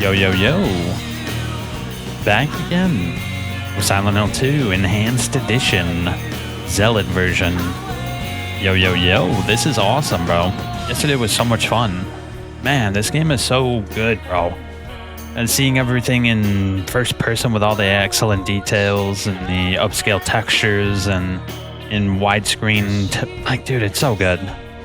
Yo, yo, yo. Back again with Silent Hill 2 Enhanced Edition. Zealot version. Yo, yo, yo. This is awesome, bro. Yesterday was so much fun. Man, this game is so good, bro. And seeing everything in first person with all the excellent details and the upscale textures and in widescreen. Like, dude, it's so good.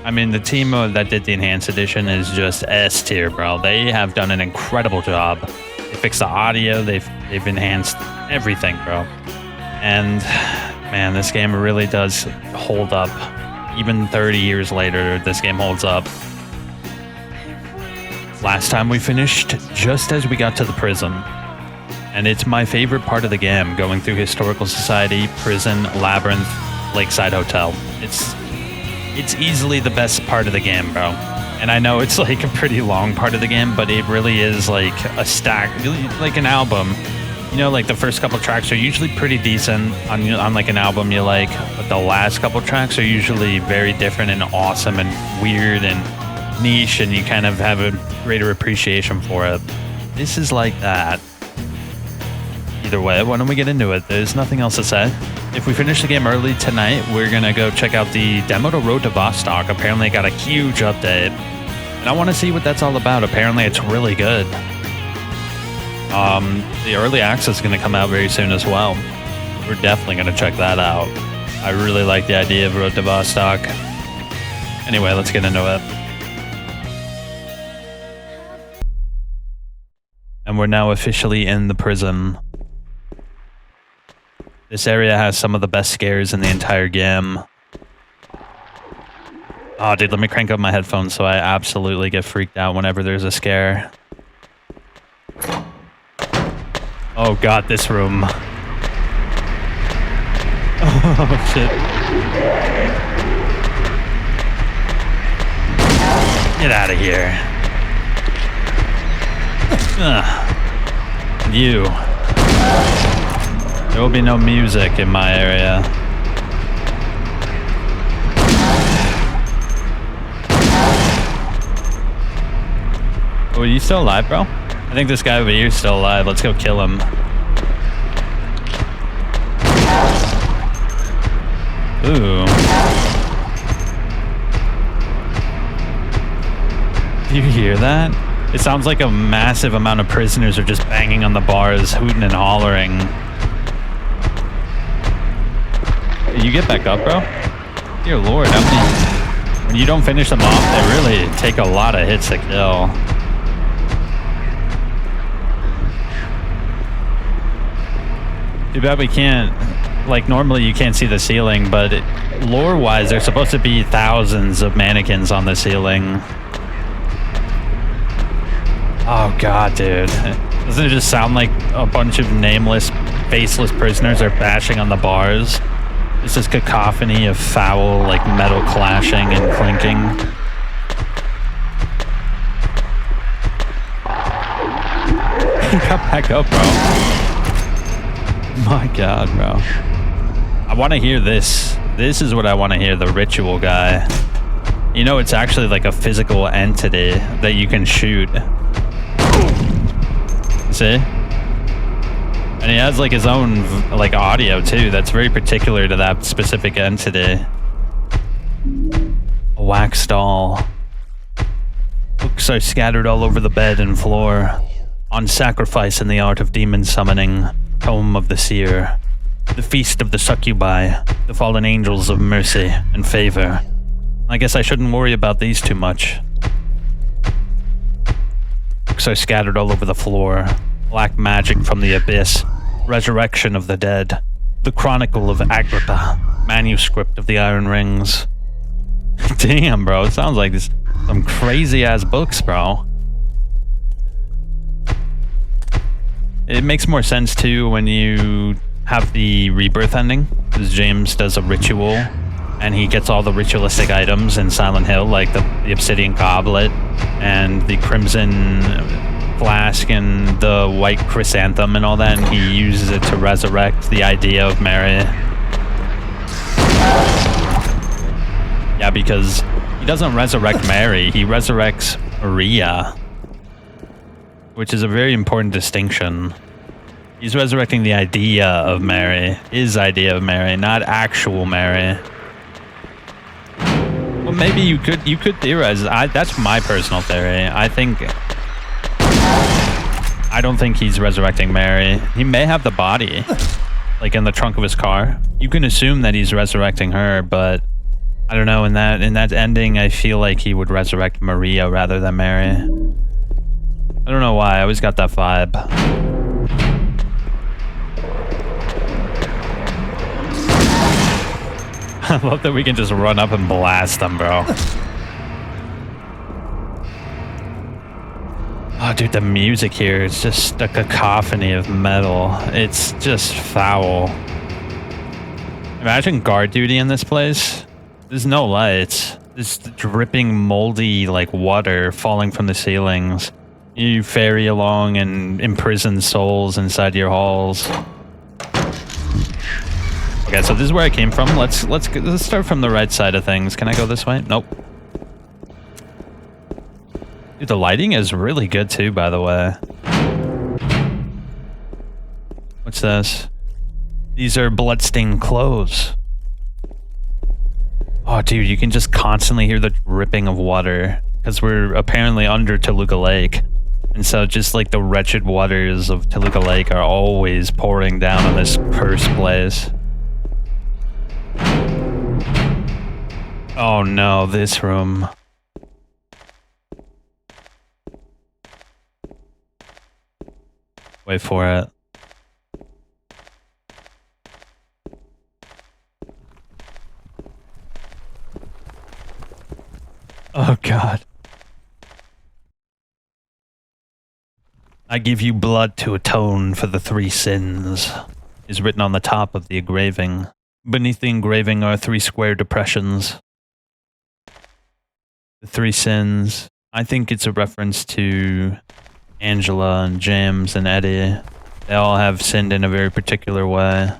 I mean, the team that did the Enhanced Edition is just S tier, bro. They have done an incredible job. They fixed the audio. They've enhanced everything, bro. And man, this game really does hold up. Even 30 years later, this game holds up. Last time we finished just as we got to the prison. And it's my favorite part of the game, going through Historical Society, Prison, Labyrinth, Lakeside Hotel. It's easily the best part of the game, bro. And I know it's like a pretty long part of the game, but it really is like a stack, like an album. You know, like the first couple tracks are usually pretty decent on like an album you like, but the last couple tracks are usually very different and awesome and weird and niche, and you kind of have a greater appreciation for it. This is like that. Either way, why don't we get into it? There's nothing else to say. If we finish the game early tonight, we're going to go check out the demo to Road to Vostok. Apparently it got a huge update. And I want to see what that's all about. Apparently it's really good. The early access is going to come out very soon as well. We're definitely going to check that out. I really like the idea of Road to Vostok. Anyway, let's get into it. And we're now officially in the prison. This area has some of the best scares in the entire game. Oh, dude, let me crank up my headphones so I absolutely get freaked out whenever there's a scare. Oh god, this room. Oh, shit. Get out of here. You. There will be no music in my area. Oh, are you still alive, bro? I think this guy over here is still alive. Let's go kill him. Ooh. Do you hear that? It sounds like a massive amount of prisoners are just banging on the bars, hooting and hollering. You get back up, bro? Dear lord, when you don't finish them off, they really take a lot of hits to kill. Too bad we can't, like normally you can't see the ceiling, but lore-wise there's supposed to be thousands of mannequins on the ceiling. Oh god, dude. Doesn't it just sound like a bunch of nameless, faceless prisoners are bashing on the bars? It's this cacophony of foul, like, metal clashing and clinking. He got back up, bro. My god, bro. I want to hear this. This is what I want to hear, the ritual guy. You know, it's actually like a physical entity that you can shoot. See? And he has like his own like audio too. That's very particular to that specific entity. A wax doll. Books are scattered all over the bed and floor. On sacrifice in the art of demon summoning. Tome of the seer. The feast of the succubi. The fallen angels of mercy and favor. I guess I shouldn't worry about these too much. Books are scattered all over the floor. Black magic from the abyss. Resurrection of the dead. The Chronicle of Agrippa. Manuscript of the Iron Rings. Damn, bro. It sounds like some crazy-ass books, bro. It makes more sense, too, when you have the rebirth ending. Because James does a ritual, and he gets all the ritualistic items in Silent Hill, like the obsidian goblet, and the crimson flask and the white chrysanthem and all that, and he uses it to resurrect the idea of Mary. Yeah, because he doesn't resurrect Mary, he resurrects Maria. which is a very important distinction. He's resurrecting the idea of Mary, his idea of Mary, not actual Mary. Well, maybe you could theorize. That's my personal theory. I don't think he's resurrecting Mary. He may have the body, like in the trunk of his car. You can assume that he's resurrecting her, but I don't know. In that ending, I feel like he would resurrect Maria rather than Mary. I don't know why. I always got that vibe. I love that we can just run up and blast them, bro. Oh, dude, the music here is just a cacophony of metal. It's just foul. Imagine guard duty in this place. There's no lights. There's dripping, moldy, like, water falling from the ceilings. You ferry along and imprison souls inside your halls. Okay, so this is where I came from. Let's start from the right side of things. Can I go this way? Nope. Dude, the lighting is really good too, by the way. What's this? These are bloodstained clothes. Oh, dude, you can just constantly hear the dripping of water because we're apparently under Toluca Lake. And so just like the wretched waters of Toluca Lake are always pouring down on this cursed place. Oh no, this room. Wait for it. Oh God. I give you blood to atone for the 3 sins, is written on the top of the engraving. Beneath the engraving are 3 square depressions. The 3 sins. I think it's a reference to Angela and James and Eddie. They all have sinned in a very particular way.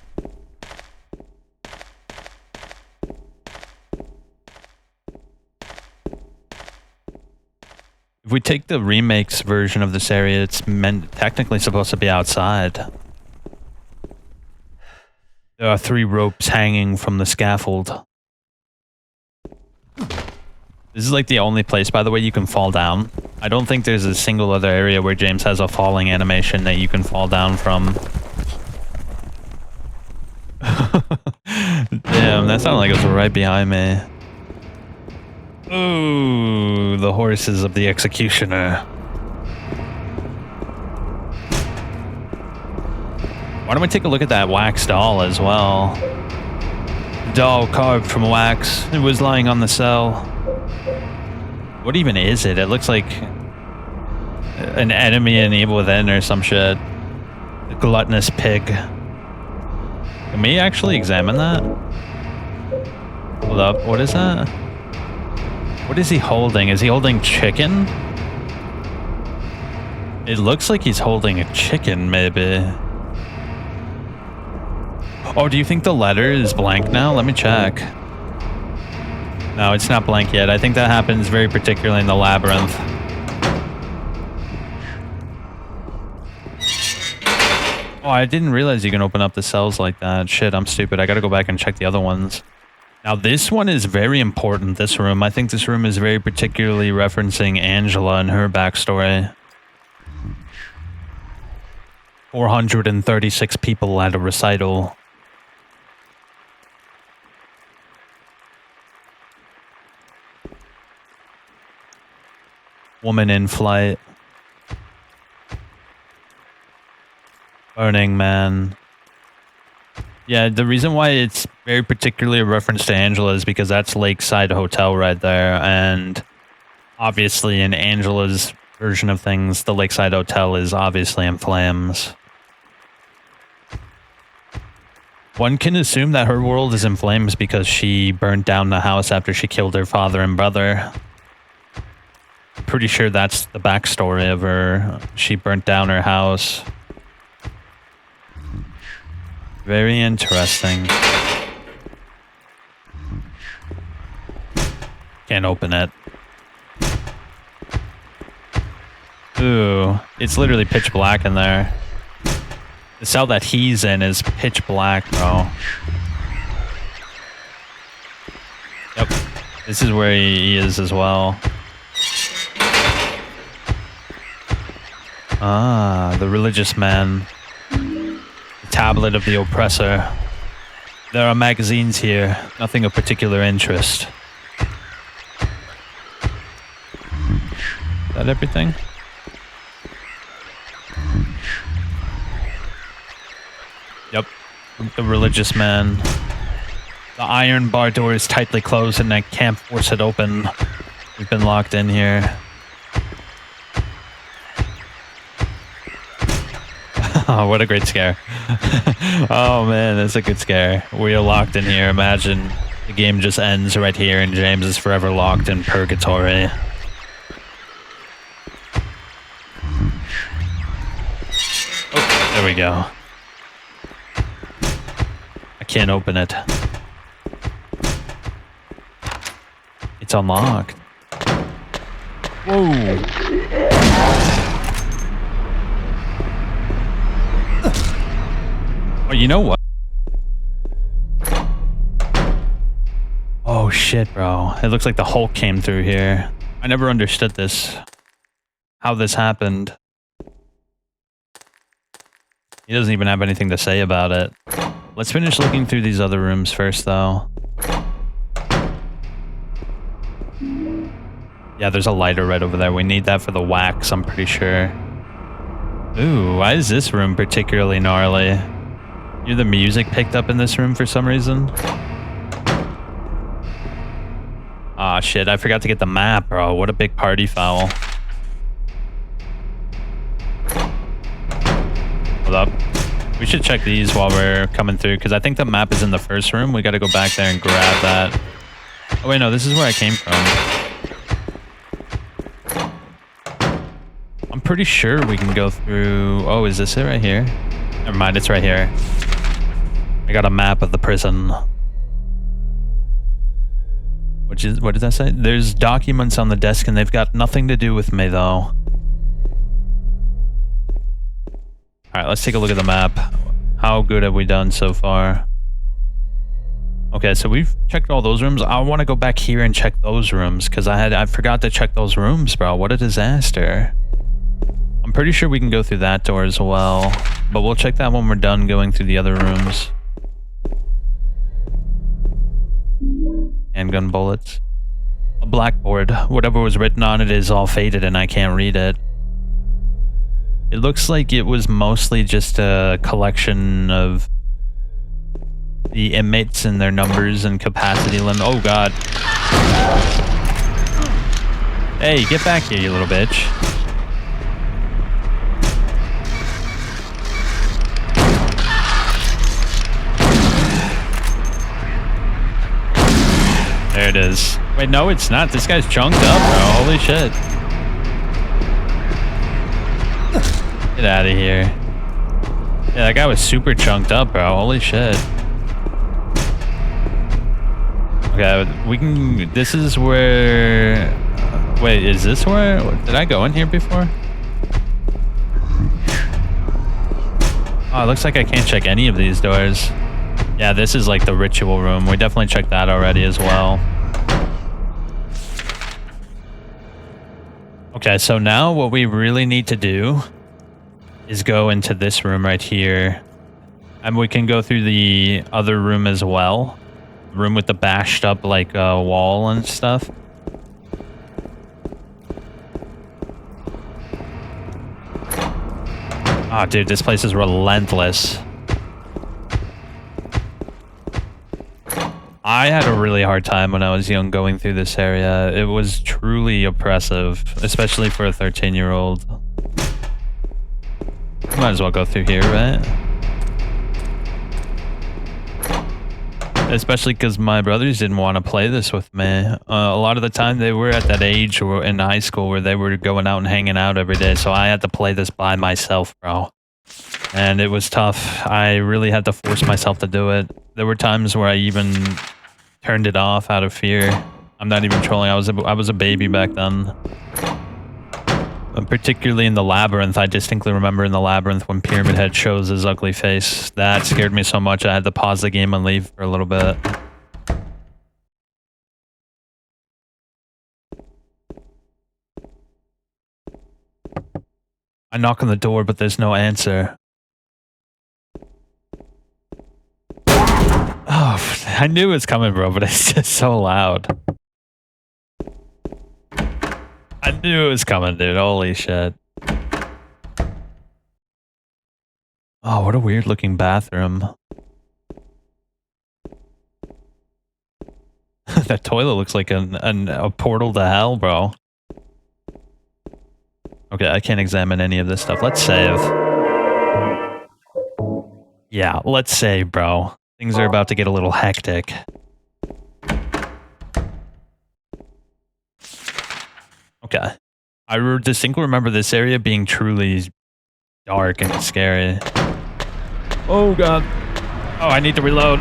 If we take the remake's version of this area, it's technically supposed to be outside. There are 3 ropes hanging from the scaffold. This is like the only place, by the way, you can fall down. I don't think there's a single other area where James has a falling animation that you can fall down from. Damn, that sounded like it was right behind me. Ooh, the horses of the executioner. Why don't we take a look at that wax doll as well? Doll carved from wax. It was lying on the cell. What even is it? It looks like an enemy in Evil Within or some shit. The gluttonous pig. Can we actually examine that? Hold up, what is that? What is he holding? Is he holding chicken? It looks like he's holding a chicken, maybe. Oh, do you think the letter is blank now? Let me check. No, it's not blank yet. I think that happens very particularly in the labyrinth. Oh, I didn't realize you can open up the cells like that. Shit, I'm stupid. I gotta go back and check the other ones. Now, this one is very important, this room. I think this room is very particularly referencing Angela and her backstory. 436 people at a recital. Woman in flight. Burning Man. Yeah, the reason why it's very particularly a reference to Angela is because that's Lakeside Hotel right there. And obviously in Angela's version of things, the Lakeside Hotel is obviously in flames. One can assume that her world is in flames because she burned down the house after she killed her father and brother. Pretty sure that's the backstory of her. She burnt down her house. Very interesting. Can't open it. Ooh, it's literally pitch black in there. The cell that he's in is pitch black, bro. Yep. This is where he is as well. Ah, the religious man. The tablet of the oppressor. There are magazines here, nothing of particular interest. Is that everything? Yep, the religious man. The iron bar door is tightly closed and I can't force it open. We've been locked in here. Oh, what a great scare. Oh man, that's a good scare. We are locked in here. Imagine the game just ends right here and James is forever locked in purgatory. Oh, there we go. I can't open it. It's unlocked. Whoa. Oh, you know what? Oh shit, bro. It looks like the Hulk came through here. I never understood this. How this happened. He doesn't even have anything to say about it. Let's finish looking through these other rooms first, though. Yeah, there's a lighter right over there. We need that for the wax, I'm pretty sure. Ooh, why is this room particularly gnarly? You the music picked up in this room for some reason? Ah, shit, I forgot to get the map, bro. What a big party foul. Hold up. We should check these while we're coming through, because I think the map is in the first room. We gotta go back there and grab that. Oh, wait, no, this is where I came from. I'm pretty sure we can go through... Oh, is this it right here? Never mind, it's right here. I got a map of the prison. What did that say? There's documents on the desk and they've got nothing to do with me, though. Alright, let's take a look at the map. How good have we done so far? Okay, so we've checked all those rooms. I want to go back here and check those rooms, because I forgot to check those rooms, bro. What a disaster. I'm pretty sure we can go through that door as well, but we'll check that when we're done going through the other rooms. Handgun bullets. A blackboard. Whatever was written on it is all faded and I can't read it. It looks like it was mostly just a collection of the inmates and their numbers and capacity limit. Oh god. Hey, get back here, you little bitch. There it is. Wait, no, it's not. This guy's chunked up, bro. Holy shit. Get out of here. Yeah, that guy was super chunked up, bro. Holy shit. Okay, we can... This is where... wait, is this where... Did I go in here before? Oh, it looks like I can't check any of these doors. Yeah, this is like the ritual room. We definitely checked that already as well. Okay, so now what we really need to do is go into this room right here. And we can go through the other room as well. Room with the bashed up like wall and stuff. Ah, dude, this place is relentless. I had a really hard time when I was young going through this area. It was truly oppressive, especially for a 13-year-old. Might as well go through here, right? Especially because my brothers didn't want to play this with me. A lot of the time they were at that age or in high school where they were going out and hanging out every day. So I had to play this by myself, bro. And it was tough. I really had to force myself to do it. There were times where I even turned it off out of fear. I'm not even trolling. I was a baby back then. Particularly in the labyrinth. I distinctly remember in the labyrinth when Pyramid Head shows his ugly face. That scared me so much I had to pause the game and leave for a little bit. I knock on the door, but there's no answer. Oh, I knew it was coming, bro, but it's just so loud. I knew it was coming, dude. Holy shit. Oh, what a weird looking bathroom. That toilet looks like a portal to hell, bro. Okay, I can't examine any of this stuff. Let's save. Yeah, let's save, bro. Things are about to get a little hectic. Okay. I distinctly remember this area being truly dark and scary. Oh, God. Oh, I need to reload.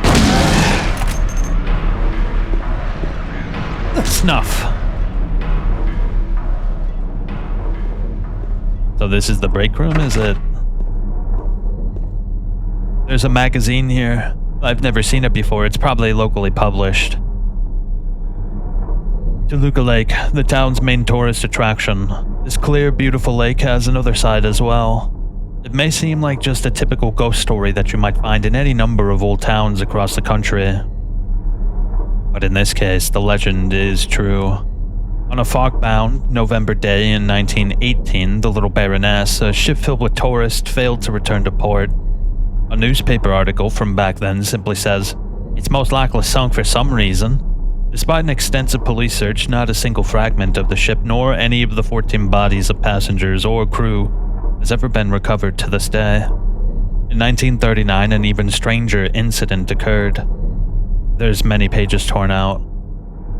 Snuff. So this is the break room, is it? There's a magazine here. I've never seen it before. It's probably locally published. Toluca Lake, the town's main tourist attraction. This clear, beautiful lake has another side as well. It may seem like just a typical ghost story that you might find in any number of old towns across the country. But in this case, the legend is true. On a fog-bound November day in 1918, the Little Baroness, a ship filled with tourists, failed to return to port. A newspaper article from back then simply says, "It's most likely sunk for some reason." Despite an extensive police search, not a single fragment of the ship nor any of the 14 bodies of passengers or crew has ever been recovered to this day. In 1939, an even stranger incident occurred. There's many pages torn out.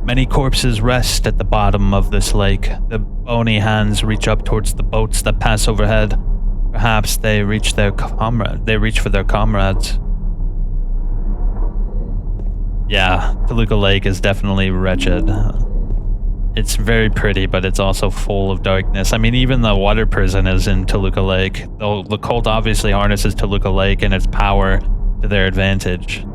Many corpses rest at the bottom of this lake. The bony hands reach up towards the boats that pass overhead. Perhaps they reach for their comrades. Yeah, Toluca Lake is definitely wretched. It's very pretty, but it's also full of darkness. I mean, even the water prison is in Toluca Lake. The cult obviously harnesses Toluca Lake and its power to their advantage.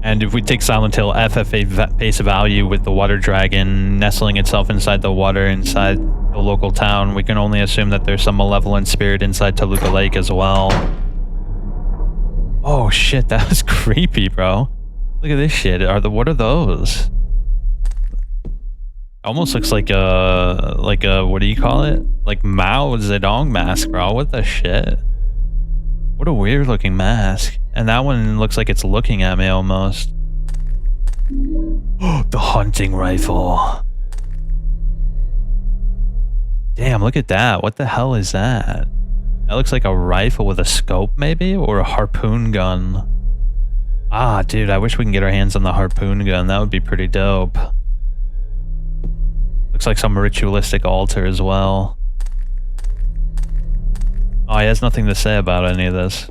And if we take Silent Hill FFA face value with the water dragon nestling itself inside the water inside the local town, we can only assume that there's some malevolent spirit inside Toluca Lake as well. Oh shit, that was creepy, bro. Look at this shit. What are those? Almost looks like a what do you call it? Like Mao Zedong mask, bro. What the shit? What a weird looking mask. And that one looks like it's looking at me almost. The hunting rifle. Damn, look at that. What the hell is that? That looks like a rifle with a scope, maybe? Or a harpoon gun. Ah, dude, I wish we can get our hands on the harpoon gun. That would be pretty dope. Looks like some ritualistic altar as well. Oh, he has nothing to say about any of this.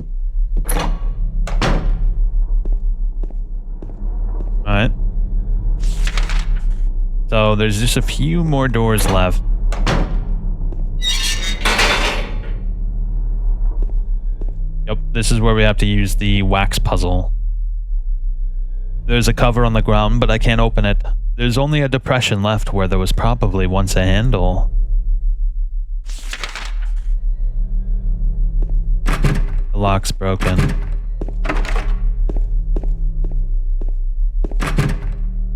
Alright. So, there's just a few more doors left. Yep, this is where we have to use the wax puzzle. There's a cover on the ground, but I can't open it. There's only a depression left where there was probably once a handle. The lock's broken.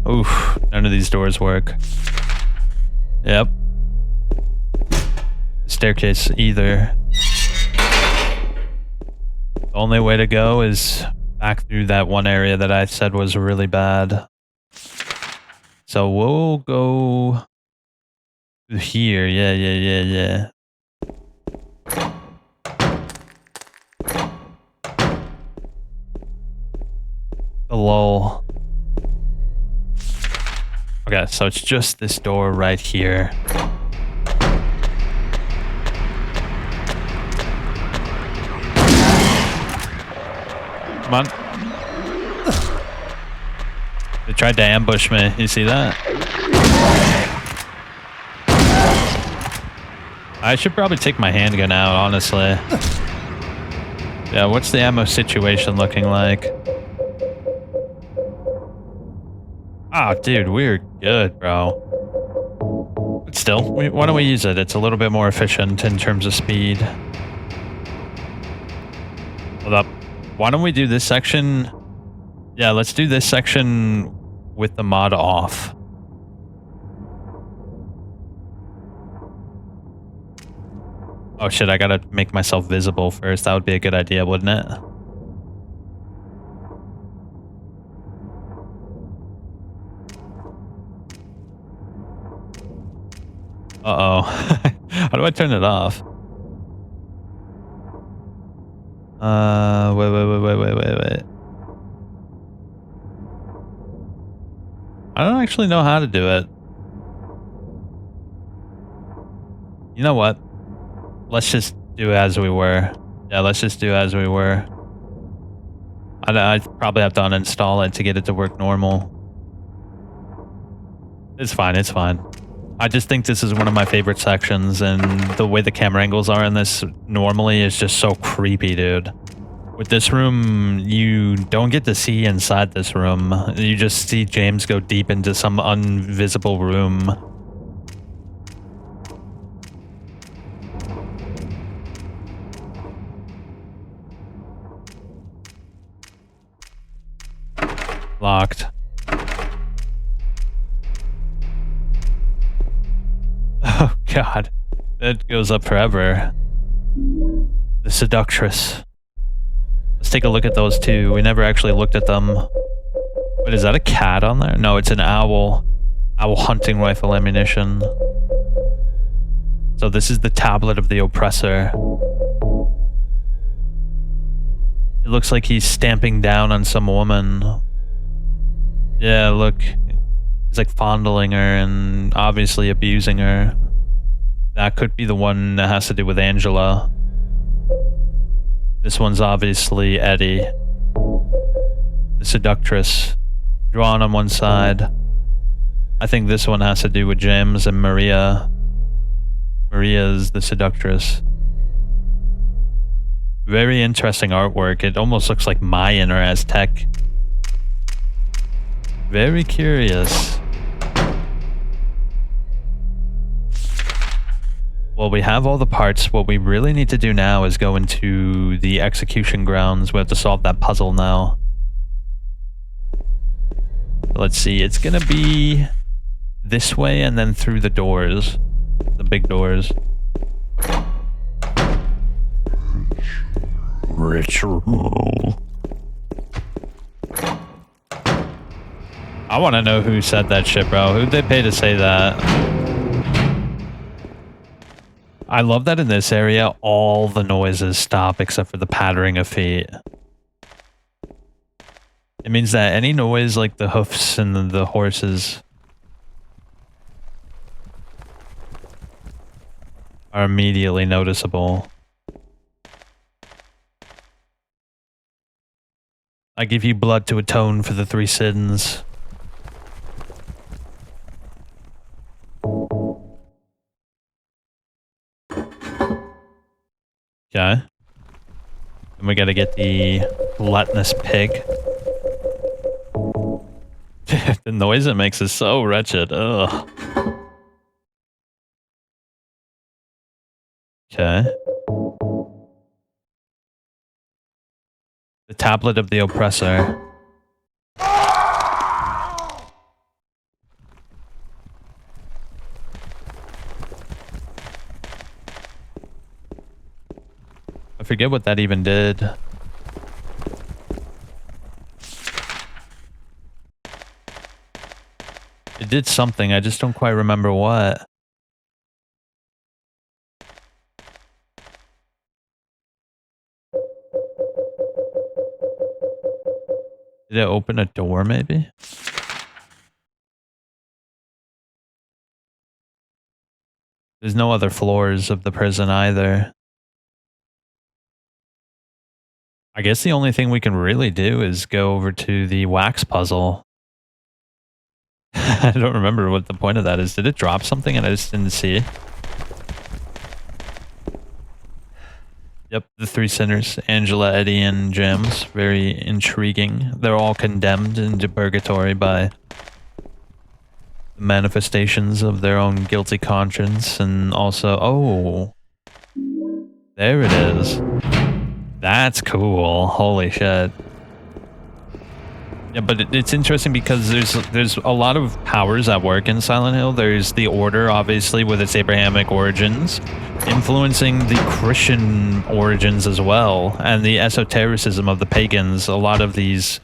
Oof, none of these doors work. Yep. Staircase either. The only way to go is back through that one area that I said was really bad. So we'll go here. Yeah. The lull. Okay, so it's just this door right here. Come on. They tried to ambush me. You see that? I should probably take my handgun out, honestly. Yeah, what's the ammo situation looking like? Oh, dude, we're good, bro. But still, why don't we use it? It's a little bit more efficient in terms of speed. Hold up. Why don't we do this section? Yeah, let's do this section with the mod off. Oh shit, I gotta make myself visible first. That would be a good idea, wouldn't it? Uh-oh. How do I turn it off? Wait. I don't actually know how to do it. You know what? Let's just do as we were. Yeah, let's just do as we were. I'd probably have to uninstall it to get it to work normal. It's fine, it's fine. I just think this is one of my favorite sections, and the way the camera angles are in this normally is just so creepy, dude. With this room, you don't get to see inside this room. You just see James go deep into some invisible room. Locked. Oh god. That goes up forever. The seductress. Let's take a look at those two. We never actually looked at them. Wait, is that a cat on there? No, it's an owl. Owl hunting rifle ammunition. So this is the tablet of the oppressor. It looks like he's stamping down on some woman. Yeah, look. He's like fondling her and obviously abusing her. That could be the one that has to do with Angela. This one's obviously Eddie. The seductress. Drawn on one side. I think this one has to do with James and Maria. Maria's the seductress. Very interesting artwork. It almost looks like Mayan or Aztec. Very curious. Well, we have all the parts. What we really need to do now is go into the execution grounds. We have to solve that puzzle now. Let's see. It's gonna be this way and then through the doors. The big doors. Ritual. I want to know who said that shit, bro. Who'd they pay to say that? I love that in this area, all the noises stop except for the pattering of feet. It means that any noise like the hoofs and the horses are immediately noticeable. I give you blood to atone for the 3 sins. Okay. And we gotta get the gluttonous pig. The noise it makes is so wretched. Ugh. Okay. The tablet of the oppressor. I forget what that even did. It did something, I just don't quite remember what. Did it open a door, maybe? There's no other floors of the prison either. I guess the only thing we can really do is go over to the wax puzzle. I don't remember what the point of that is. Did it drop something and I just didn't see it? Yep, the three sinners, Angela, Eddie, and Jams. Very intriguing. They're all condemned into purgatory by the manifestations of their own guilty conscience, and also, oh, there it is. That's cool. Holy shit. Yeah, but it's interesting because there's a lot of powers at work in Silent Hill. There's the Order, obviously, with its Abrahamic origins, influencing the Christian origins as well, and the esotericism of the pagans. A lot of these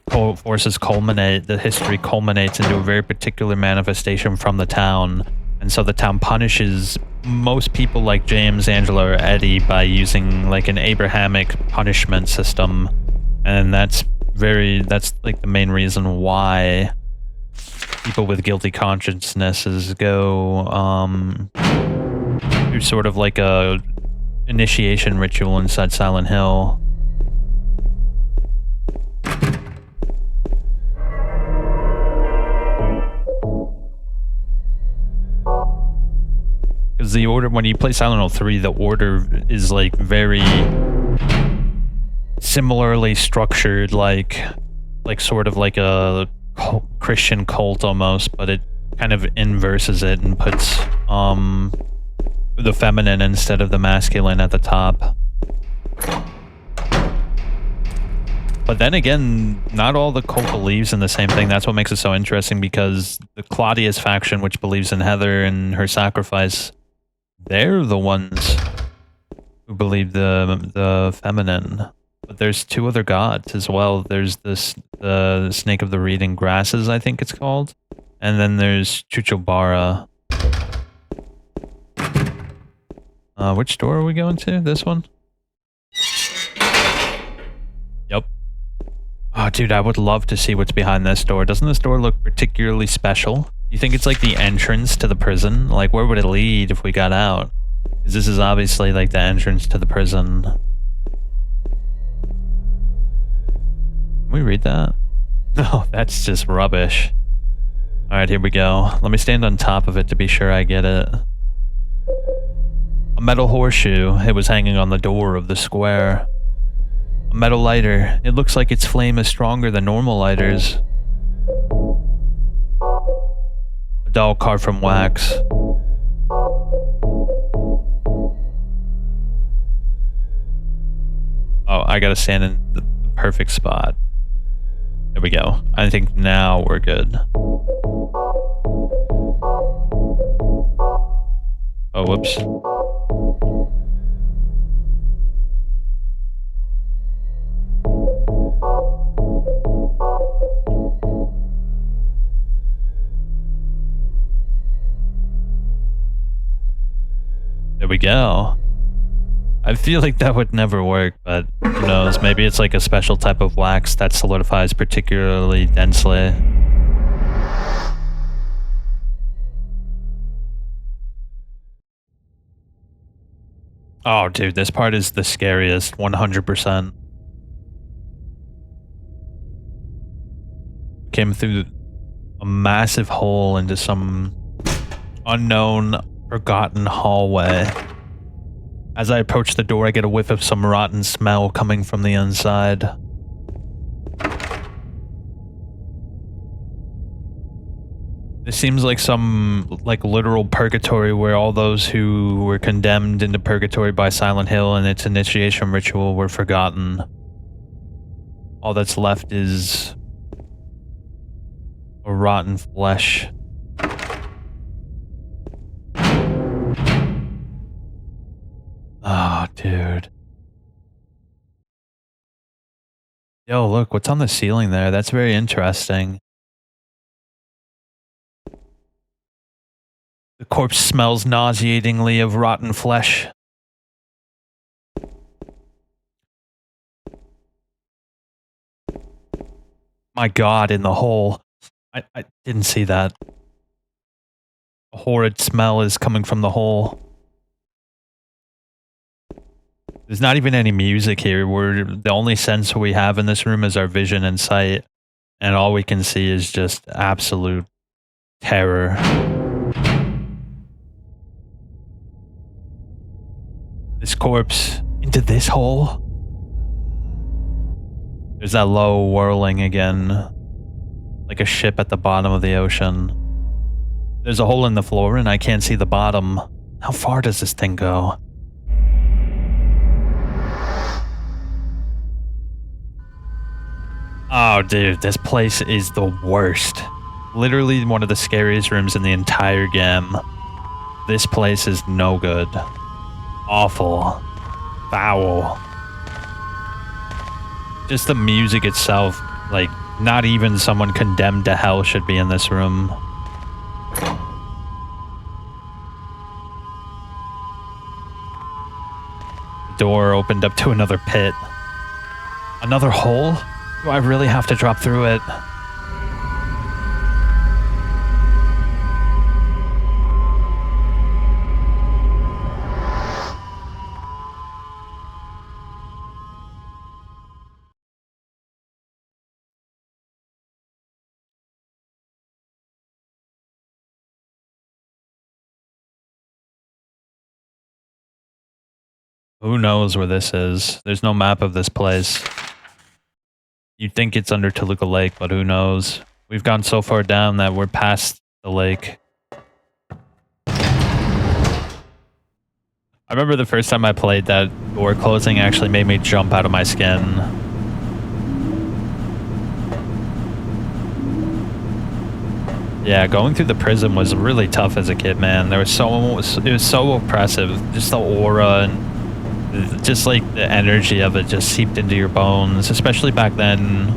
forces culminate, the history culminates into a very particular manifestation from the town, and so the town punishes most people like James, Angela, or Eddie by using like an Abrahamic punishment system, and that's like the main reason why people with guilty consciousnesses go through sort of like a initiation ritual inside Silent Hill. Because the Order, when you play Silent Hill 3, the Order is like very similarly structured, like sort of like a Christian cult almost, but it kind of inverses it and puts the feminine instead of the masculine at the top. But then again, not all the cult believes in the same thing. That's what makes it so interesting, because the Claudius faction, which believes in Heather and her sacrifice, they're the ones who believe the feminine. But there's two other gods as well. There's the Snake of the Reeding Grasses, I think it's called. And then there's Chuchobara. Which door are we going to? This one? Yep. Oh, dude, I would love to see what's behind this door. Doesn't this door look particularly special? You think it's like the entrance to the prison? Like, where would it lead if we got out? Because this is obviously like the entrance to the prison. Can we read that? No, that's just rubbish. Alright, here we go. Let me stand on top of it to be sure I get it. A metal horseshoe. It was hanging on the door of the square. A metal lighter. It looks like its flame is stronger than normal lighters. A doll carved from wax. Oh, I gotta stand in the perfect spot. There we go. I think now we're good. Oh, whoops. There we go. I feel like that would never work, but who knows? Maybe it's like a special type of wax that solidifies particularly densely. Oh, dude, this part is the scariest, 100%. Came through a massive hole into some unknown, forgotten hallway. As I approach the door, I get a whiff of some rotten smell coming from the inside. This seems like some, like, literal purgatory where all those who were condemned into purgatory by Silent Hill and its initiation ritual were forgotten. All that's left is a rotten flesh. Oh, dude. Yo, look, what's on the ceiling there? That's very interesting. The corpse smells nauseatingly of rotten flesh. My God, in the hole. I didn't see that. A horrid smell is coming from the hole. There's not even any music here. The only sense we have in this room is our vision and sight, and all we can see is just absolute terror. This corpse Into this hole? There's that low whirling again. Like a ship at the bottom of the ocean. There's a hole in the floor and I can't see the bottom. How far does this thing go? Oh, dude, this place is the worst. Literally one of the scariest rooms in the entire game. This place is no good. Awful. Foul. Just the music itself, like, not even someone condemned to hell should be in this room. The door opened up to another pit. Another hole? Do I really have to drop through it? Who knows where this is? There's no map of this place. You'd think it's under Toluca Lake, but who knows? We've gone so far down that we're past the lake. I remember the first time I played that door closing actually made me jump out of my skin. Yeah, going through the prison was really tough as a kid, man. It was so oppressive. Just the aura and just like the energy of it just seeped into your bones, especially back then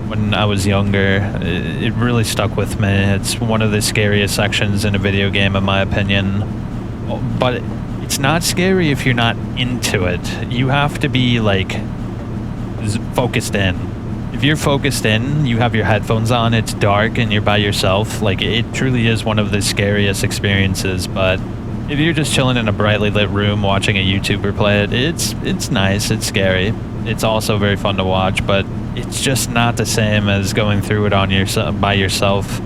when I was younger. It really stuck with me. It's one of the scariest sections in a video game, in my opinion. But it's not scary if you're not into it. You have to be like focused in. If you're focused in, you have your headphones on, it's dark and you're by yourself, like it truly is one of the scariest experiences. But if you're just chilling in a brightly lit room watching a YouTuber play it, it's nice, it's scary. It's also very fun to watch, but it's just not the same as going through it on by yourself.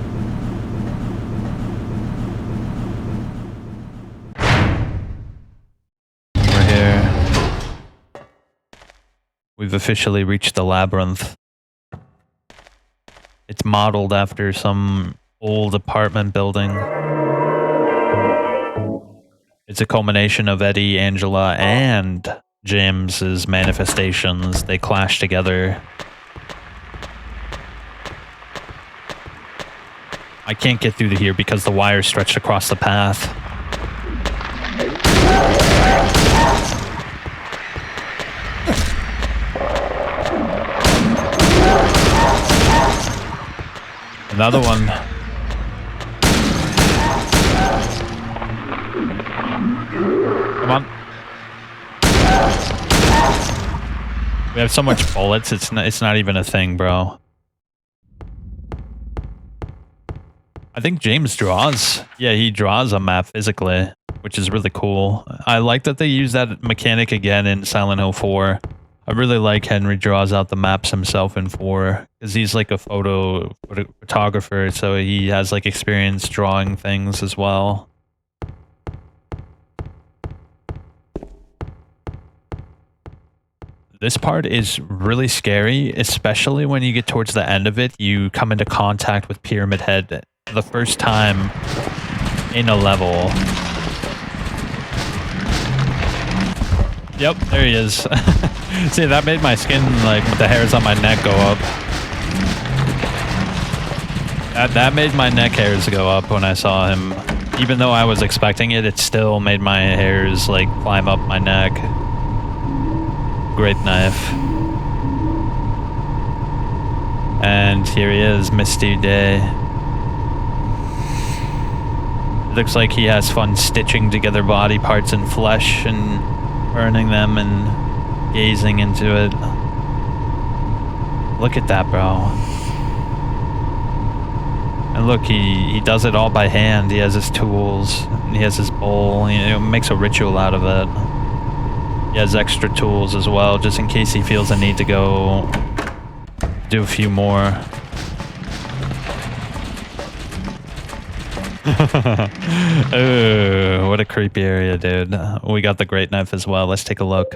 We're here. We've officially reached the labyrinth. It's modeled after some old apartment building. It's a culmination of Eddie, Angela, and James's manifestations. They clash together. I can't get through here because the wire stretched across the path. Another one. Come on. We have so much bullets, it's not even a thing, bro. I think James draws. Yeah, he draws a map physically, which is really cool. I like that they use that mechanic again in Silent Hill 4. I really like Henry draws out the maps himself in 4, because he's like a photographer, so he has like experience drawing things as well. This part is really scary, especially when you get towards the end of it. You come into contact with Pyramid Head for the first time in a level. Yep, there he is. See, that made my skin, like, with the hairs on my neck go up. That made my neck hairs go up when I saw him. Even though I was expecting it, it still made my hairs, like, climb up my neck. Great knife. And here he is, Misty Day. It looks like he has fun stitching together body parts and flesh and burning them and gazing into it. Look at that, bro. And look, he does it all by hand. He has his tools, he has his bowl, he makes a ritual out of it. He has extra tools as well, just in case he feels the need to go do a few more. Ooh, what a creepy area, dude. We got the great knife as well. Let's take a look.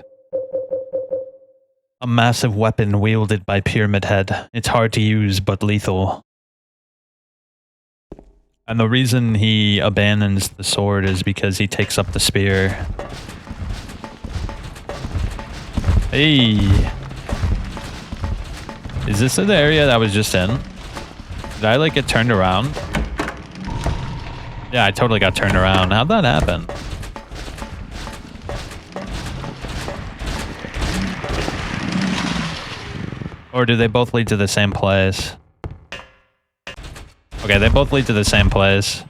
A massive weapon wielded by Pyramid Head. It's hard to use, but lethal. And the reason he abandons the sword is because he takes up the spear. Hey! Is this the area that I was just in? Did I, like, get turned around? Yeah, I totally got turned around. How'd that happen? Or do they both lead to the same place? Okay, they both lead to the same place.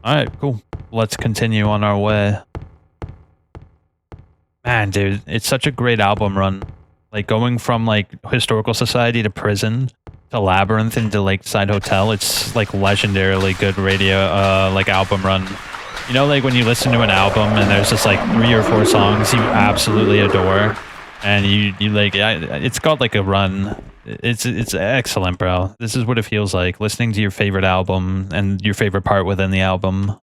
Alright, cool. Let's continue on our way. Man, dude, it's such a great album run. Like, going from, like, Historical Society to Prison to Labyrinth into Lakeside Hotel, it's, like, legendarily good radio, like, album run. You know, like, when you listen to an album and there's just, like, 3 or 4 songs you absolutely adore, and you like, it's got, like, a run. It's excellent, bro. This is what it feels like, listening to your favorite album and your favorite part within the album.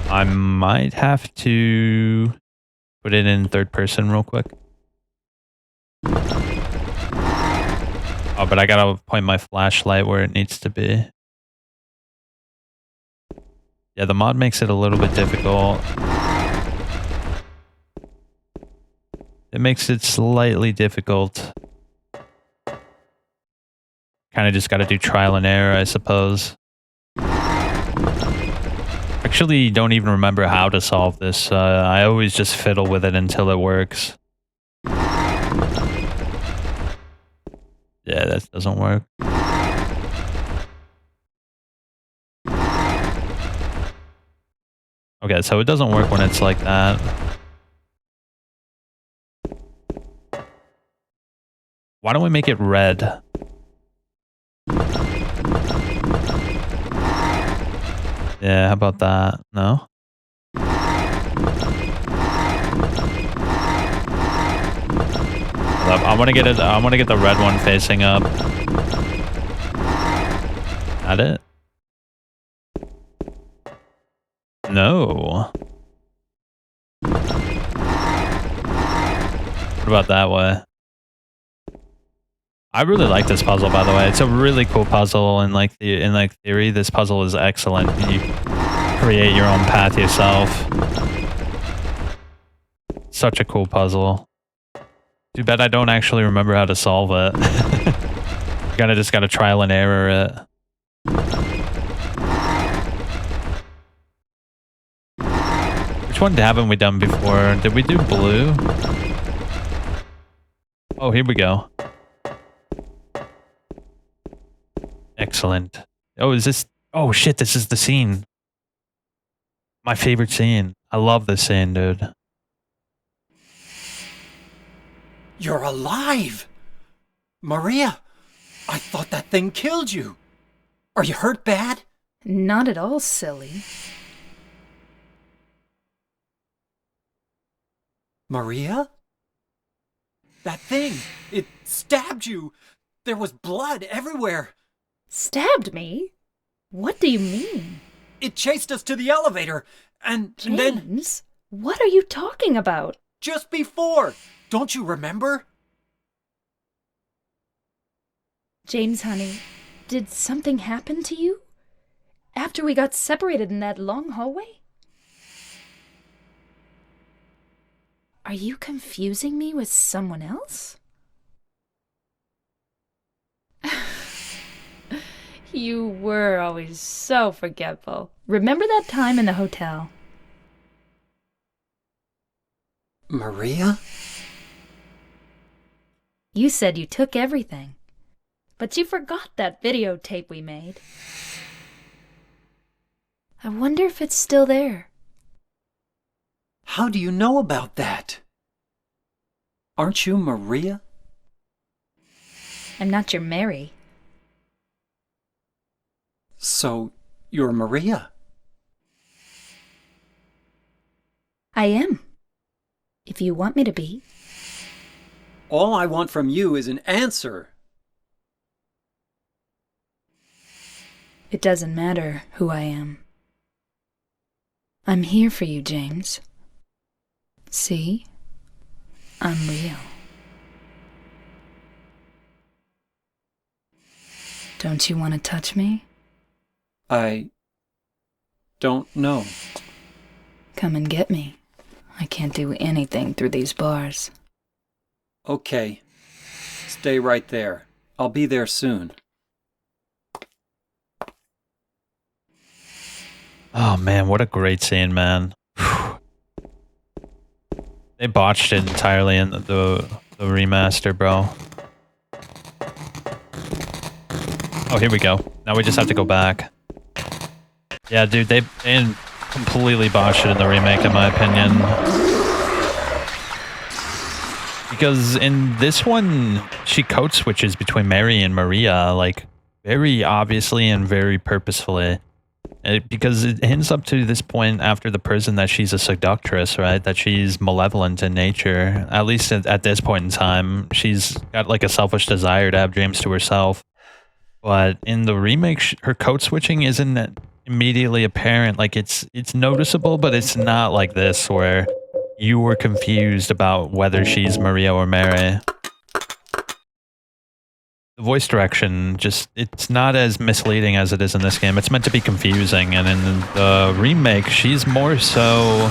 I might have to put it in third person real quick. Oh, but I gotta point my flashlight where it needs to be. Yeah, the mod makes it a little bit difficult. It makes it slightly difficult. Kind of just gotta do trial and error, I suppose. Actually, don't even remember how to solve this. I always just fiddle with it until it works. Yeah, that doesn't work. Okay, so it doesn't work when it's like that. Why don't we make it red? Yeah, how about that? No? I want to get it. I want to get the red one facing up. Got it? No. What about that way? I really like this puzzle, by the way. It's a really cool puzzle, and like in theory, this puzzle is excellent. You create your own path yourself. Such a cool puzzle. Too bad I don't actually remember how to solve it. You just gotta trial and error it. Which one haven't we done before? Did we do blue? Oh, here we go. Excellent. Oh, is this... Oh, shit, this is the scene. My favorite scene. I love this scene, dude. You're alive! Maria, I thought that thing killed you. Are you hurt bad? Not at all, silly. Maria? That thing, it stabbed you. There was blood everywhere. Stabbed me? What do you mean? It chased us to the elevator, and then... James, what are you talking about? Just before! Don't you remember? James, honey, did something happen to you? After we got separated in that long hallway? Are you confusing me with someone else? You were always so forgetful. Remember that time in the hotel? Maria? You said you took everything, but you forgot that videotape we made. I wonder if it's still there. How do you know about that? Aren't you Maria? I'm not your Mary. So, you're Maria? I am. if you want me to be. All I want from you is an answer. It doesn't matter who I am. I'm here for you, James. See? I'm real. Don't you want to touch me? I don't know. Come and get me. I can't do anything through these bars. Okay. Stay right there. I'll be there soon. Oh man, what a great scene, man. Whew. They botched it entirely in the remaster, bro. Oh, here we go. Now we just have to go back. Yeah, dude, they completely botched it in the remake, in my opinion. Because in this one, she code switches between Mary and Maria, like, very obviously and very purposefully. Because it hints up to this point after the prison that she's a seductress, right? That she's malevolent in nature. At least at this point in time, she's got like a selfish desire to have James to herself. But in the remake, her code switching isn't immediately apparent. Like it's noticeable, but it's not like this where you were confused about whether she's Maria or Mary. The voice direction, it's not as misleading as it is in this game. It's meant to be confusing, and in the remake, she's more so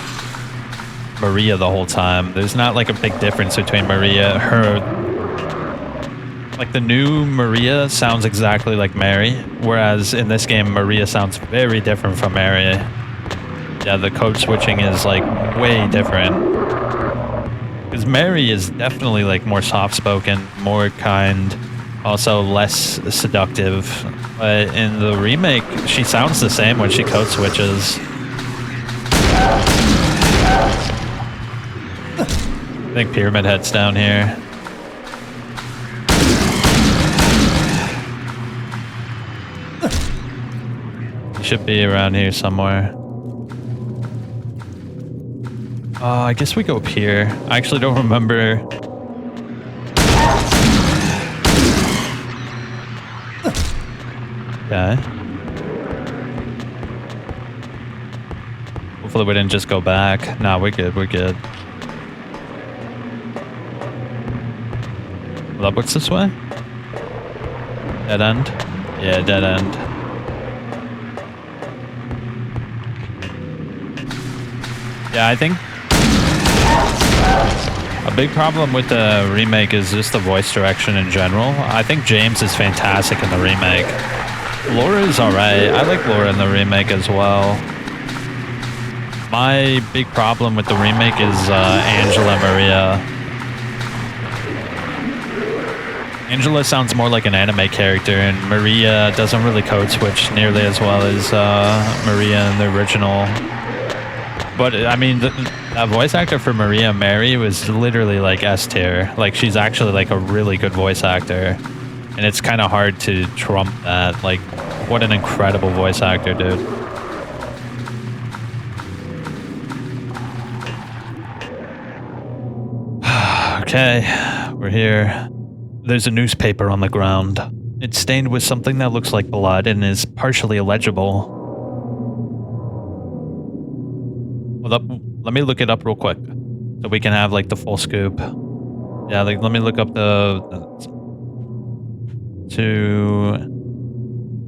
Maria the whole time. There's not like a big difference between Maria, like the new Maria sounds exactly like Mary, whereas in this game, Maria sounds very different from Mary. Yeah, the code switching is like way different. Because Mary is definitely like more soft-spoken, more kind, also less seductive. But in the remake, she sounds the same when she code switches. I think Pyramid Head's down here. He should be around here somewhere. I guess we go up here. I actually don't remember. Okay. Hopefully we didn't just go back. Nah, we're good, we're good. Well, what's this way? Dead end? Yeah, dead end. Yeah, I think a big problem with the remake is just the voice direction in general. I think James is fantastic in the remake. Laura is alright. I like Laura in the remake as well. My big problem with the remake is Angela Maria. Angela sounds more like an anime character, and Maria doesn't really code switch nearly as well as Maria in the original. But I mean, that voice actor for Maria Mary was literally like S tier. Like she's actually like a really good voice actor. And it's kind of hard to trump that. Like, what an incredible voice actor, dude. Okay, we're here. There's a newspaper on the ground. It's stained with something that looks like blood and is partially illegible. Hold up, let me look it up real quick so we can have like the full scoop. Yeah, like let me look up to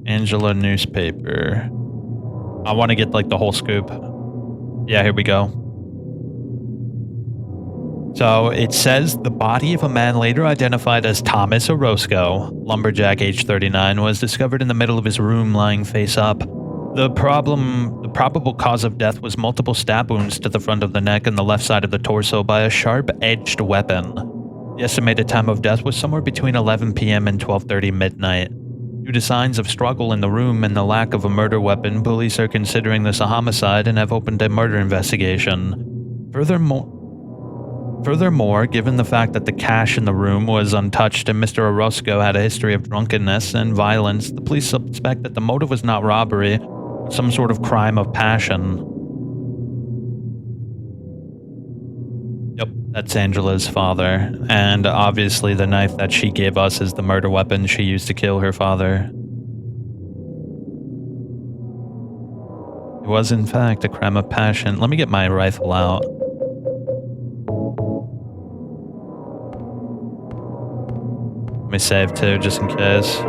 Angela newspaper. I want to get like the whole scoop. Yeah, here we go. So it says the body of a man later identified as Thomas Orozco, lumberjack age 39, was discovered in the middle of his room lying face up. The probable cause of death was multiple stab wounds to the front of the neck and the left side of the torso by a sharp-edged weapon. The estimated time of death was somewhere between 11 p.m. and 12:30 midnight. Due to signs of struggle in the room and the lack of a murder weapon, police are considering this a homicide and have opened a murder investigation. Furthermore, given the fact that the cash in the room was untouched and Mr. Orozco had a history of drunkenness and violence, the police suspect that the motive was not robbery, but some sort of crime of passion. Yep, that's Angela's father. And obviously the knife that she gave us is the murder weapon she used to kill her father. It was in fact a crime of passion. Let me get my rifle out. Let me save too, just in case.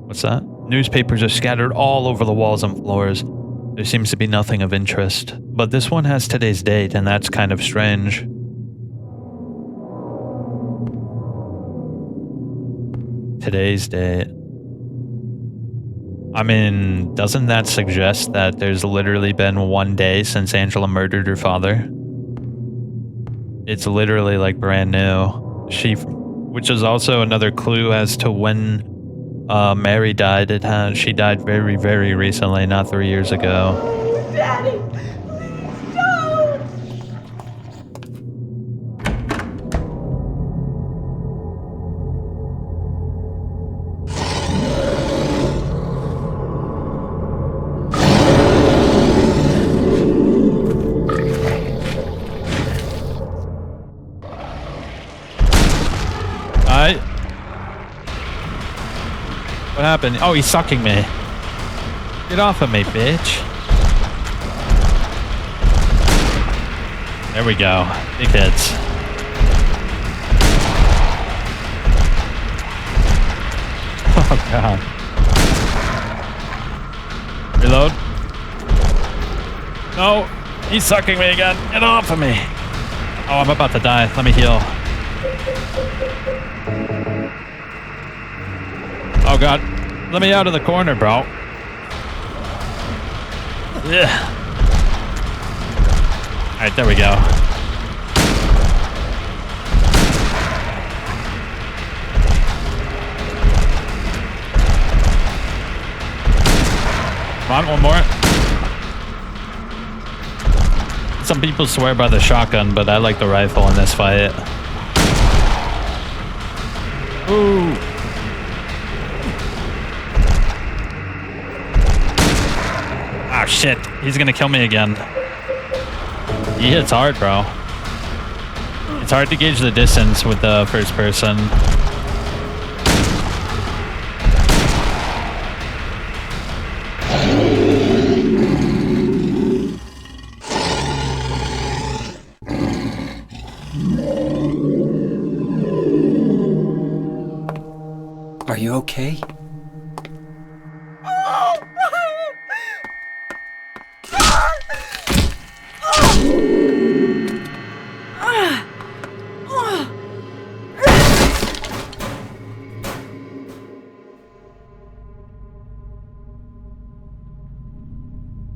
What's that? Newspapers are scattered all over the walls and floors. There seems to be nothing of interest. But this one has today's date, and that's kind of strange. Today's date. I mean, doesn't that suggest that there's literally been 1 day since Angela murdered her father? It's literally like brand new. Which is also another clue as to when Mary died. She died very, very recently, not 3 years ago. Daddy, please don't! What happened? Oh, he's sucking me. Get off of me, bitch. There we go. Big hits. Oh, God. Reload. No. He's sucking me again. Get off of me. Oh, I'm about to die. Let me heal. Oh, God. Let me out of the corner, bro. Yeah. Alright, there we go. Come on, one more. Some people swear by the shotgun, but I like the rifle in this fight. Ooh. Ah, shit. He's gonna kill me again. He hits hard, bro. It's hard to gauge the distance with the first person. Are you okay?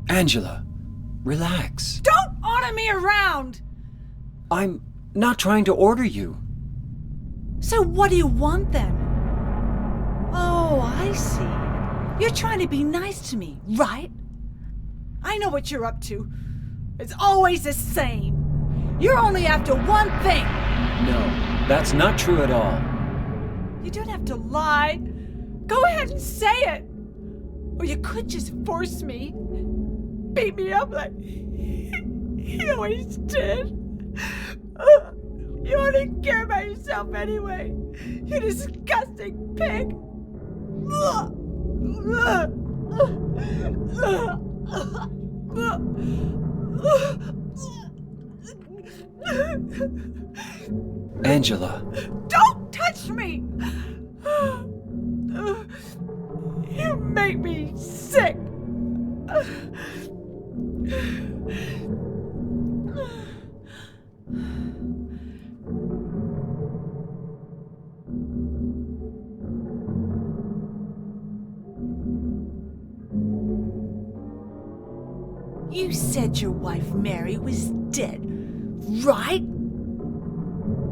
Angela, relax. Don't order me around! I'm not trying to order you. So what do you want then? Oh, I see. You're trying to be nice to me, right? I know what you're up to. It's always the same. You're only after one thing. No, that's not true at all. You don't have to lie. Go ahead and say it. Or you could just force me. Beat me up like he always did. You only care about yourself anyway. You disgusting pig. Angela. Don't touch me! You make me sick. You said your wife Mary was dead, right?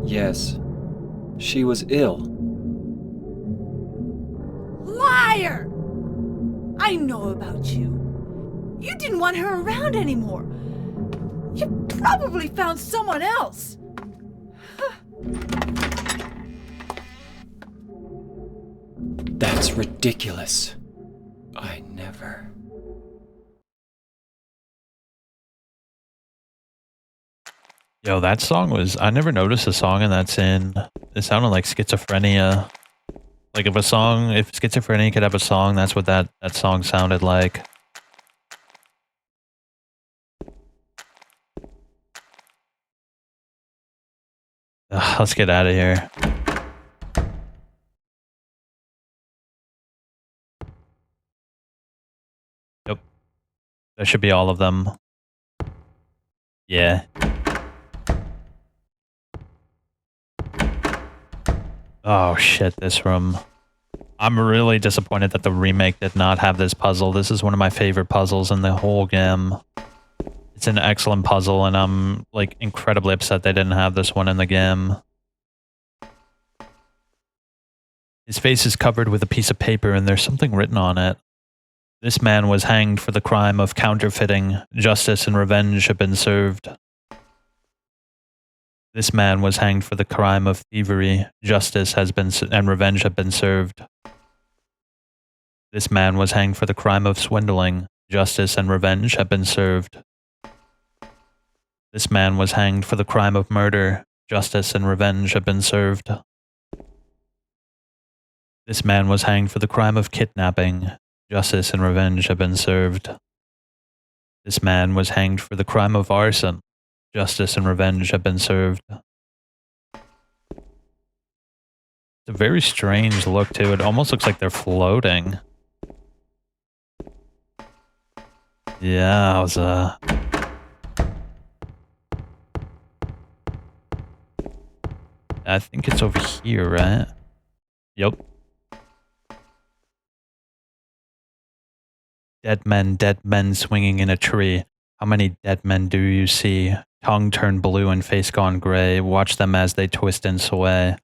Yes. She was ill. Liar! I know about you. You didn't want her around anymore. You probably found someone else. That's ridiculous. I never... Yo, that song was... I never noticed a song in that scene. It sounded like schizophrenia. Like if schizophrenia could have a song, that's what that song sounded like. Ugh, let's get out of here. Yep. That should be all of them. Yeah. Oh shit, this room. I'm really disappointed that the remake did not have this puzzle. This is one of my favorite puzzles in the whole game. It's an excellent puzzle, and I'm like incredibly upset they didn't have this one in the game. His face is covered with a piece of paper and there's something written on it. This man was hanged for the crime of counterfeiting. Justice and revenge have been served. This man was hanged for the crime of thievery. Justice has been and revenge have been served. This man was hanged for the crime of swindling. Justice and revenge have been served. This man was hanged for the crime of murder. Justice and revenge have been served. This man was hanged for the crime of kidnapping. Justice and revenge have been served. This man was hanged for the crime of arson. Justice and revenge have been served. It's a very strange look too. It almost looks like they're floating. Yeah, it was I think it's over here, right? Yep. Dead men swinging in a tree. How many dead men do you see? Tongue turned blue and face gone gray. Watch them as they twist and sway.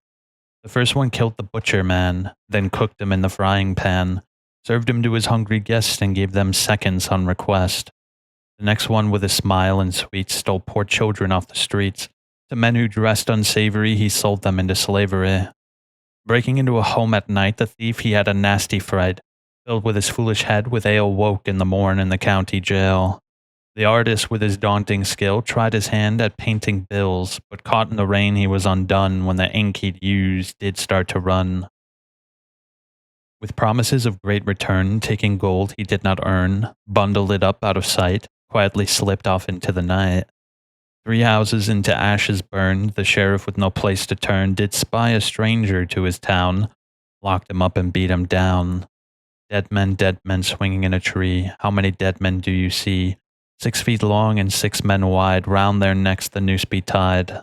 The first one killed the butcher man, then cooked him in the frying pan, served him to his hungry guests and gave them seconds on request. The next one, with a smile and sweets, stole poor children off the streets. To men who dressed unsavory, he sold them into slavery. Breaking into a home at night, the thief, he had a nasty fright. Filled with his foolish head, with ale woke in the morn in the county jail. The artist, with his daunting skill, tried his hand at painting bills, but caught in the rain he was undone when the ink he'd used did start to run. With promises of great return, taking gold he did not earn, bundled it up out of sight, quietly slipped off into the night. 3 houses into ashes burned, the sheriff with no place to turn did spy a stranger to his town, locked him up and beat him down. Dead men swinging in a tree. How many dead men do you see? 6 feet long and 6 men wide. Round their necks the noose be tied.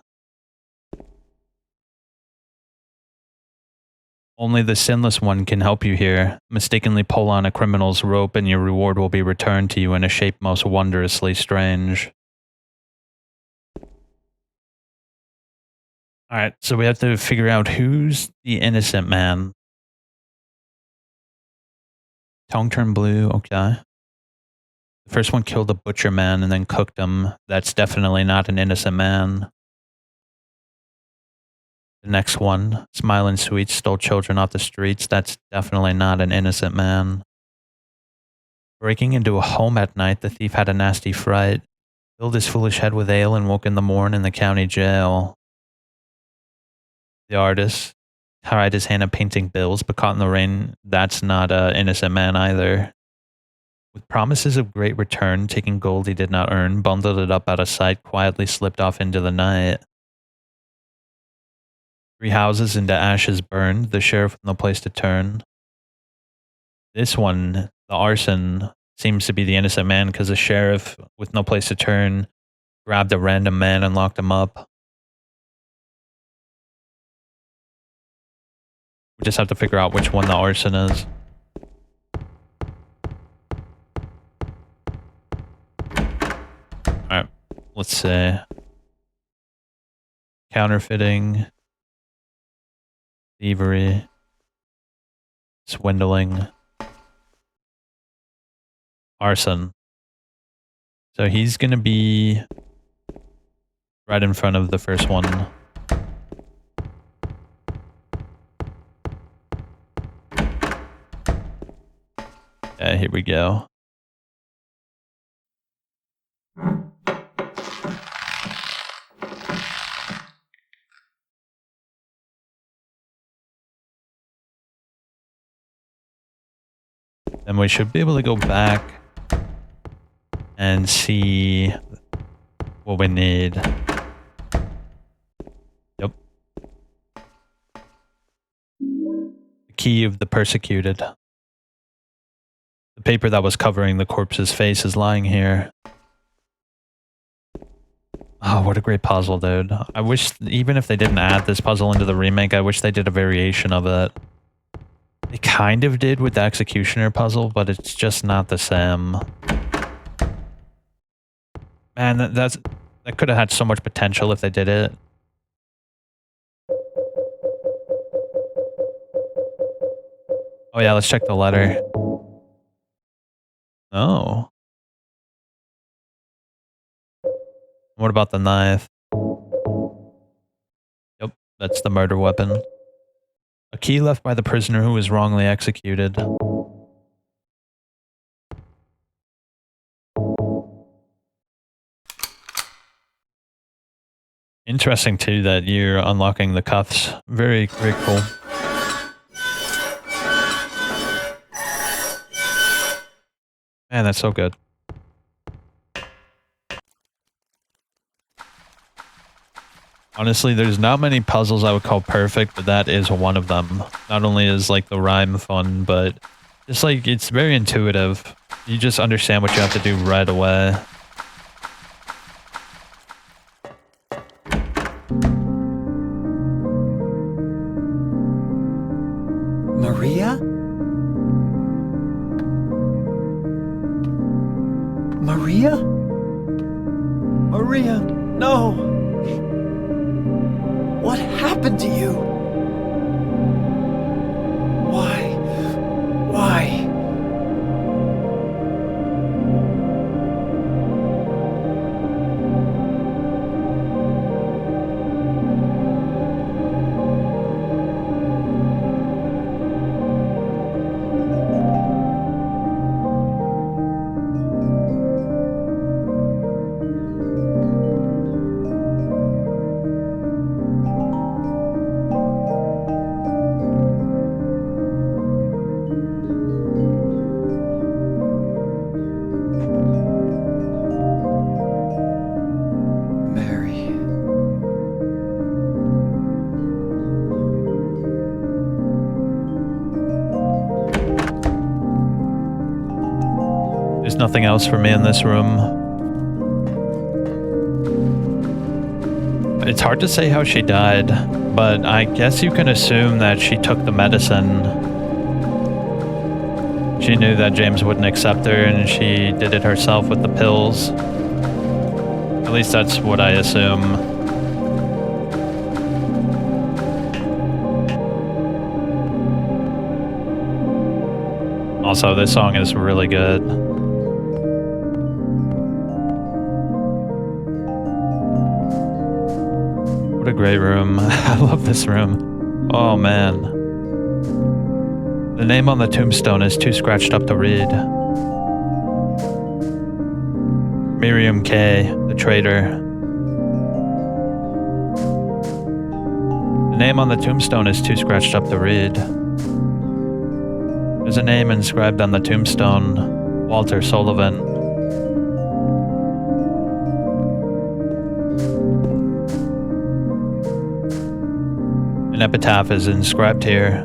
Only the sinless one can help you here. Mistakenly pull on a criminal's rope and your reward will be returned to you in a shape most wondrously strange. Alright, so we have to figure out who's the innocent man. Tongue turned blue, okay. The first one killed the butcher man and then cooked him. That's definitely not an innocent man. The next one, smiling sweet, stole children off the streets. That's definitely not an innocent man. Breaking into a home at night, the thief had a nasty fright. Filled his foolish head with ale and woke in the morn in the county jail. The artist tried his hand at painting bills, but caught in the rain. That's not an innocent man either. With promises of great return, taking gold he did not earn, bundled it up out of sight, quietly slipped off into the night. 3 houses into ashes burned, the sheriff with no place to turn. This one, the arson, seems to be the innocent man because the sheriff with no place to turn grabbed a random man and locked him up. We just have to figure out which one the arson is. Alright, let's see. Counterfeiting. Thievery. Swindling. Arson. So he's gonna be right in front of the first one. Yeah, here we go. And we should be able to go back and see what we need. Yep. The key of the persecuted. The paper that was covering the corpse's face is lying here. Oh, what a great puzzle, dude. I wish, even if they didn't add this puzzle into the remake, I wish they did a variation of it. They kind of did with the executioner puzzle, but it's just not the same. Man, that could have had so much potential if they did it. Oh yeah, let's check the letter. Oh. What about the knife? Yep, that's the murder weapon. A key left by the prisoner who was wrongly executed. Interesting too that you're unlocking the cuffs. Very, very cool. Man, that's so good. Honestly, there's not many puzzles I would call perfect, but that is one of them. Not only is like the rhyme fun, but it's like it's very intuitive. You just understand what you have to do right away. Maria? Maria? Maria, no! What happened to you? Why? Why? There's nothing else for me in this room. It's hard to say how she died, but I guess you can assume that she took the medicine. She knew that James wouldn't accept her and she did it herself with the pills. At least that's what I assume. Also, this song is really good. What a great room. I love this room. Oh man. The name on the tombstone is too scratched up to read. Miriam K., the traitor. The name on the tombstone is too scratched up to read. There's a name inscribed on the tombstone, Walter Sullivan. An epitaph is inscribed here.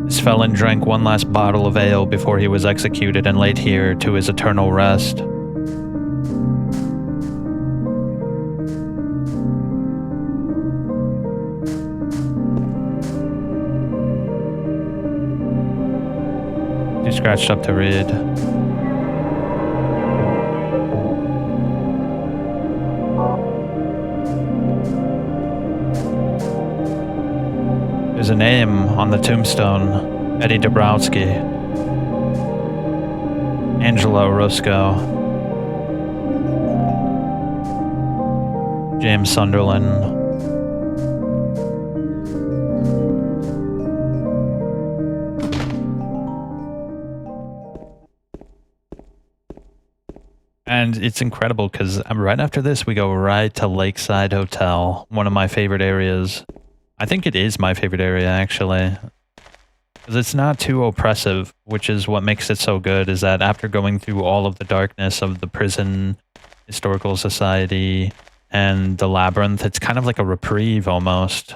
This felon drank one last bottle of ale before he was executed and laid here to his eternal rest. Too scratched up to read. There's a name on the tombstone, Eddie Dabrowski, Angelo Roscoe, James Sunderland. And it's incredible because right after this, we go right to Lakeside Hotel, one of my favorite areas. I think it is my favorite area, actually. Because it's not too oppressive, which is what makes it so good, is that after going through all of the darkness of the prison, historical society, and the labyrinth, it's kind of like a reprieve almost.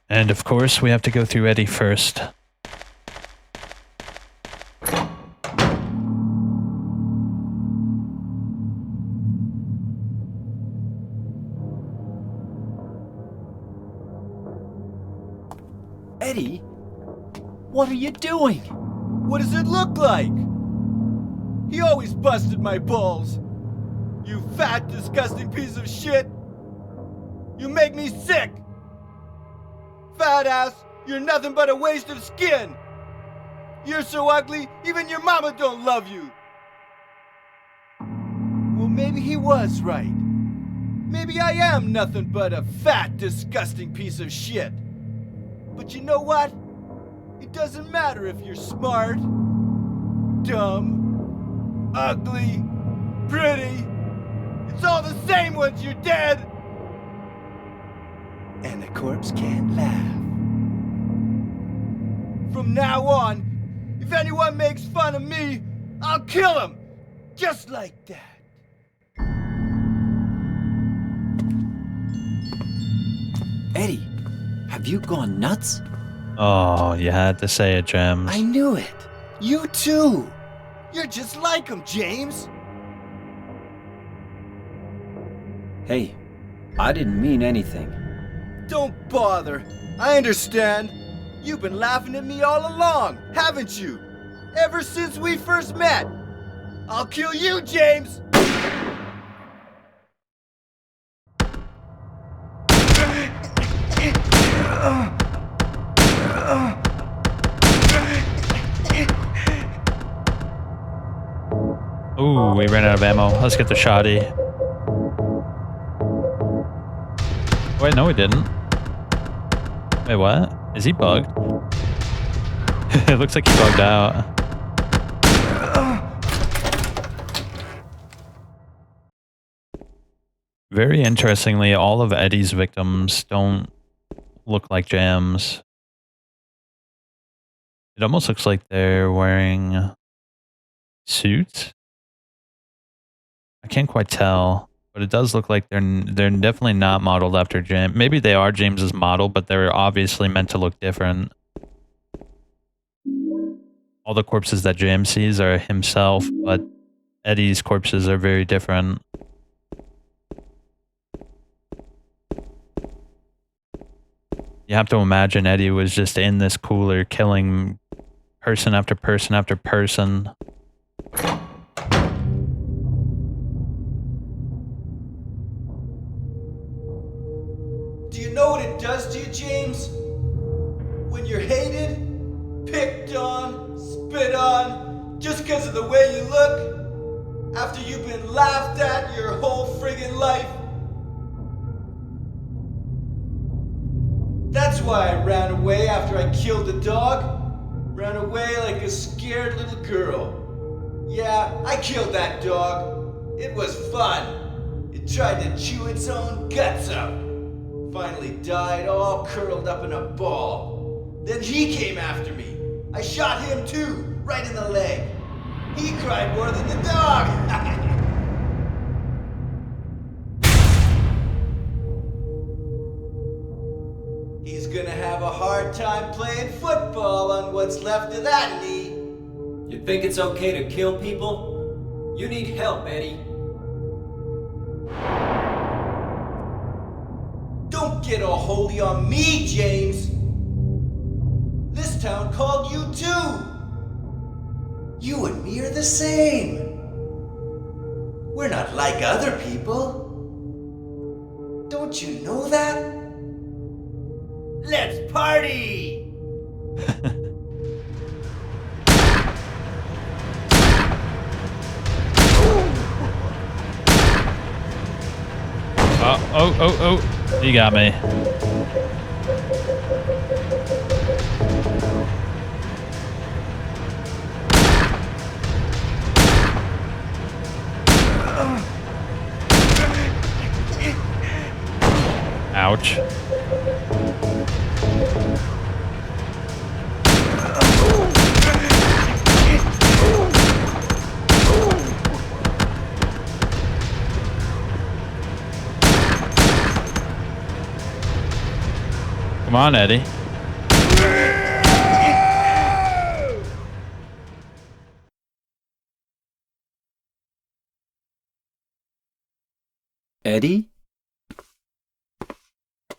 And of course, we have to go through Eddie first. Eddie, what are you doing? What does it look like? He always busted my balls. You fat, disgusting piece of shit. You make me sick. Fat ass, you're nothing but a waste of skin. You're so ugly, even your mama don't love you. Well, maybe he was right. Maybe I am nothing but a fat, disgusting piece of shit. But you know what? It doesn't matter if you're smart, dumb, ugly, pretty. It's all the same once you're dead. And the corpse can't laugh. From now on, if anyone makes fun of me, I'll kill him. Just like that. Eddie, have you gone nuts? Oh, you had to say it, James. I knew it. You too. You're just like him, James. Hey, I didn't mean anything. Don't bother. I understand. You've been laughing at me all along, haven't you? Ever since we first met. I'll kill you, James! Ooh, we ran out of ammo. Let's get the shoddy. Wait, no, we didn't. Wait, what? Is he bugged? It looks like he bugged out. Very interestingly, all of Eddie's victims don't look like Jams. It almost looks like they're wearing suits. I can't quite tell, but it does look like they're definitely not modeled after James. Maybe they are James's model, but they're obviously meant to look different. All the corpses that James sees are himself, but Eddie's corpses are very different. You have to imagine Eddie was just in this cooler killing person after person after person. Do you know what it does to you, James? When you're hated, picked on, spit on, just because of the way you look, after you've been laughed at your whole friggin' life. That's why I ran away after I killed the dog. Ran away like a scared little girl. Yeah, I killed that dog. It was fun. It tried to chew its own guts out. Finally died all curled up in a ball. Then he came after me. I shot him too, right in the leg. He cried more than the dog. He's gonna have a hard time playing football on what's left of that knee. You think it's okay to kill people? You need help, Eddie. Don't get all holy on me, James. This town called you too. You and me are the same. We're not like other people. Don't you know that? Let's party! Oh, you got me. Ouch. Come on, Eddie. Eddie?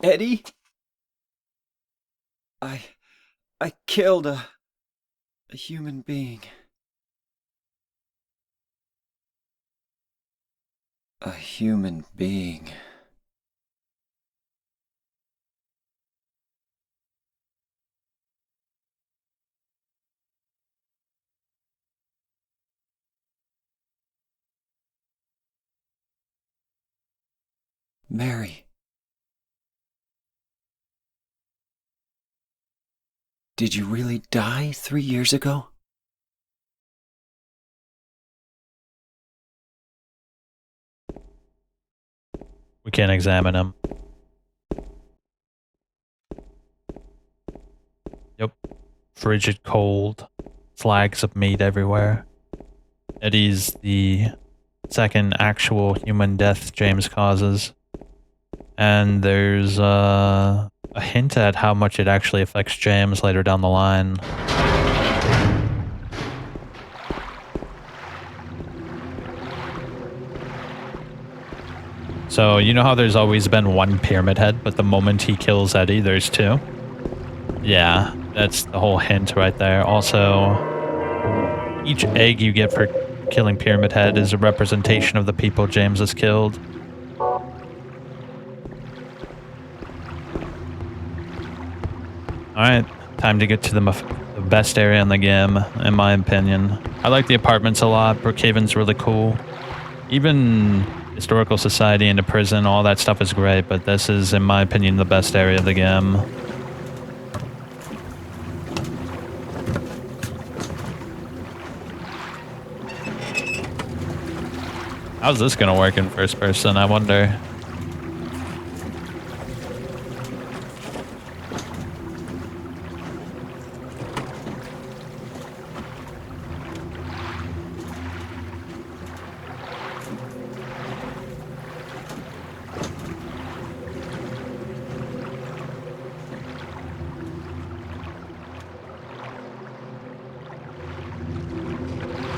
Eddie? I killed a human being. A human being. Mary. Did you really die 3 years ago? We can't examine him. Yep. Frigid cold. Flags of meat everywhere. Eddie's the second actual human death James causes. And there's a hint at how much it actually affects James later down the line. So, you know how there's always been one Pyramid Head, but the moment he kills Eddie, there's two? Yeah, that's the whole hint right there. Also, each egg you get for killing Pyramid Head is a representation of the people James has killed. Alright, time to get to the best area in the game, in my opinion. I like the apartments a lot. Brookhaven's really cool. Even Historical Society into prison, all that stuff is great, but this is, in my opinion, the best area of the game. How's this gonna work in first person, I wonder?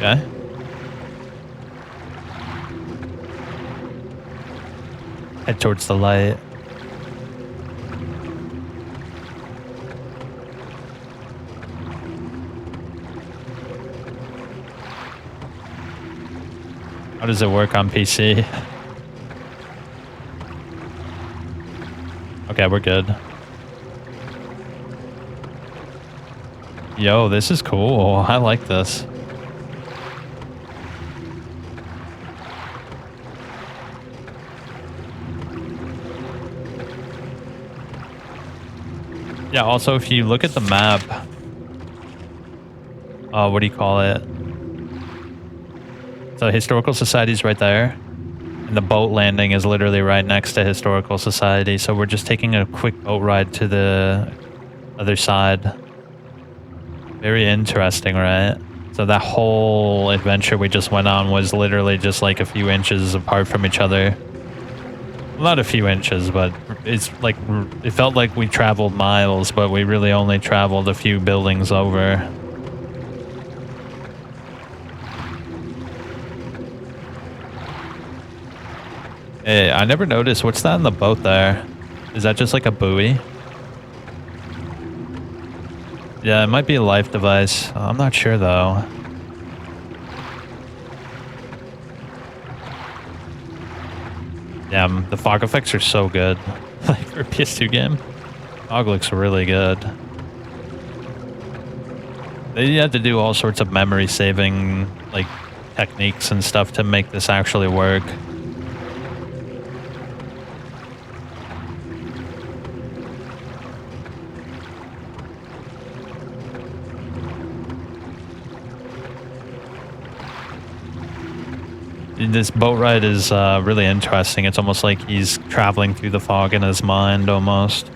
Okay. Head towards the light. How does it work on PC? Okay, we're good. Yo, this is cool. I like this. Yeah, also, if you look at the map, what do you call it? So Historical Society's right there, and the boat landing is literally right next to Historical Society, so we're just taking a quick boat ride to the other side. Very interesting, right? So that whole adventure we just went on was literally just like a few inches apart from each other. Well, not a few inches, but it's like, it felt like we traveled miles, but we really only traveled a few buildings over. Hey, I never noticed. What's that in the boat there? Is that just like a buoy? Yeah, it might be a life device. I'm not sure though. Yeah, the fog effects are so good. Like for a PS2 game, fog looks really good. They had to do all sorts of memory saving like techniques and stuff to make this actually work. This boat ride is really interesting. It's almost like he's traveling through the fog in his mind, almost.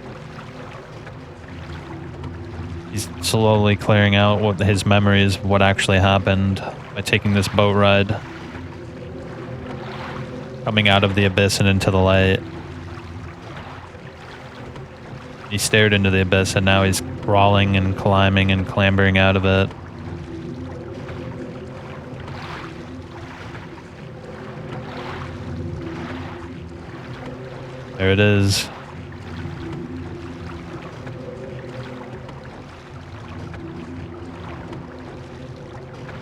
He's slowly clearing out what his memories, what actually happened by taking this boat ride. Coming out of the abyss and into the light. He stared into the abyss and now he's crawling and climbing and clambering out of it. There it is.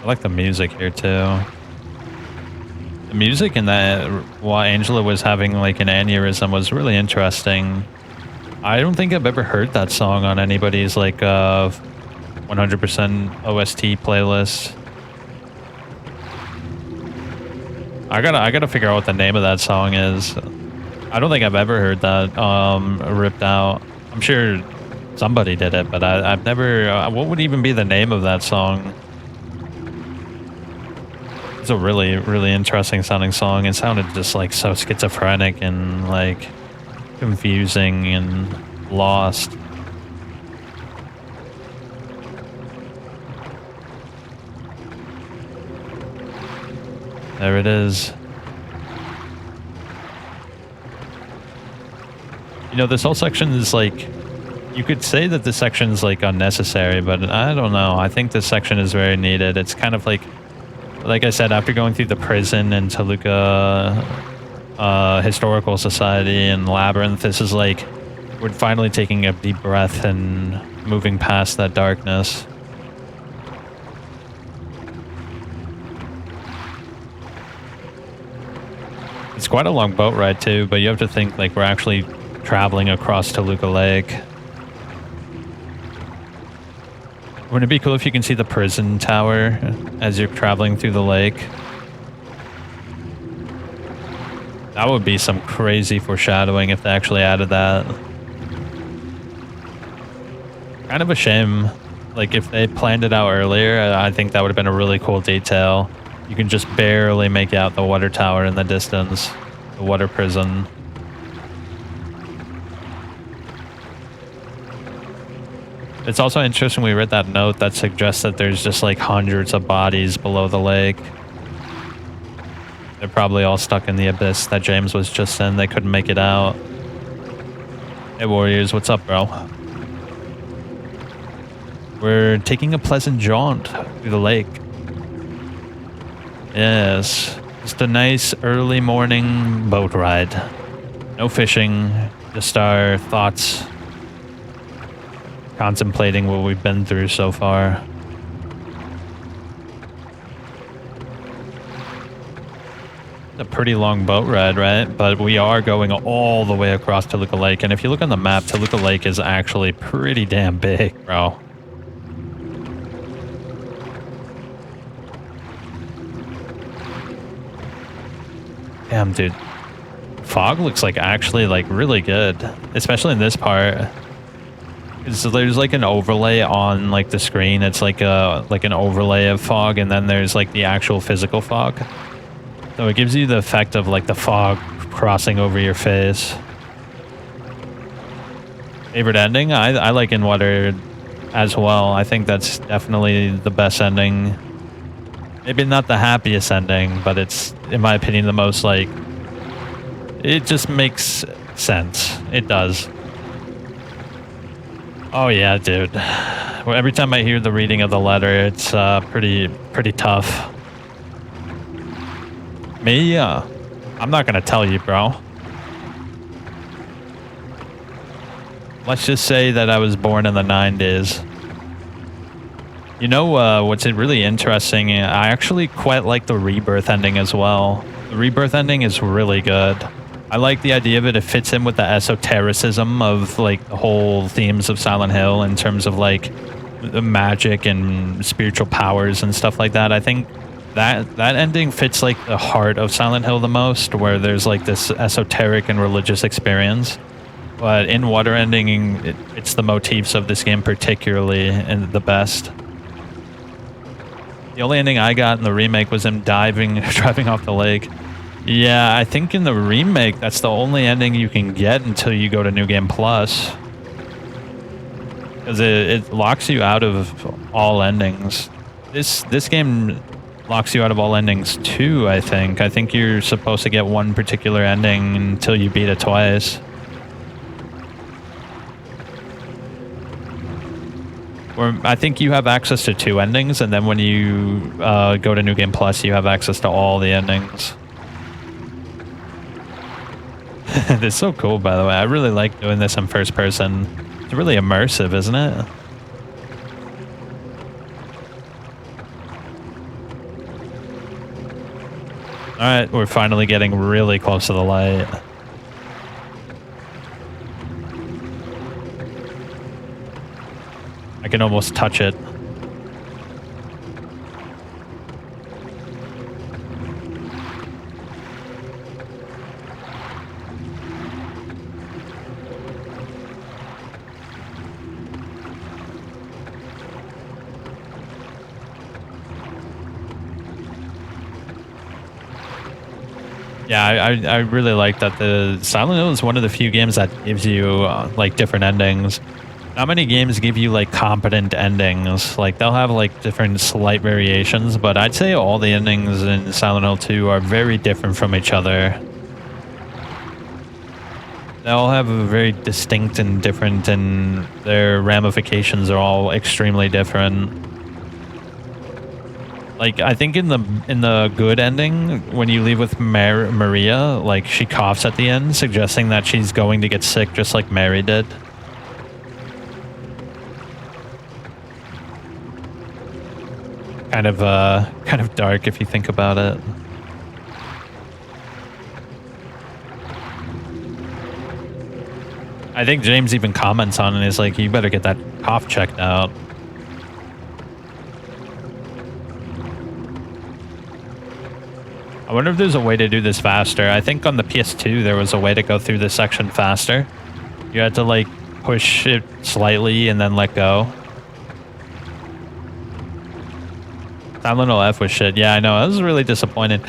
I like the music here too. The music in that, while Angela was having like an aneurysm, was really interesting. I don't think I've ever heard that song on anybody's like 100% OST playlist. I gotta figure out what the name of that song is. I don't think I've ever heard that ripped out. I'm sure somebody did it, but I've never. What would even be the name of that song? It's a really, really interesting sounding song. It sounded just like so schizophrenic and like confusing and lost. There it is. You know, this whole section is like, you could say that this section is like unnecessary, but I don't know. I think this section is very needed. It's kind of like I said, after going through the prison and Toluca Historical Society and Labyrinth, this is like, we're finally taking a deep breath and moving past that darkness. It's quite a long boat ride too, but you have to think like we're actually traveling across Toluca Lake. Wouldn't it be cool if you can see the prison tower as you're traveling through the lake? That would be some crazy foreshadowing if they actually added that. Kind of a shame. Like if they planned it out earlier, I think that would have been a really cool detail. You can just barely make out the water tower in the distance. The water prison. It's also interesting we read that note that suggests that there's just like hundreds of bodies below the lake. They're probably all stuck in the abyss that James was just in. They couldn't make it out. Hey Warriors, what's up, bro? We're taking a pleasant jaunt through the lake. Yes, just a nice early morning boat ride. No fishing, just our thoughts. Contemplating what we've been through so far. A pretty long boat ride, right? But we are going all the way across Toluca Lake. And if you look on the map, Toluca Lake is actually pretty damn big, bro. Damn, dude. Fog looks like actually like really good, especially in this part. So there's like an overlay on like the screen. It's like an overlay of fog, and then there's like the actual physical fog. So it gives you the effect of like the fog crossing over your face. Favorite ending? I like In Water as well. I think that's definitely the best ending. Maybe not the happiest ending, but it's, in my opinion, the most like, it just makes sense. It does. Oh yeah, dude. Well, every time I hear the reading of the letter, it's pretty tough. Me? I'm not gonna tell you, bro. Let's just say that I was born in the 90s. You know what's really interesting? I actually quite like the Rebirth ending as well. The Rebirth ending is really good. I like the idea of it. It fits in with the esotericism of like the whole themes of Silent Hill in terms of like the magic and spiritual powers and stuff like that. I think that ending fits like the heart of Silent Hill the most, where there's like this esoteric and religious experience. But In Water ending, it's the motifs of this game particularly and the best. The only ending I got in the remake was him driving off the lake. Yeah, I think in the remake, that's the only ending you can get until you go to New Game Plus. Because it locks you out of all endings. This game locks you out of all endings too, I think. I think you're supposed to get one particular ending until you beat it twice. Or I think you have access to 2 endings, and then when you go to New Game Plus, you have access to all the endings. It's so cool, by the way. I really like doing this in first person. It's really immersive, isn't it? Alright, we're finally getting really close to the light. I can almost touch it. Yeah, I really like that the Silent Hill is one of the few games that gives you like different endings. Not many games give you like competent endings. Like they'll have like different slight variations, but I'd say all the endings in Silent Hill 2 are very different from each other. They all have a very distinct and different, and their ramifications are all extremely different. Like, I think in the good ending, when you leave with Maria, like, she coughs at the end, suggesting that she's going to get sick just like Mary did. Kind of dark if you think about it. I think James even comments on it, is like, you better get that cough checked out. I wonder if there's a way to do this faster. I think on the PS2 there was a way to go through this section faster. You had to like push it slightly and then let go. Silent Hill F was shit. Yeah, I know. I was really disappointed.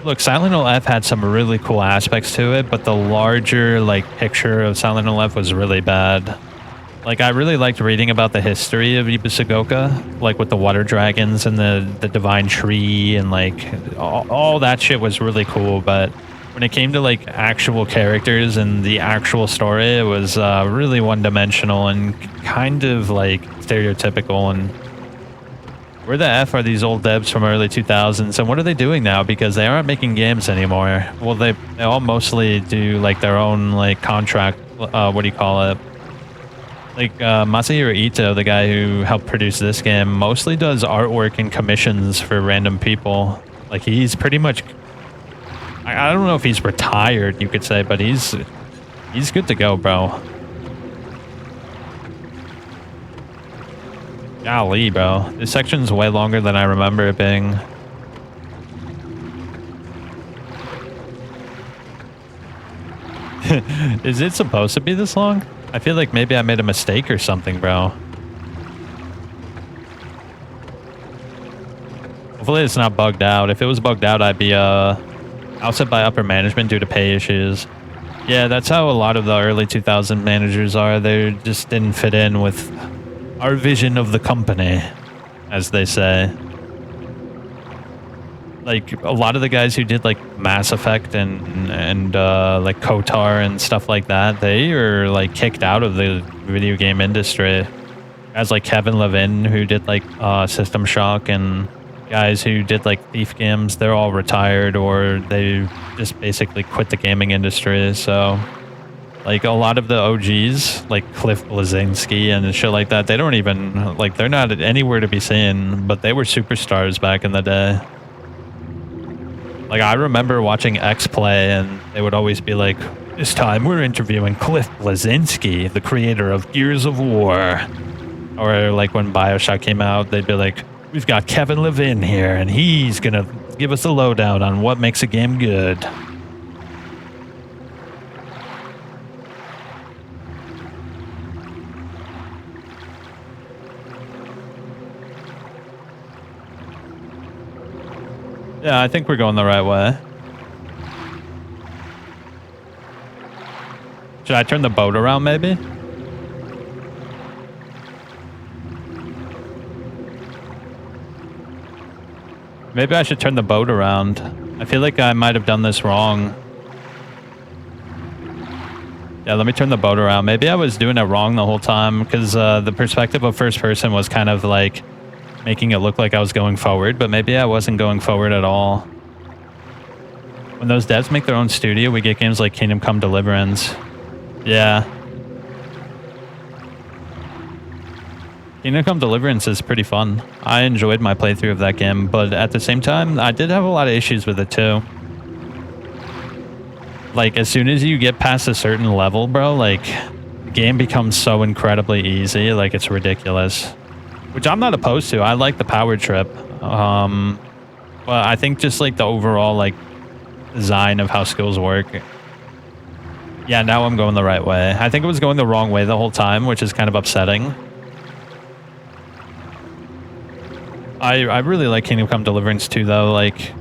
Look, Silent Hill F had some really cool aspects to it, but the larger like picture of Silent Hill F was really bad. Like, I really liked reading about the history of Ibusugoka, like with the water dragons and the divine tree, and like all that shit was really cool. But when it came to like actual characters and the actual story, it was really one-dimensional and kind of like stereotypical. And where the F are these old devs from early 2000s, and what are they doing now? Because they aren't making games anymore. Well, they all mostly do like their own like contract, what do you call it? Like, Masahiro Ito, the guy who helped produce this game, mostly does artwork and commissions for random people. Like, he's pretty much... I don't know if he's retired, you could say, but he's good to go, bro. Golly, bro. This section's way longer than I remember it being. Is it supposed to be this long? I feel like maybe I made a mistake or something, bro. Hopefully it's not bugged out. If it was bugged out, I'd be ousted by upper management due to pay issues. Yeah, that's how a lot of the early 2000 managers are. They just didn't fit in with our vision of the company, as they say. Like, a lot of the guys who did like Mass Effect and like KOTOR and stuff like that, they are like kicked out of the video game industry. Guys like Kevin Levin, who did like System Shock, and guys who did like Thief games, they're all retired or they just basically quit the gaming industry. So like a lot of the OGs, like Cliff Bleszinski and shit like that, they don't even, like, they're not anywhere to be seen, but they were superstars back in the day. Like, I remember watching X Play, and they would always be like, this time we're interviewing Cliff Bleszinski, the creator of Gears of War. Or like when BioShock came out, they'd be like, we've got Kevin Levin here, and he's gonna give us the lowdown on what makes a game good. Yeah, I think we're going the right way. Should I turn the boat around, maybe? Maybe I should turn the boat around. I feel like I might have done this wrong. Yeah, let me turn the boat around. Maybe I was doing it wrong the whole time because the perspective of first person was kind of like making it look like I was going forward, but maybe I wasn't going forward at all. When those devs make their own studio, we get games like Kingdom Come Deliverance. Yeah. Kingdom Come Deliverance is pretty fun. I enjoyed my playthrough of that game, but at the same time, I did have a lot of issues with it too. Like, as soon as you get past a certain level, bro, like, the game becomes so incredibly easy, like, it's ridiculous. Which I'm not opposed to. I like the power trip. But I think just, like, the overall, like, design of how skills work. Yeah, now I'm going the right way. I think it was going the wrong way the whole time, which is kind of upsetting. I really like Kingdom Come Deliverance too, though. Like,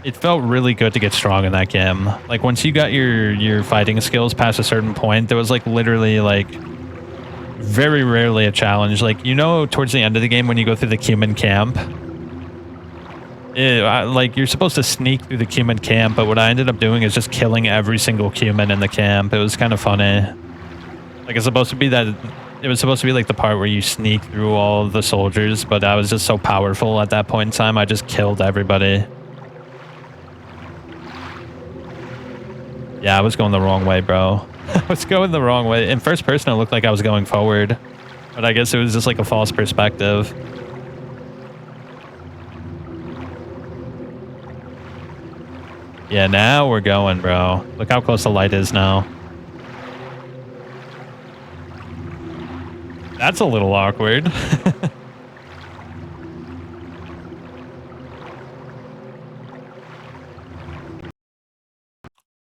it felt really good to get strong in that game. Like, once you got your fighting skills past a certain point, there was, like, literally, like, very rarely a challenge. Like, you know, towards the end of the game when you go through the Cuman camp, like, you're supposed to sneak through the Cuman camp, but what I ended up doing is just killing every single Cuman in the camp. It was kind of funny. Like, it's supposed to be that... It was supposed to be like the part where you sneak through all the soldiers, but I was just so powerful at that point in time, I just killed everybody. Yeah, I was going the wrong way, bro. I was going the wrong way. In first person, it looked like I was going forward, but I guess it was just like a false perspective. Yeah, now we're going, bro. Look how close the light is now. That's a little awkward.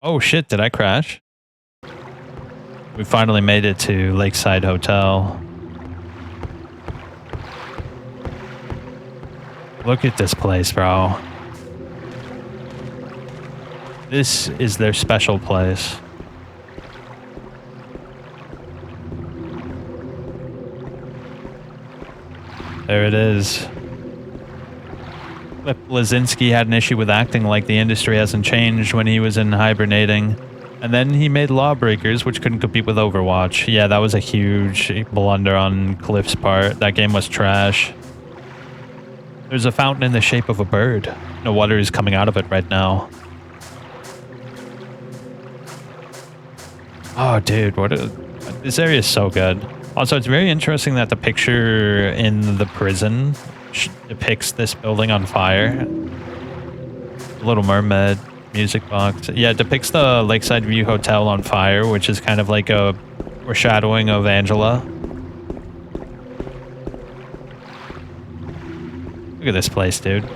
Oh shit, did I crash? We finally made it to Lakeside Hotel. Look at this place, bro. This is their special place. There it is. Cliff Bleszinski had an issue with acting like the industry hasn't changed when he was in hibernating. And then he made Lawbreakers, which couldn't compete with Overwatch. Yeah, that was a huge blunder on Cliff's part. That game was trash. There's a fountain in the shape of a bird. No water is coming out of it right now. Oh, dude, this area is so good. Also, it's very interesting that the picture in the prison depicts this building on fire. Little Mermaid music box. Yeah, it depicts the Lakeside View Hotel on fire, which is kind of like a foreshadowing of Angela. Look at this place, dude.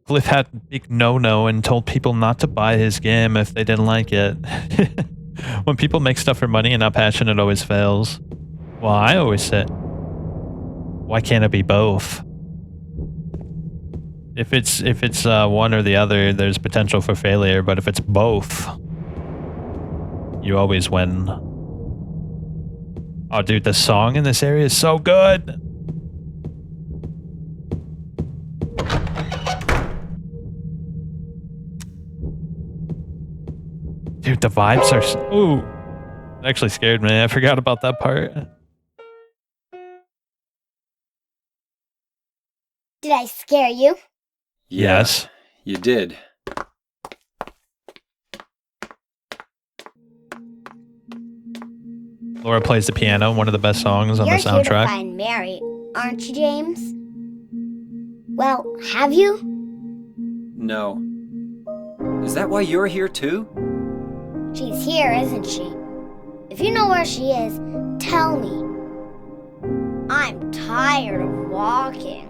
Cliff had a big no-no and told people not to buy his game if they didn't like it. When people make stuff for money and not passion, it always fails. Well, I always say, why can't it be both? If it's one or the other, there's potential for failure, but if it's both, you always win. Oh, dude, the song in this area is so good. Dude, the vibes are... Ooh. It actually scared me. I forgot about that part. Did I scare you? Yes. You did. Laura plays the piano, one of the best songs on You're the soundtrack. here to find Mary, aren't you, James? Well, have you? No. Is that why you're here too? She's here, isn't she? If you know where she is, tell me. I'm tired of walking.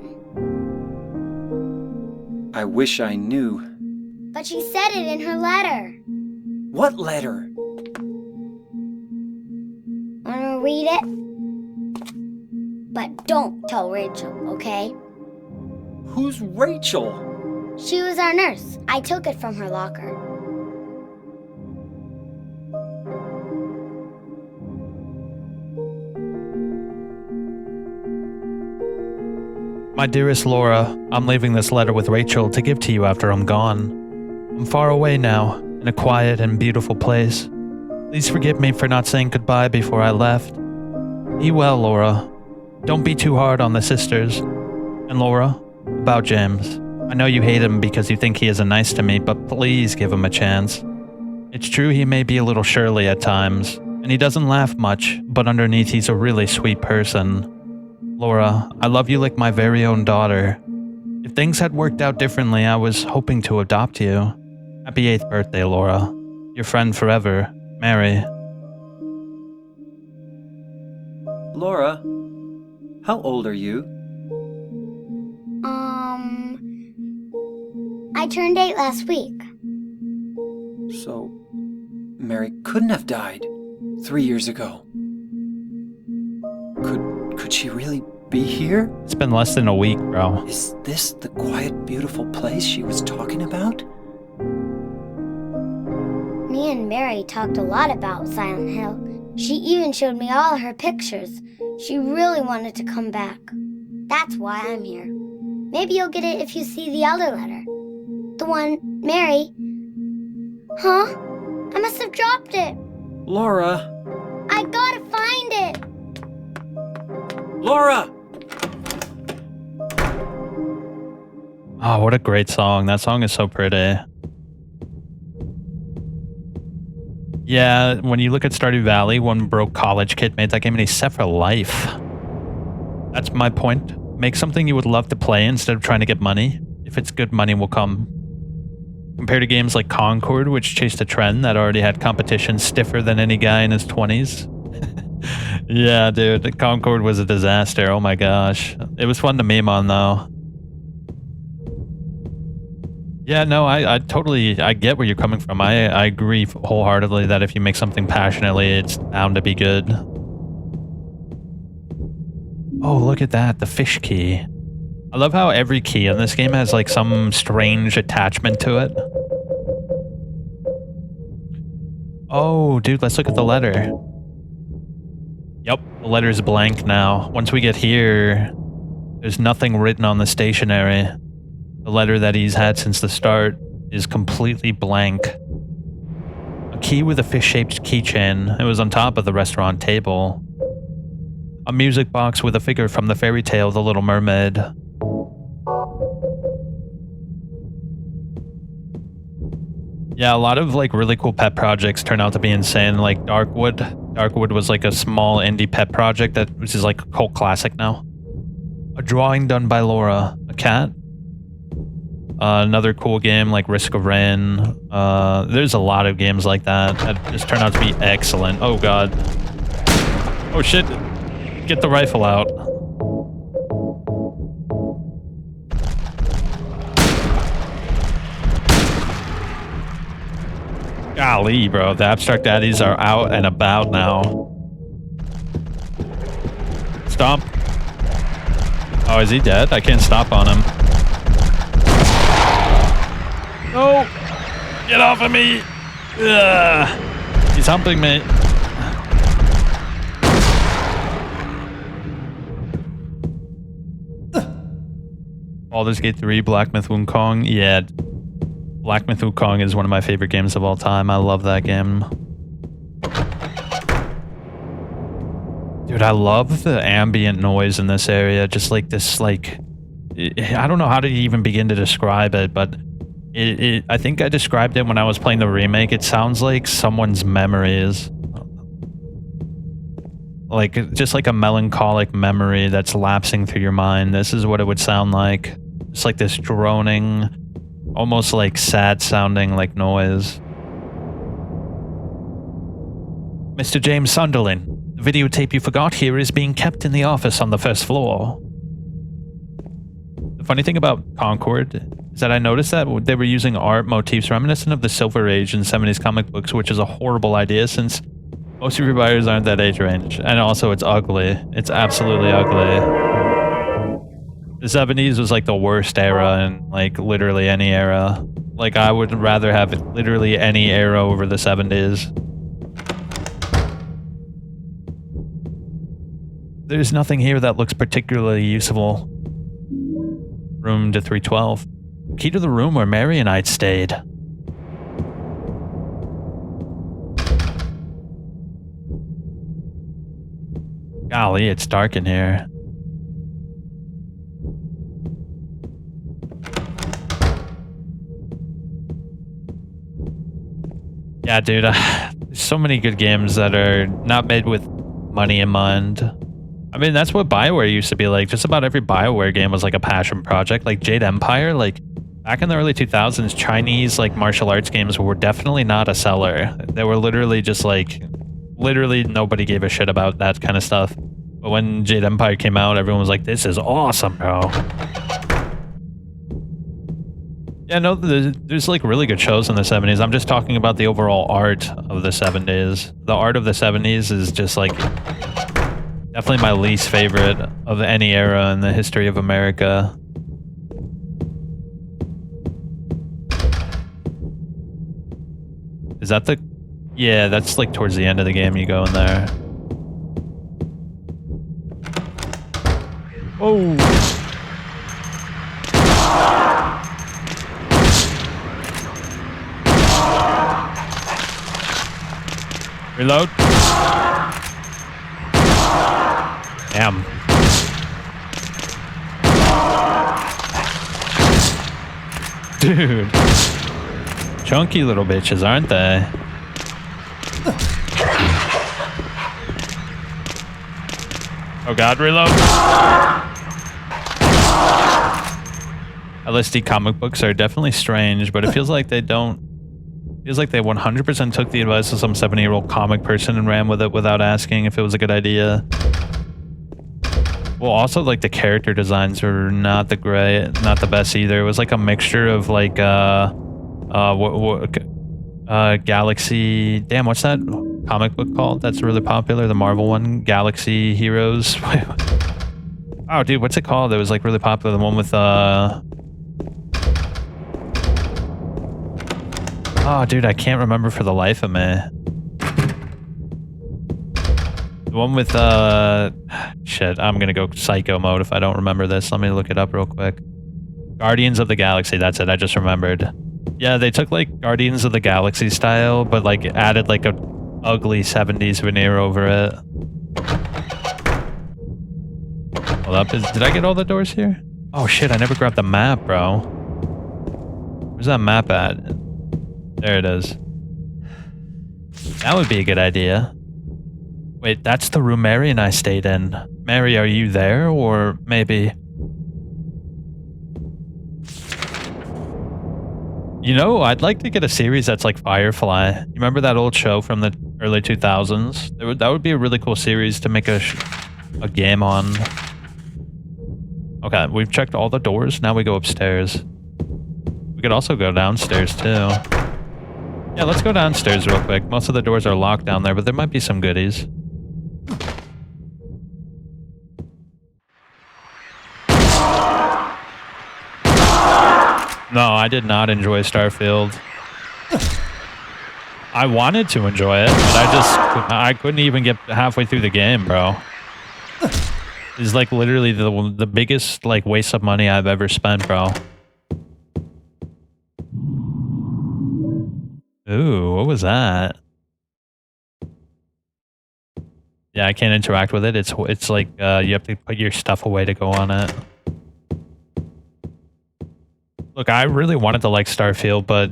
I wish I knew. But she said it in her letter. What letter? Wanna read it? But don't tell Rachel, okay? Who's Rachel? She was our nurse. I took it from her locker. My dearest Laura, I'm leaving this letter with Rachel to give to you after I'm gone. I'm far away now, in a quiet and beautiful place. Please forgive me for not saying goodbye before I left. Be well, Laura. Don't be too hard on the sisters. And Laura, about James. I know you hate him because you think he isn't nice to me, but please give him a chance. It's true he may be a little surly at times, and he doesn't laugh much, but underneath he's a really sweet person. Laura, I love you like my very own daughter. If things had worked out differently, I was hoping to adopt you. Happy 8th birthday, Laura. Your friend forever, Mary. Laura, how old are you? I turned 8 last week. So, Mary couldn't have died 3 years ago. Could she really be here? It's been less than a week, bro. Is this the quiet, beautiful place she was talking about? Me and Mary talked a lot about Silent Hill. She even showed me all her pictures. She really wanted to come back. That's why I'm here. Maybe you'll get it if you see the other letter. The one, Mary. Huh? I must have dropped it. Laura! I gotta find it. Laura! Oh, what a great song. That song is so pretty. Yeah, when you look at Stardew Valley, one broke college kid made that game and he's set for life. That's my point. Make something you would love to play instead of trying to get money. If it's good, money will come. Compared to games like Concord, which chased a trend that already had competition stiffer than any guy in his 20s. Yeah, dude, Concord was a disaster. Oh my gosh. It was fun to meme on, though. Yeah, no, I totally, I get where you're coming from. I agree wholeheartedly that if you make something passionately, it's bound to be good. Oh, look at that, the fish key. I love how every key in this game has like some strange attachment to it. Oh, dude, let's look at the letter. Yep, the letter's blank now. Once we get here, there's nothing written on the stationery. The letter that he's had since the start is completely blank. A key with a fish-shaped keychain. It was on top of the restaurant table. A music box with a figure from the fairy tale The Little Mermaid. Yeah, a lot of like really cool pet projects turn out to be insane, like Darkwood. Darkwood was like a small indie pet project that which is like a cult classic now. A drawing done by Laura. A cat. Another cool game like Risk of Rain. There's a lot of games like that just turn out to be excellent. Oh god. Oh shit. Get the rifle out. Golly, bro. The abstract daddies are out and about now. Stomp. Oh, is he dead? I can't stop on him. No! Get off of me! Ugh. He's humping me. Baldur's Gate 3, Black Myth Wukong. Yeah. Black Myth Wukong is one of my favorite games of all time. I love that game. Dude, I love the ambient noise in this area. Just like this, like... I don't know how to even begin to describe it, but... I think I described it when I was playing the remake. It sounds like someone's memories. Like, just like a melancholic memory that's lapsing through your mind. This is what it would sound like. It's like this droning, almost like sad sounding like noise. Mr. James Sunderland, the videotape you forgot here is being kept in the office on the first floor. The funny thing about Concord is that I noticed that they were using art motifs reminiscent of the Silver Age and 70s comic books, which is a horrible idea since Most of your buyers aren't that age range. And also it's ugly. It's absolutely ugly. The 70s was like the worst era in like literally any era. Like I would rather have literally any era over the 70s. There's nothing here that looks particularly useful. Room to 312. Key to the room where Mary and I stayed. Golly, it's dark in here. Yeah, dude, there's so many good games that are not made with money in mind. I mean, that's what BioWare used to be like. Just about every BioWare game was like a passion project. Like Jade Empire, like back in the early 2000s, Chinese like martial arts games were definitely not a seller. They were literally just like, literally nobody gave a shit about that kind of stuff. But when Jade Empire came out, everyone was like, this is awesome, bro. Yeah, no, there's like really good shows in the 70s. I'm just talking about the overall art of the 70s. The art of the 70s is just like definitely my least favorite of any era in the history of America. Is that the... Yeah, that's like towards the end of the game you go in there. Oh! Reload. Damn. Dude. Chunky little bitches, aren't they? Oh god, reload. LSD comic books are definitely strange, but it feels like they don't... Feels like they 100% took the advice of some 70-year-old comic person and ran with it without asking if it was a good idea. Well, also, like, the character designs were not the best either. It was like a mixture of, like, Galaxy... Damn, what's that comic book called? That's really popular, the Marvel one? Galaxy Heroes? Oh, dude, what's it called? It was, like, really popular. The one with, Oh, dude, I can't remember for the life of me. The one with, shit, I'm gonna go psycho mode if I don't remember this. Let me look it up real quick. Guardians of the Galaxy, that's it, I just remembered. Yeah, they took, like, Guardians of the Galaxy style, but, like, added, like, a ugly 70s veneer over it. Hold up, did I get all the doors here? Oh, shit, I never grabbed the map, bro. Where's that map at? There it is. That would be a good idea. Wait, that's the room Mary and I stayed in. Mary, are you there? Or maybe... You know, I'd like to get a series that's like Firefly. You remember that old show from the early 2000s? That would be a really cool series to make a game on. Okay, we've checked all the doors. Now we go upstairs. We could also go downstairs too. Yeah, let's go downstairs real quick. Most of the doors are locked down there, but there might be some goodies. No, I did not enjoy Starfield. I wanted to enjoy it, but I couldn't even get halfway through the game, bro. It's like literally the biggest like waste of money I've ever spent, bro. Ooh, what was that? Yeah, I can't interact with it. It's like you have to put your stuff away to go on it. Look, I really wanted to like Starfield, but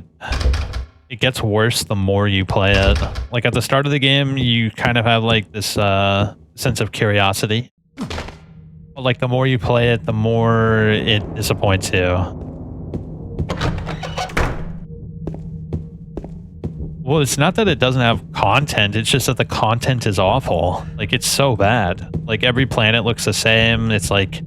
it gets worse the more you play it. Like at the start of the game, you kind of have like this sense of curiosity. But like the more you play it, the more it disappoints you. Well, it's not that it doesn't have content, it's just that the content is awful. Like, it's so bad. Like, every planet looks the same. It's like...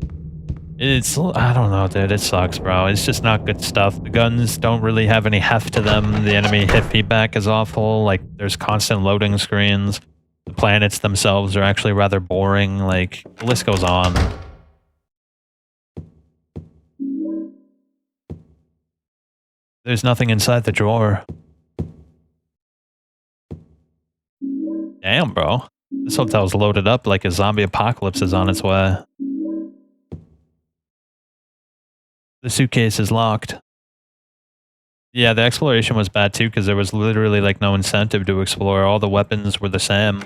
I don't know, dude. It sucks, bro. It's just not good stuff. The guns don't really have any heft to them. The enemy hit feedback is awful. Like, there's constant loading screens. The planets themselves are actually rather boring. Like, the list goes on. There's nothing inside the drawer. Damn, bro. This hotel's loaded up like a zombie apocalypse is on its way. The suitcase is locked. Yeah, the exploration was bad too because there was literally like no incentive to explore. All the weapons were the same.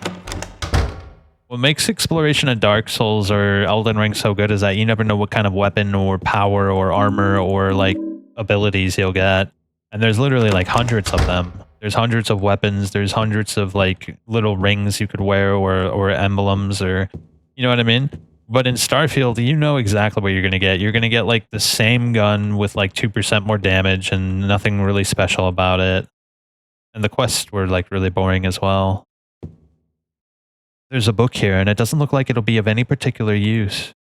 What makes exploration in Dark Souls or Elden Ring so good is that you never know what kind of weapon or power or armor or like abilities you'll get. And there's literally like hundreds of them. There's hundreds of weapons. There's hundreds of like little rings you could wear or emblems or, you know what I mean? But in Starfield, you know exactly what you're going to get. You're going to get like the same gun with like 2% more damage and nothing really special about it. And the quests were like really boring as well. There's a book here and it doesn't look like it'll be of any particular use.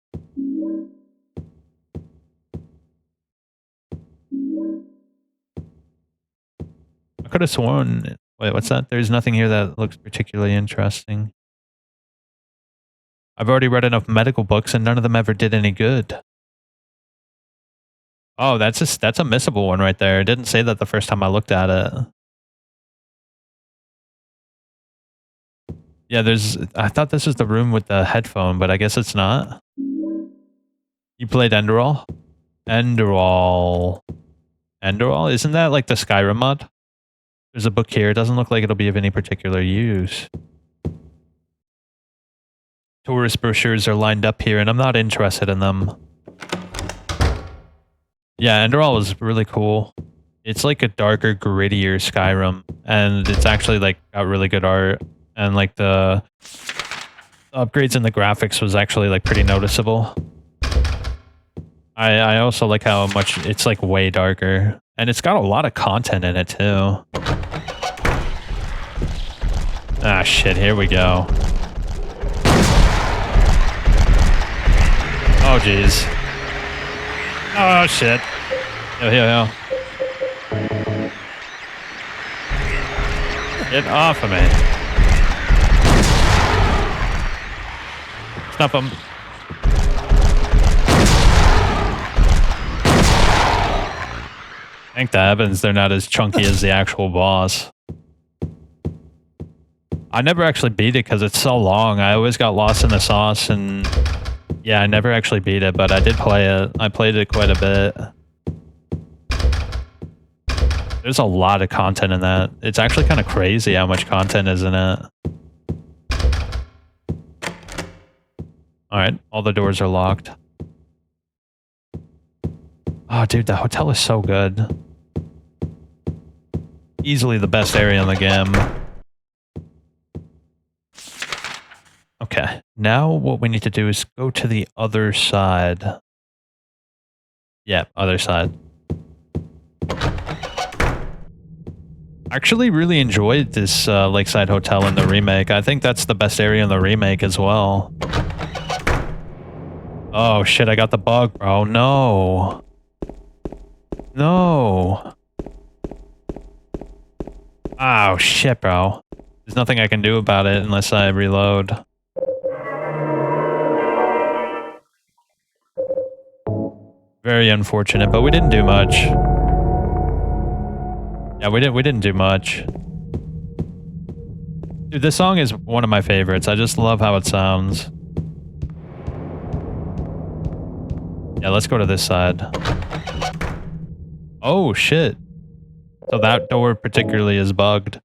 I could have sworn... Wait, what's that? There's nothing here that looks particularly interesting. I've already read enough medical books and none of them ever did any good. Oh, that's a missable one right there. It didn't say that the first time I looked at it. Yeah, I thought this was the room with the headphone, but I guess it's not. You played Enderall? Enderall. Enderall? Isn't that like the Skyrim mod? There's a book here. It doesn't look like it'll be of any particular use. Tourist brochures are lined up here, and I'm not interested in them. Yeah, Enderall is really cool. It's like a darker, grittier Skyrim, and it's actually like got really good art, and like the upgrades in the graphics was actually like pretty noticeable. I also like how much it's like way darker, and it's got a lot of content in it too. Ah shit, here we go. Oh jeez. Oh shit. Yo. Get off of me. Stop him. Thank the heavens they're not as chunky as the actual boss. I never actually beat it because it's so long. I always got lost in the sauce and yeah, I never actually beat it, but I did play it. I played it quite a bit. There's a lot of content in that. It's actually kind of crazy how much content is in it. Alright, all the doors are locked. Oh, dude, the hotel is so good. Easily the best area in the game. Okay, now what we need to do is go to the other side. Yeah, other side. I actually really enjoyed this Lakeside Hotel in the remake. I think that's the best area in the remake as well. Oh shit, I got the bug, bro. No. No. Oh shit, bro. There's nothing I can do about it unless I reload. Very unfortunate, but we didn't do much. Yeah, we didn't do much. Dude, this song is one of my favorites. I just love how it sounds. Yeah, let's go to this side. Oh shit. So that door particularly is bugged.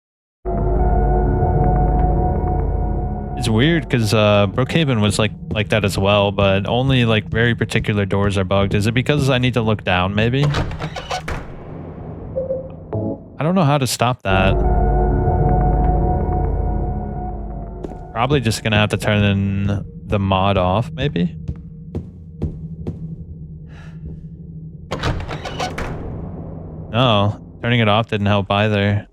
It's weird because Brookhaven was like that as well, but only like very particular doors are bugged. Is it because I need to look down maybe? I don't know how to stop that. Probably just gonna have to turn in the mod off maybe? No, turning it off didn't help either.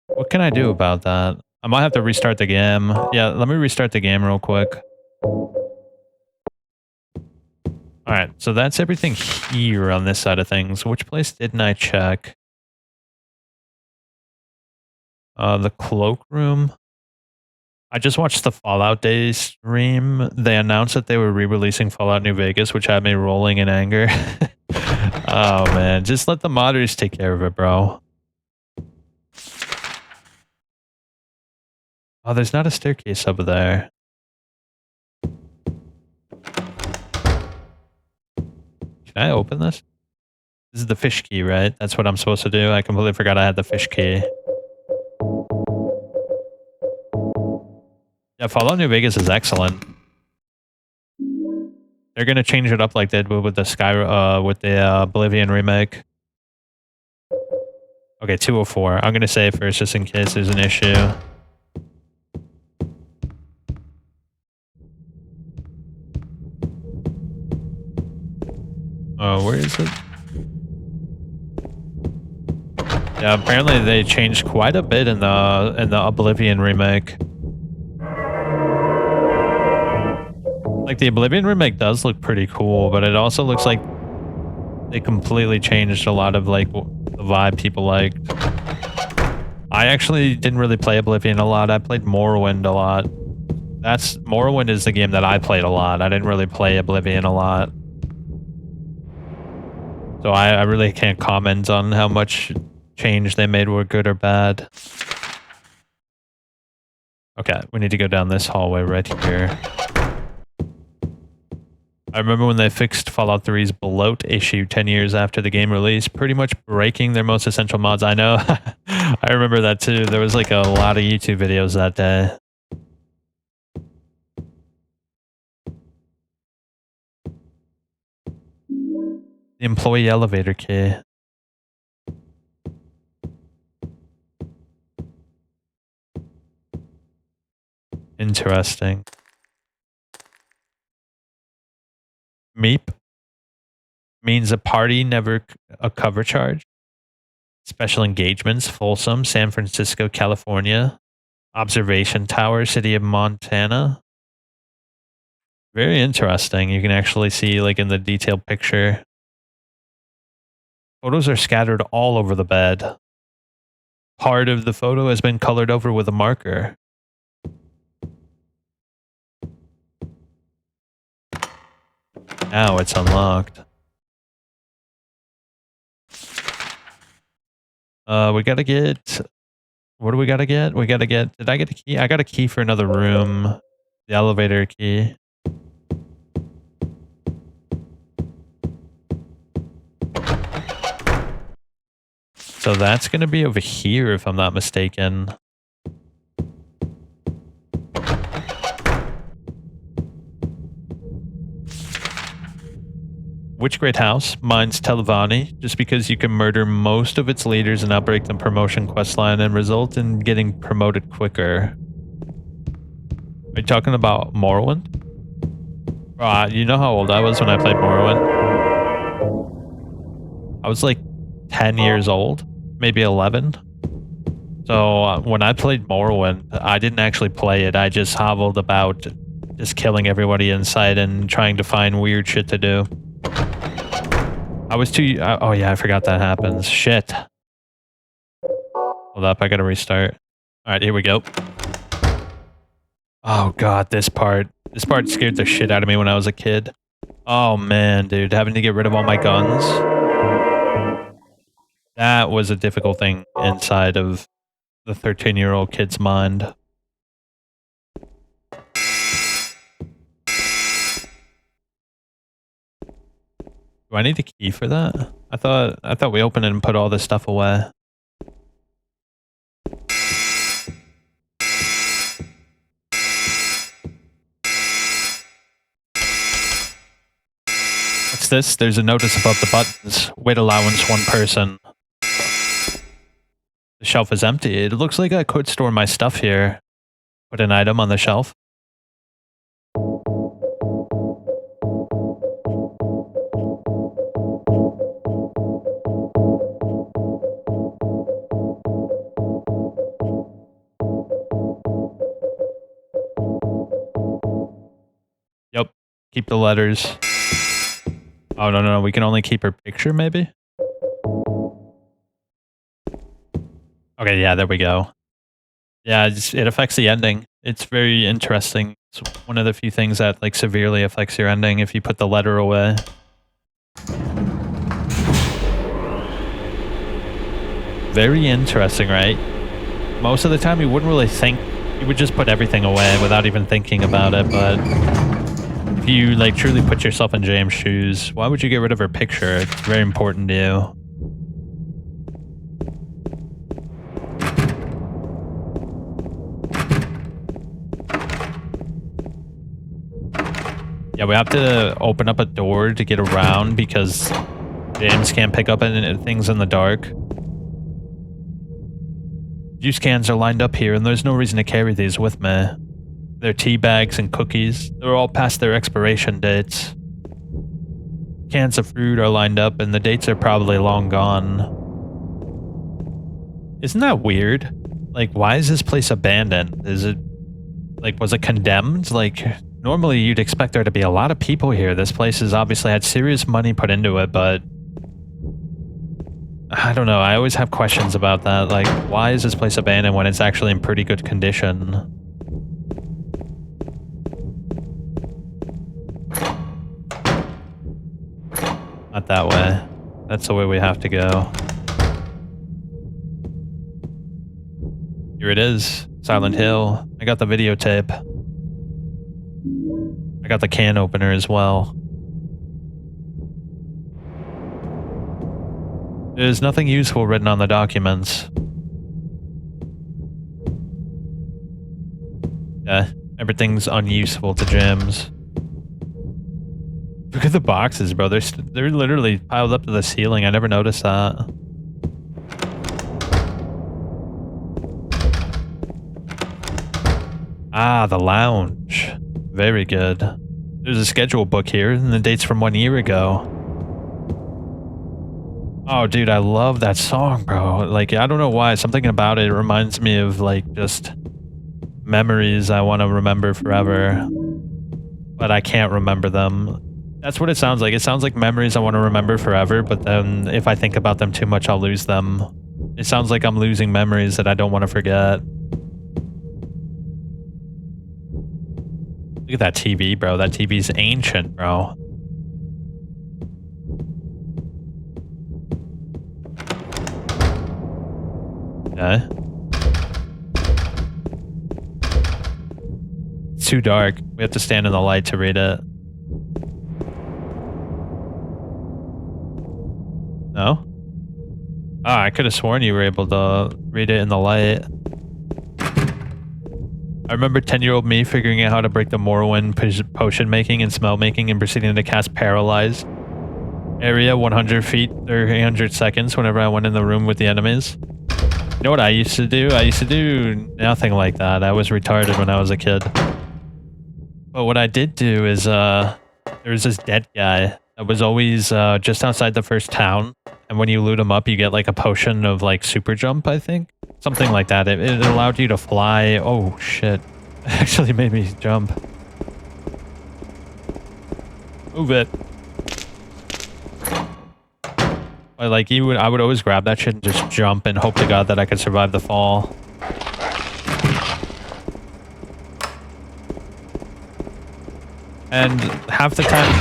What can I do about that? I might have to restart the game. Yeah, let me restart the game real quick. Alright, so that's everything here on this side of things. Which place didn't I check? The cloakroom. I just watched the Fallout Day stream. They announced that they were re-releasing Fallout New Vegas, which had me rolling in anger. Oh man, just let the modders take care of it, bro. Oh, there's not a staircase over there. Can I open this? This is the fish key, right? That's what I'm supposed to do. I completely forgot I had the fish key. Yeah, Fallout New Vegas is excellent. They're gonna change it up like they did with the Oblivion remake. Okay, 204. I'm gonna save first just in case there's an issue. Oh, where is it? Yeah, apparently they changed quite a bit in the Oblivion remake. Like the Oblivion remake does look pretty cool, but it also looks like they completely changed a lot of like the vibe people liked. I actually didn't really play Oblivion a lot. I played Morrowind a lot. Morrowind is the game that I played a lot. I didn't really play Oblivion a lot. So I really can't comment on how much change they made were good or bad. Okay, we need to go down this hallway right here. I remember when they fixed Fallout 3's bloat issue 10 years after the game release, pretty much breaking their most essential mods. I know. I remember that too. There was like a lot of YouTube videos that day. The employee elevator key. Interesting. Meep means a party, never a cover charge. Special engagements, Folsom, San Francisco, California. Observation Tower, City of Montana. Very interesting. You can actually see like in the detailed picture. Photos are scattered all over the bed. Part of the photo has been colored over with a marker. Now it's unlocked. We gotta get... What do we gotta get? We gotta get... Did I get a key? I got a key for another room. The elevator key. So that's gonna be over here if I'm not mistaken. Which great house? Mine's Telvanni, just because you can murder most of its leaders and outbreak the promotion questline and result in getting promoted quicker. Are you talking about Morrowind? You know how old I was when I played Morrowind? I was like 10 years old, maybe 11. So when I played Morrowind, I didn't actually play it. I just hobbled about just killing everybody inside and trying to find weird shit to do. I was too... oh yeah, I forgot that happens. Shit. Hold up, I gotta restart. Alright, here we go. Oh god, this part. This part scared the shit out of me when I was a kid. Oh man, dude, having to get rid of all my guns. That was a difficult thing inside of the 13-year-old kid's mind. Do I need a key for that? I thought we opened it and put all this stuff away. What's this? There's a notice above the buttons. Weight allowance 1 person. The shelf is empty. It looks like I could store my stuff here. Put an item on the shelf. Yep. Keep the letters. Oh, no. We can only keep her picture, maybe? Okay, yeah, there we go. Yeah, it affects the ending. It's very interesting. It's one of the few things that like severely affects your ending if you put the letter away. Very interesting, right? Most of the time you wouldn't really think, you would just put everything away without even thinking about it, but if you like truly put yourself in James' shoes, why would you get rid of her picture? It's very important to you. Yeah, we have to open up a door to get around because James can't pick up any things in the dark. Juice cans are lined up here and there's no reason to carry these with me. They're tea bags and cookies. They're all past their expiration dates. Cans of fruit are lined up and the dates are probably long gone. Isn't that weird? Like, why is this place abandoned? Is it, like, was it condemned? Like, normally you'd expect there to be a lot of people here. This place has obviously had serious money put into it, but I don't know. I always have questions about that. Like, why is this place abandoned when it's actually in pretty good condition? Not that way. That's the way we have to go. Here it is. Silent Hill. I got the videotape. I got the can opener as well. There's nothing useful written on the documents. Yeah, everything's unuseful to James. Look at the boxes, bro. They're literally piled up to the ceiling. I never noticed that. Ah, the lounge. Very good. There's a schedule book here, and the date's from 1 year ago. Oh, dude, I love that song, bro. Like, I don't know why. Something about it reminds me of, like, just memories I want to remember forever. But I can't remember them. That's what it sounds like. It sounds like memories I want to remember forever, but then if I think about them too much, I'll lose them. It sounds like I'm losing memories that I don't want to forget. Look at that TV, bro. That TV's ancient, bro. Okay. It's too dark. We have to stand in the light to read it. No? Oh, I could have sworn you were able to read it in the light. I remember 10-year-old me figuring out how to break the Morrowind potion making and smell making and proceeding to cast Paralyze. Area 100 feet, 300 seconds whenever I went in the room with the enemies. You know what I used to do? I used to do nothing like that. I was retarded when I was a kid. But what I did do is, there was this dead guy that was always just outside the first town. And when you loot him up, you get like a potion of like super jump, I think. Something like that. It allowed you to fly. Oh, shit. It actually made me jump. Move it. Like, I would always grab that shit and just jump and hope to God that I could survive the fall. And half the time...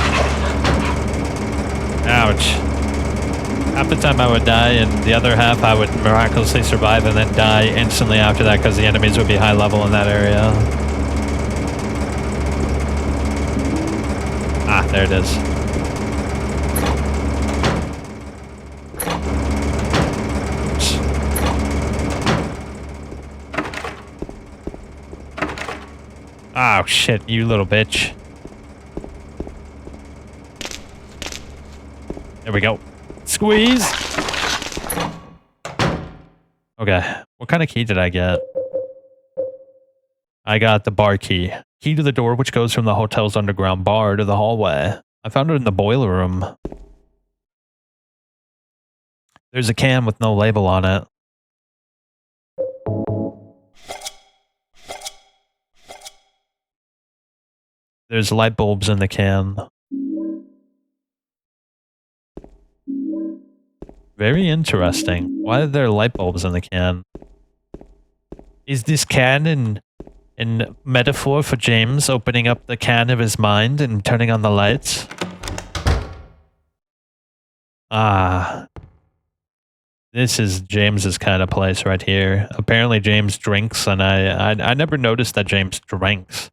Ouch. Half the time I would die, and the other half I would miraculously survive and then die instantly after that because the enemies would be high level in that area. Ah, there it is. Oh shit, you little bitch. There we go. Squeeze! Okay, what kind of key did I get? I got the bar key. Key to the door which goes from the hotel's underground bar to the hallway. I found it in the boiler room. There's a can with no label on it. There's light bulbs in the can. Very interesting. Why are there light bulbs in the can? Is this can in in metaphor for James opening up the can of his mind and turning on the lights. Ah. This is James's kind of place right here. Apparently James drinks, and I never noticed that James drinks.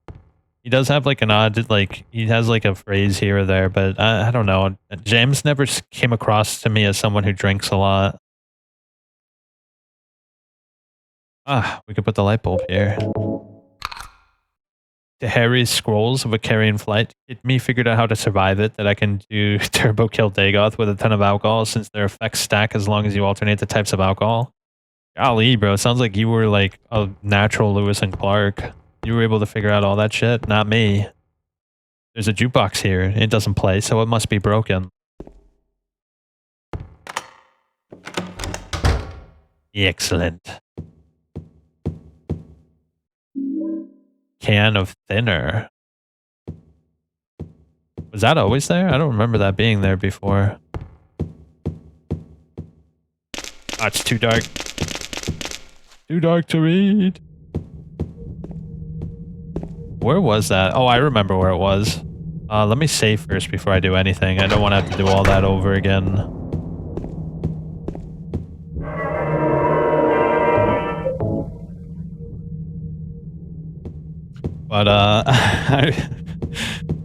He does have like an odd, like, he has like a phrase here or there, but I don't know. James never came across to me as someone who drinks a lot. Ah, we could put the light bulb here. The Harry's Scrolls of a Carrion Flight. Me figured out how to survive it, that I can do Turbo Kill Dagoth with a ton of alcohol since their effects stack as long as you alternate the types of alcohol. Golly, bro, it sounds like you were like a natural Lewis and Clark. You were able to figure out all that shit, not me. There's a jukebox here. It doesn't play, so it must be broken. Excellent. Can of thinner. Was that always there? I don't remember that being there before. Oh, it's too dark. Too dark to read. Where was that? Oh, I remember where it was. Let me save first before I do anything. I don't want to have to do all that over again. But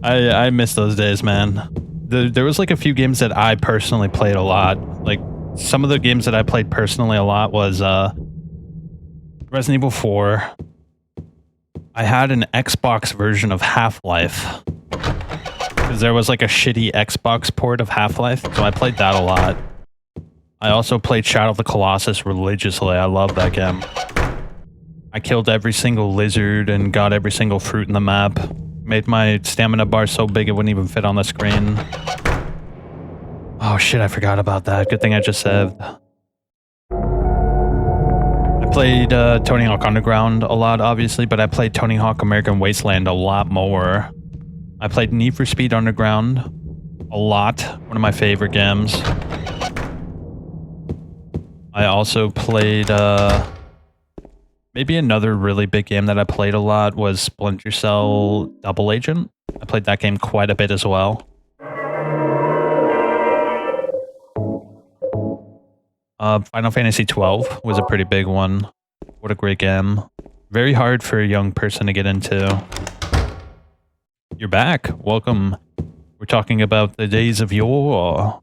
I miss those days, man. There was like a few games that I personally played a lot. Like some of the games that I played personally a lot was Resident Evil 4. I had an Xbox version of Half-Life because there was like a shitty Xbox port of Half-Life, so I played that a lot. I also played Shadow of the Colossus religiously. I love that game. I killed every single lizard and got every single fruit in the map. Made my stamina bar so big it wouldn't even fit on the screen. Oh shit, I forgot about that. Good thing I just saved. I played Tony Hawk Underground a lot, obviously, but I played Tony Hawk American Wasteland a lot more. I played Need for Speed Underground a lot. One of my favorite games. I also played... maybe another really big game that I played a lot was Splinter Cell Double Agent. I played that game quite a bit as well. Final Fantasy XII was a pretty big one. What a great game. Very hard for a young person to get into. You're back. Welcome. We're talking about the days of yore.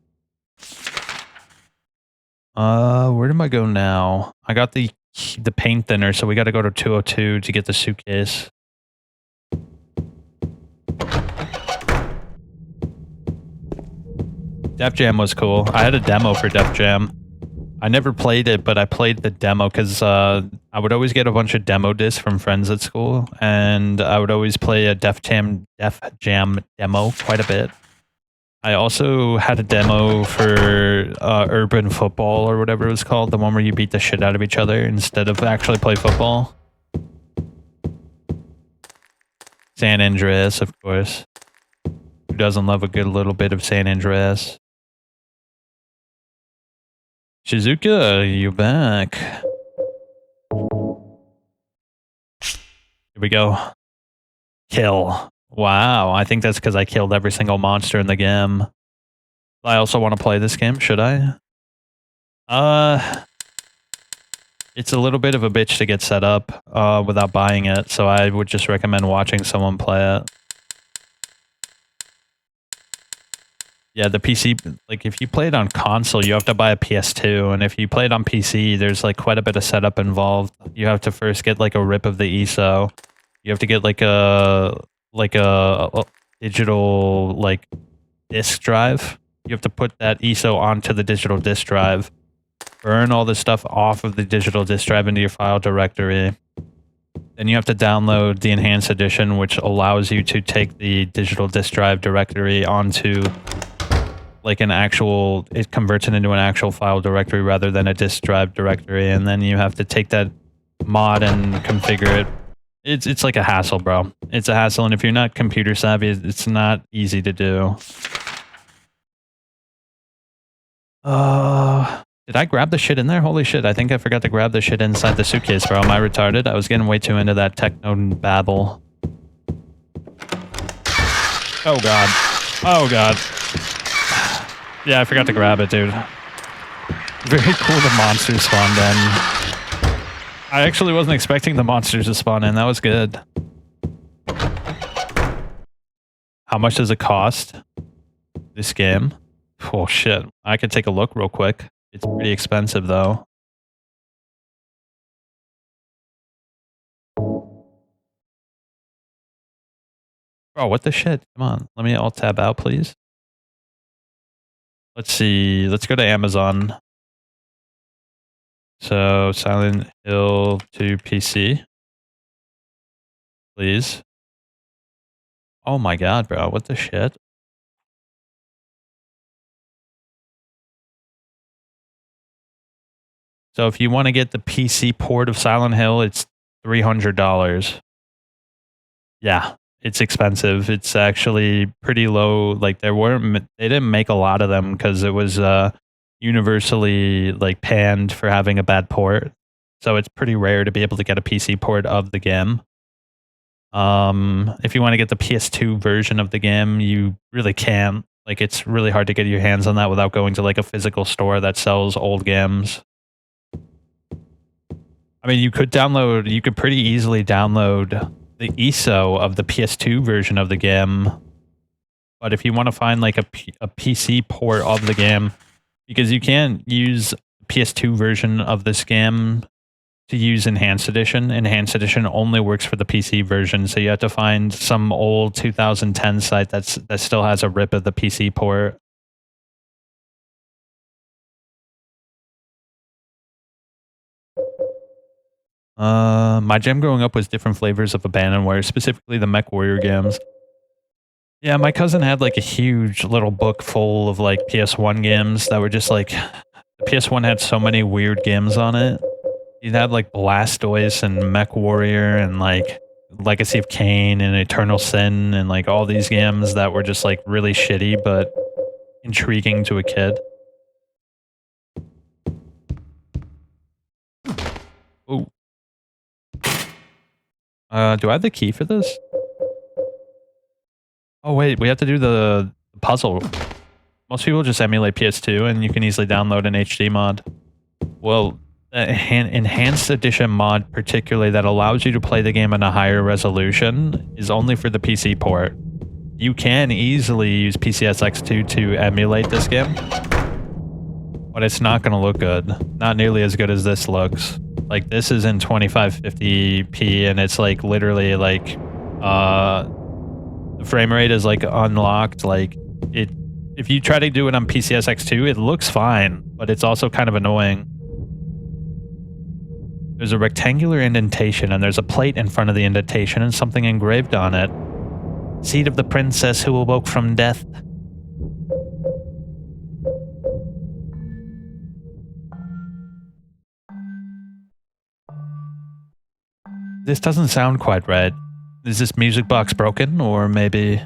Where do I go now? I got the paint thinner, so we got to go to 202 to get the suitcase. Def Jam was cool. I had a demo for Def Jam. I never played it, but I played the demo because I would always get a bunch of demo discs from friends at school, and I would always play a Def Jam demo quite a bit. I also had a demo for Urban Football or whatever it was called, the one where you beat the shit out of each other instead of actually play football. San Andreas, of course. Who doesn't love a good little bit of San Andreas? Shizuka, you back. Here we go. Kill. Wow, I think that's because I killed every single monster in the game. I also want to play this game, should I? It's a little bit of a bitch to get set up without buying it, so I would just recommend watching someone play it. Yeah, the PC, like if you play it on console, you have to buy a PS2, and if you play it on PC, there's like quite a bit of setup involved. You have to first get like a rip of the ESO. You have to get like a digital like disk drive. You have to put that ESO onto the digital disk drive, burn all the stuff off of the digital disk drive into your file directory. Then you have to download the enhanced edition, which allows you to take the digital disk drive directory onto like an actual, it converts it into an actual file directory rather than a disk drive directory, and then you have to take that mod and configure it. It's like a hassle, bro. It's a hassle, and if you're not computer savvy, it's not easy to do. Did I grab the shit in there? Holy shit, I think I forgot to grab the shit inside the suitcase, bro. Am I retarded? I was getting way too into that techno babble. Oh god. Oh god. Yeah, I forgot to grab it, dude. Very cool the monsters spawned in. I actually wasn't expecting the monsters to spawn in. That was good. How much does it cost? This game? Oh shit. I could take a look real quick. It's pretty expensive though. Oh, what the shit? Come on. Let me alt tab out, please. Let's see. Let's go to Amazon. So, Silent Hill 2 PC. Please. Oh my god, bro. What the shit? So if you want to get the PC port of Silent Hill, it's $300. Yeah, it's expensive. It's actually pretty low. Like they didn't make a lot of them because it was universally like panned for having a bad port. So it's pretty rare to be able to get a PC port of the game. If you want to get the PS2 version of the game, you really can't. Like it's really hard to get your hands on that without going to like a physical store that sells old games. I mean, you could pretty easily download the ISO of the PS2 version of the game. But if you want to find like a PC port of the game, because you can't use PS2 version of this game to use Enhanced Edition. Enhanced Edition only works for the PC version, so you have to find some old 2010 site that still has a rip of the PC port. My jam growing up was different flavors of Abandonware, specifically the Mech Warrior games. Yeah, my cousin had like a huge little book full of like PS1 games that were just like, the PS1 had so many weird games on it. You'd have like Blastoise and Mech Warrior and like Legacy of Kain and Eternal Sin and like all these games that were just like really shitty but intriguing to a kid. Ooh. Do I have the key for this? Oh wait, we have to do the puzzle. Most people just emulate PS2 and you can easily download an HD mod. Well, Enhanced Edition mod particularly that allows you to play the game in a higher resolution is only for the PC port. You can easily use PCSX2 to emulate this game, but it's not going to look good. Not nearly as good as this looks. Like this is in 2550p and it's like literally like the frame rate is like unlocked. Like it, if you try to do it on PCSX2, it looks fine, but it's also kind of annoying. There's a rectangular indentation and there's a plate in front of the indentation and something engraved on it. Seed of the princess who awoke from death. This doesn't sound quite right. Is this music box broken or maybe...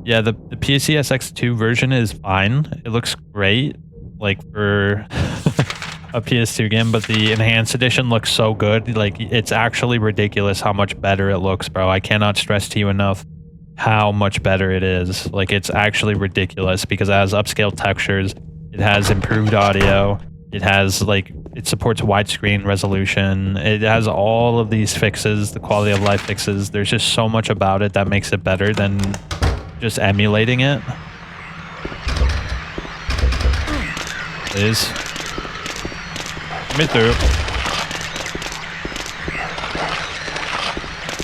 Yeah, the PCSX2 version is fine. It looks great, like for a PS2 game, but the Enhanced Edition looks so good. Like, it's actually ridiculous how much better it looks, bro. I cannot stress to you enough how much better it is. Like, it's actually ridiculous because it has upscale textures, it has improved audio, it has, like, it supports widescreen resolution, it has all of these fixes, the quality of life fixes. There's just so much about it that makes it better than just emulating it. Please. Let me through.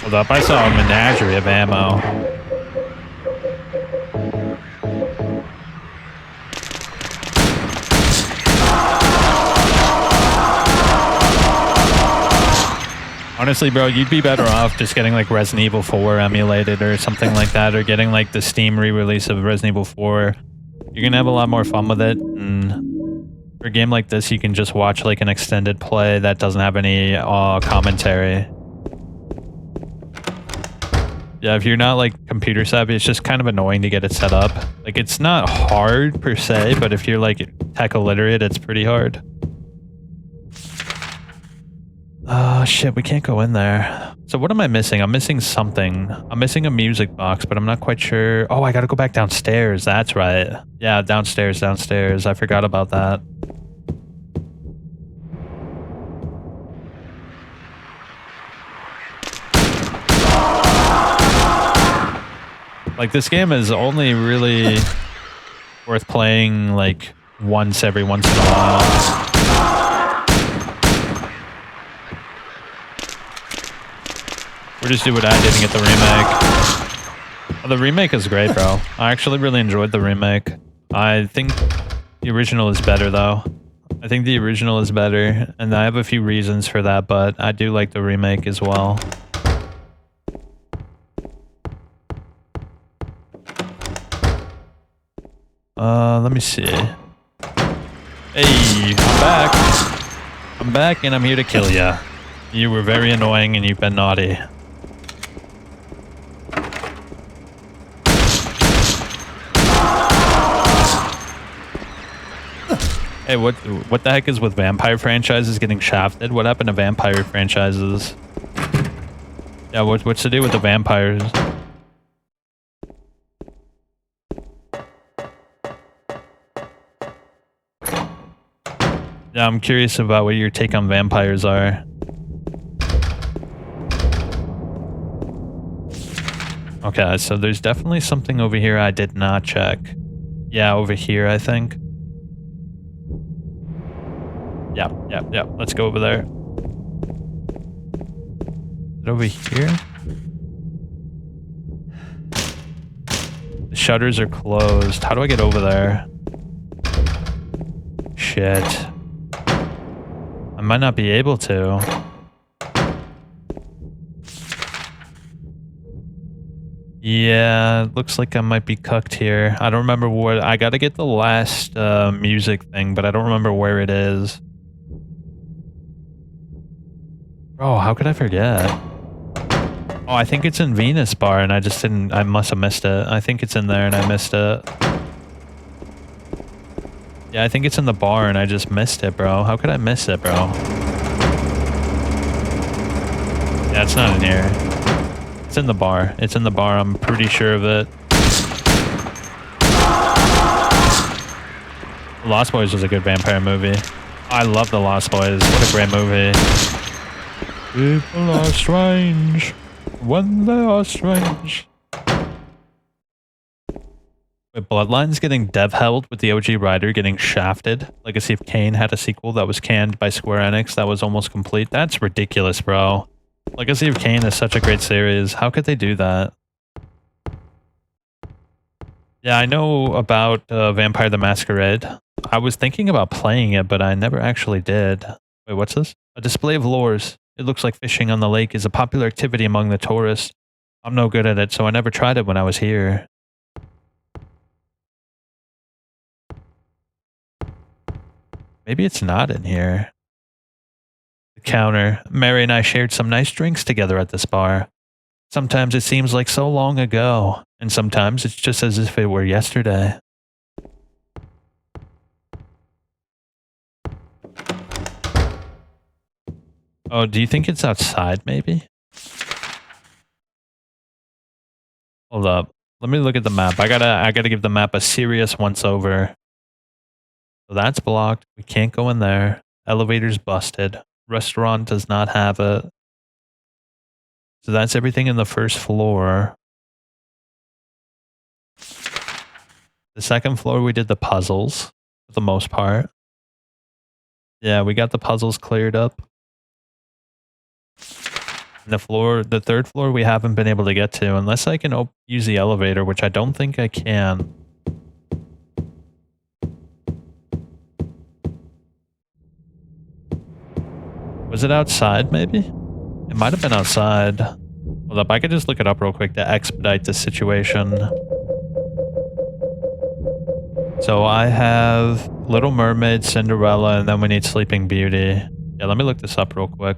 Hold up, I saw a menagerie of ammo. Honestly, bro, you'd be better off just getting like Resident Evil 4 emulated or something like that, or getting like the Steam re-release of Resident Evil 4. You're gonna have a lot more fun with it, and for a game like this, you can just watch like an extended play that doesn't have any commentary. Yeah, if you're not like computer savvy, it's just kind of annoying to get it set up. Like it's not hard per se, but if you're like tech illiterate, it's pretty hard. Oh shit, we can't go in there. So what am I missing? I'm missing something. I'm missing a music box, but I'm not quite sure. Oh, I gotta go back downstairs. That's right. Yeah, downstairs. I forgot about that. Like this game is only really worth playing like once in a while. We'll just do what I did and get the remake. Oh, the remake is great, bro. I actually really enjoyed the remake. I think the original is better, though. I think the original is better, and I have a few reasons for that, but I do like the remake as well. Let me see. Hey, I'm back. I'm back, and I'm here to kill ya. You were very annoying, and you've been naughty. Hey, what the heck is with vampire franchises getting shafted? What happened to vampire franchises? Yeah, what's to do with the vampires? Yeah, I'm curious about what your take on vampires are. Okay, so there's definitely something over here I did not check. Yeah, over here, I think. Yeah. Let's go over there. Is it over here? The shutters are closed. How do I get over there? Shit. I might not be able to. Yeah, looks like I might be cucked here. I don't remember what. I gotta get the last music thing, but I don't remember where it is. Bro, how could I forget? Oh, I think it's in Venus Bar, and I just didn't. I must have missed it. I think it's in there, and I missed it. Yeah, I think it's in the bar, and I just missed it, bro. How could I miss it, bro? Yeah, it's not in here. It's in the bar. It's in the bar. I'm pretty sure of it. Lost Boys was a good vampire movie. I love The Lost Boys. What a great movie. People are strange when they are strange. Wait, Bloodlines getting dev held with the OG writer getting shafted. Legacy of Kain had a sequel that was canned by Square Enix that was almost complete. That's ridiculous, bro. Legacy of Kain is such a great series. How could they do that? Yeah, I know about Vampire the Masquerade. I was thinking about playing it, but I never actually did. Wait, what's this? A display of lures. It looks like fishing on the lake is a popular activity among the tourists. I'm no good at it, so I never tried it when I was here. Maybe it's not in here. The counter. Mary and I shared some nice drinks together at this bar. Sometimes it seems like so long ago, and sometimes it's just as if it were yesterday. Oh, do you think it's outside, maybe? Hold up. Let me look at the map. I gotta give the map a serious once-over. So that's blocked. We can't go in there. Elevator's busted. Restaurant does not have it. So that's everything in the first floor. The second floor, we did the puzzles, for the most part. Yeah, we got the puzzles cleared up. And the third floor, we haven't been able to get to, unless I can use the elevator, which I don't think I can. Was it outside, maybe? It might have been outside. Hold up, I could just look it up real quick to expedite this situation. So I have Little Mermaid, Cinderella, and then we need Sleeping Beauty. Yeah, let me look this up real quick.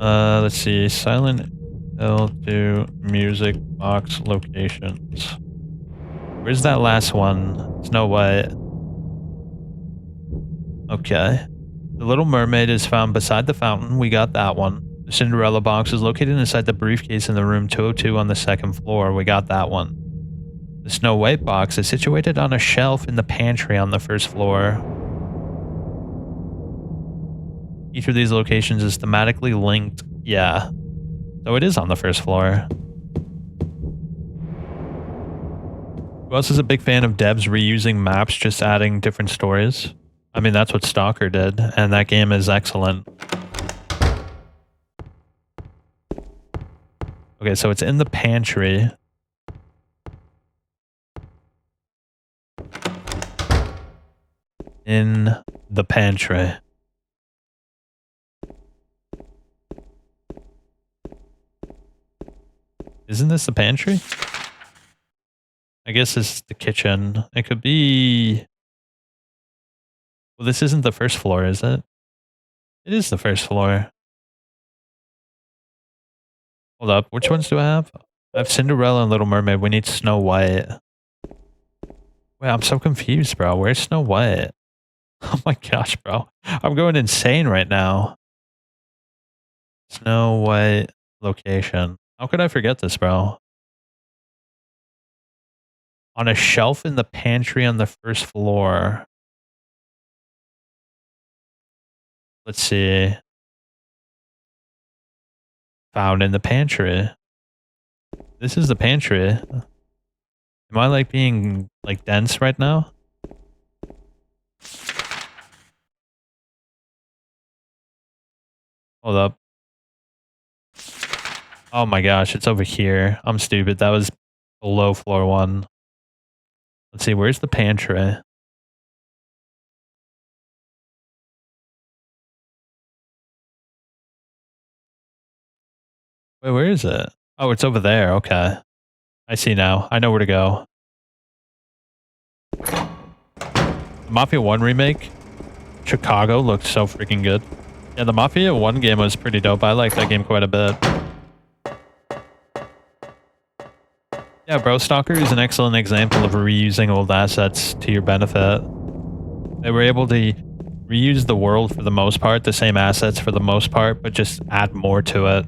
Let's see. Silent Hill to music box locations. Where's that last one? Snow White. Okay. The Little Mermaid is found beside the fountain. We got that one. The Cinderella box is located inside the briefcase in the room 202 on the second floor. We got that one. The Snow White box is situated on a shelf in the pantry on the first floor. Each of these locations is thematically linked. Yeah. So it is on the first floor. Who else is a big fan of devs reusing maps, just adding different stories? I mean, that's what Stalker did, and that game is excellent. Okay, so it's in the pantry. In the pantry. Isn't this the pantry? I guess this is the kitchen. It could be... Well, this isn't the first floor, is it? It is the first floor. Hold up. Which ones do I have? I have Cinderella and Little Mermaid. We need Snow White. Wait, I'm so confused, bro. Where's Snow White? Oh my gosh, bro. I'm going insane right now. Snow White location. How could I forget this, bro? On a shelf in the pantry on the first floor. Let's see. Found in the pantry. This is the pantry. Am I like being like dense right now? Hold up. Oh my gosh, it's over here. I'm stupid. That was below floor 1. Let's see, where's the pantry? Wait, where is it? Oh, it's over there. Okay. I see now. I know where to go. Mafia 1 remake. Chicago looked so freaking good. Yeah, the Mafia 1 game was pretty dope. I liked that game quite a bit. Yeah, bro, Stalker is an excellent example of reusing old assets to your benefit. They were able to reuse the world for the most part, the same assets for the most part, but just add more to it.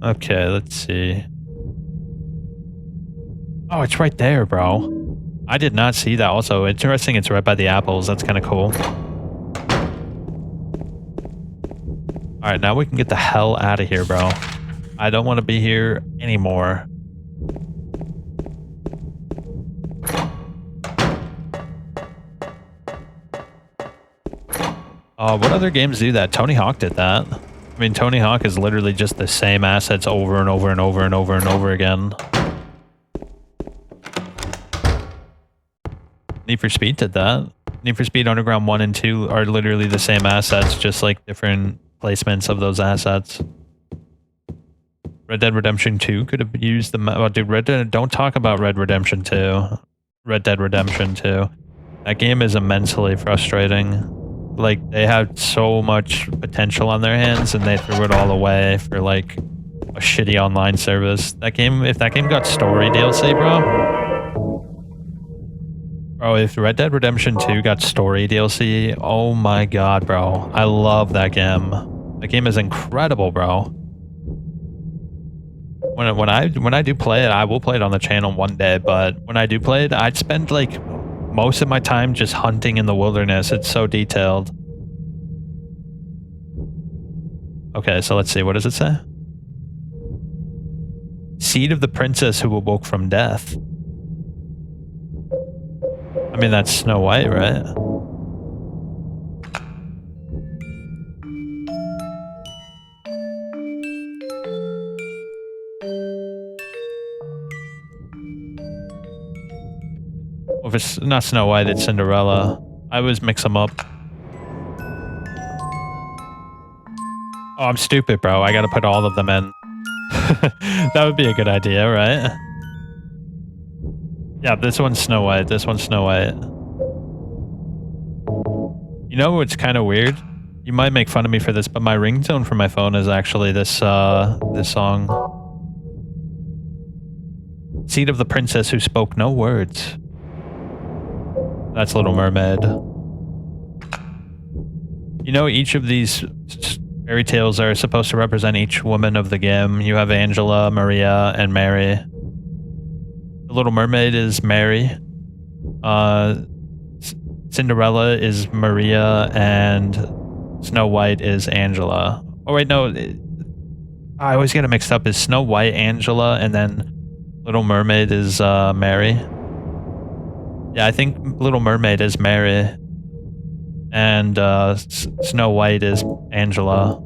Okay, let's see. Oh, it's right there, bro. I did not see that. Also, interesting, it's right by the apples. That's kind of cool. Alright, now we can get the hell out of here, bro. I don't want to be here anymore. What other games do that? Tony Hawk did that. I mean, Tony Hawk is literally just the same assets over and over and over and over and over again. Need for Speed did that. Need for Speed Underground 1 and 2 are literally the same assets, just like different placements of those assets. Red Dead Redemption 2 could have used the... Oh, dude, don't talk about Red Redemption 2. Red Dead Redemption 2. That game is immensely frustrating. Like, they had so much potential on their hands, and they threw it all away for, like, a shitty online service. That game... If that game got story DLC, bro... Bro, if Red Dead Redemption 2 got story DLC, oh my god, bro. I love that game. That game is incredible, bro. When I do play it, I will play it on the channel one day, but when I do play it, I'd spend like most of my time just hunting in the wilderness. It's so detailed. Okay, so let's see. What does it say? Seed of the princess who awoke from death. I mean, that's Snow White, right? Well, if it's not Snow White, it's Cinderella. I always mix them up. Oh, I'm stupid, bro. I gotta put all of them in. That would be a good idea, right? Yeah, this one's Snow White. This one's Snow White. You know what's kind of weird? You might make fun of me for this, but my ringtone for my phone is actually this this song. Seed of the Princess Who Spoke No Words. That's Little Mermaid. You know, each of these fairy tales are supposed to represent each woman of the game. You have Angela, Maria, and Mary. The Little Mermaid is Mary. Cinderella is Maria, and Snow White is Angela. Oh wait, no. I always get it mixed up. Is Snow White Angela, and then Little Mermaid is Mary? Yeah, I think Little Mermaid is Mary, and Snow White is Angela.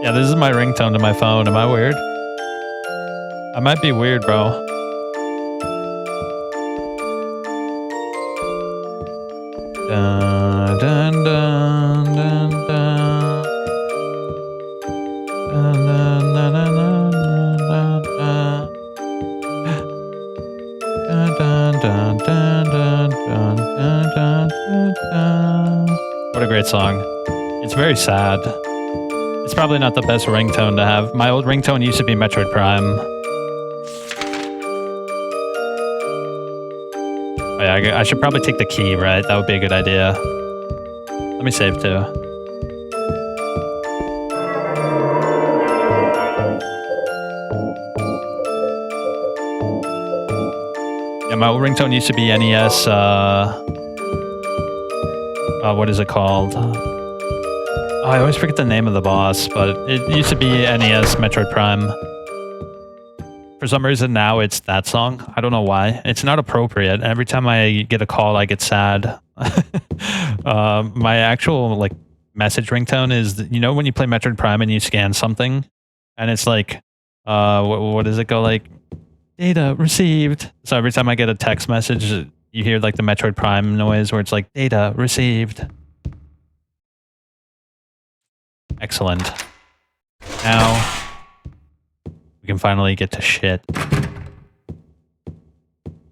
Yeah, this is my ringtone to my phone. Am I weird? I might be weird, bro. Dun, dun, dun, dun, dun. Dun, dun, dun, dun, dun, dun, dun. Dun, dun, dun, dun, dun, dun, dun, dun, dun. What a great song. It's very sad. It's probably not the best ringtone to have. My old ringtone used to be Metroid Prime. Oh yeah, I should probably take the key, right? That would be a good idea. Let me save too. Yeah, my old ringtone used to be NES, what is it called? Oh, I always forget the name of the boss, but it used to be NES Metroid Prime. For some reason now it's that song. I don't know why. It's not appropriate. Every time I get a call, I get sad. My actual like message ringtone is, you know, when you play Metroid Prime and you scan something, and it's like, what does it go like? Data received. So every time I get a text message, you hear like the Metroid Prime noise where it's like data received. Excellent. Now we can finally get to shit.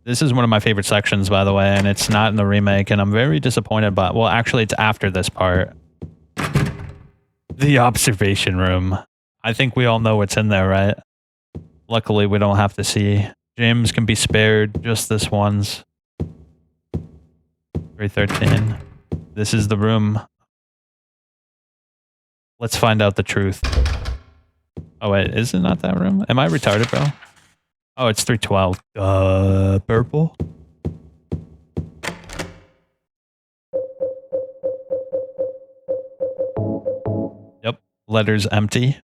This is one of my favorite sections, by the way, and it's not in the remake, and I'm very disappointed by it. Well, actually, it's after this part. The observation room. I think we all know what's in there, right? Luckily, we don't have to see. James can be spared just this once. 313. This is the room. Let's find out the truth. Oh wait, is it not that room? Am I retarded, bro? Oh, it's 312. Purple. Yep, letter's empty.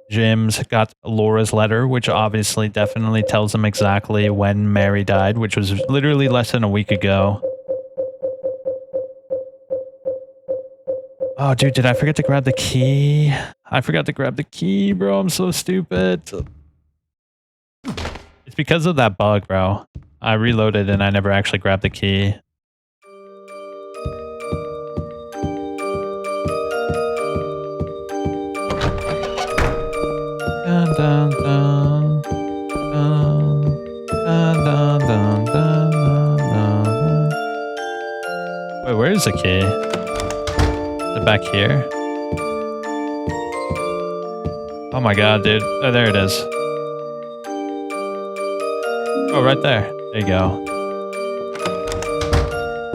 James got Laura's letter, which obviously definitely tells him exactly when Mary died, which was literally less than a week ago. Oh, dude, did I forget to grab the key? I forgot to grab the key, bro. I'm so stupid. It's because of that bug, bro. I reloaded and I never actually grabbed the key. Dun, dun, dun, dun, dun, dun, dun, dun, dun. Wait, where is the key? Is it back here? Oh my god, dude. Oh, there it is. Oh, right there. There you go.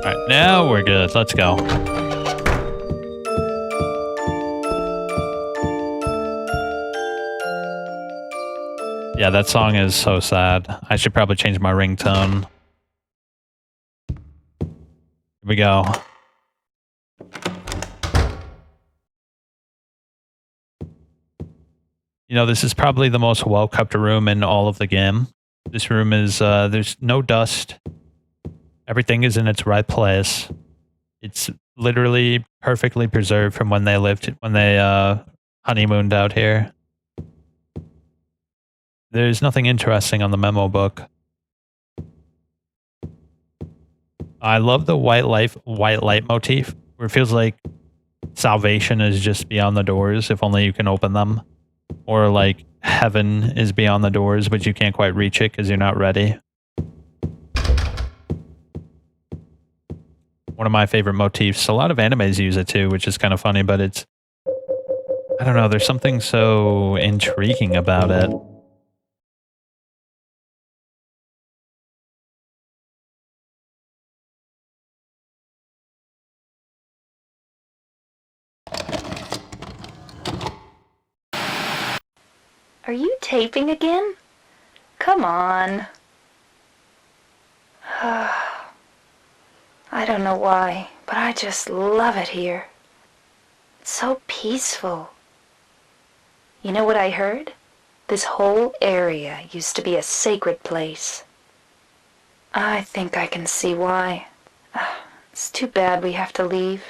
Alright, now we're good. Let's go. Yeah, that song is so sad. I should probably change my ringtone. Here we go. You know, this is probably the most well-kept room in all of the game. This room is, there's no dust. Everything is in its right place. It's literally perfectly preserved from when they lived, when they honeymooned out here. There's nothing interesting on the memo book. I love the white light motif, where it feels like salvation is just beyond the doors, if only you can open them. Or like heaven is beyond the doors, but you can't quite reach it because you're not ready. One of my favorite motifs. A lot of animes use it too, which is kind of funny, but it's, I don't know, there's something so intriguing about it. Are you taping again? Come on. I don't know why, but I just love it here. It's so peaceful. You know what I heard? This whole area used to be a sacred place. I think I can see why. It's too bad we have to leave.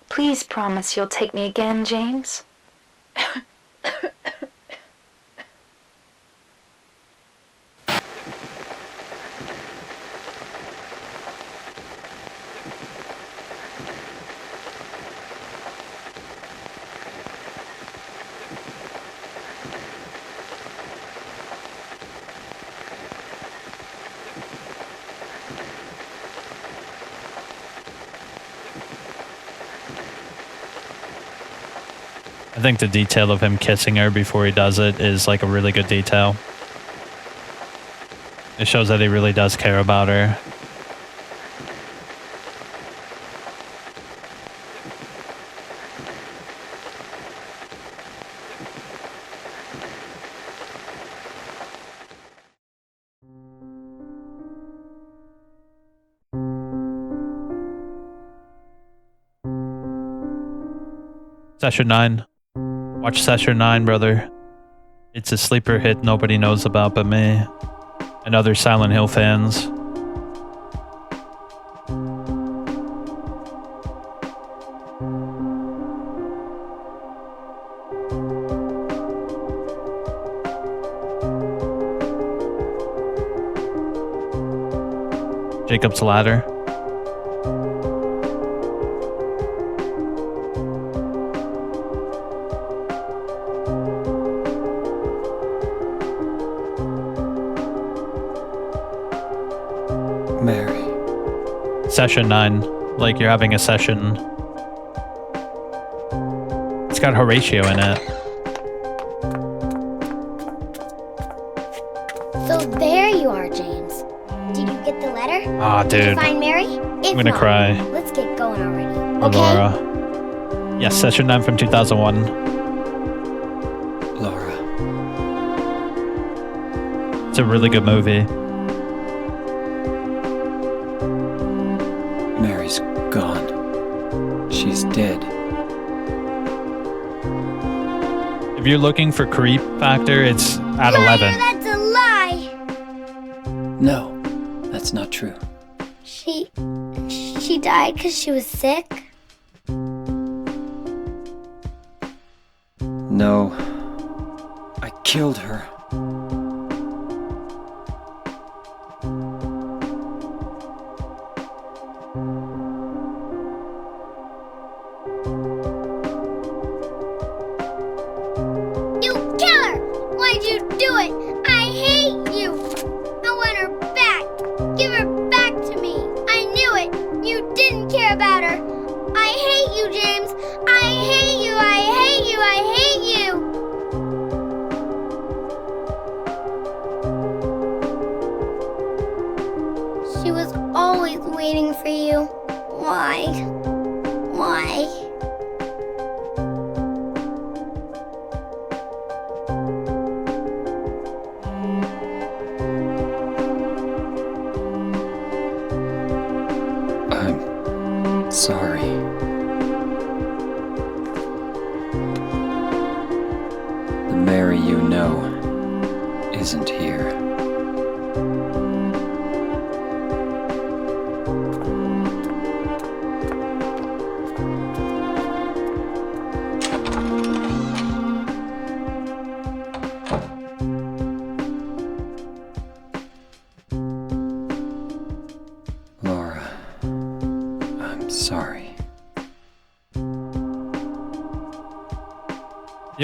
Please promise you'll take me again, James. I think the detail of him kissing her before he does it is like a really good detail. It shows that he really does care about her. Session 9. Watch Session 9, brother. It's a sleeper hit nobody knows about but me and other Silent Hill fans. Jacob's Ladder. Mary. Session 9. Like you're having a session. It's got Horatio in it. So there you are, James. Did you get the letter? Ah, Did you dude. find Mary? I'm gonna cry. Let's get going already. Or Okay? Laura. Yes, Session 9 from 2001. Laura. It's a really good movie. Mary's gone. She's dead. If you're looking for creep factor, it's at Liar, 11. that's a lie! No, that's not true. She died because she was sick? No. I killed her. You killer! Why'd you do it? I hate you! I want her back! Give her back to me! I knew it! You didn't care about her! I hate you, James! I hate you! I hate you! I hate you! She was always waiting for you. Why? Why? I'm sorry. The Mary you know isn't here.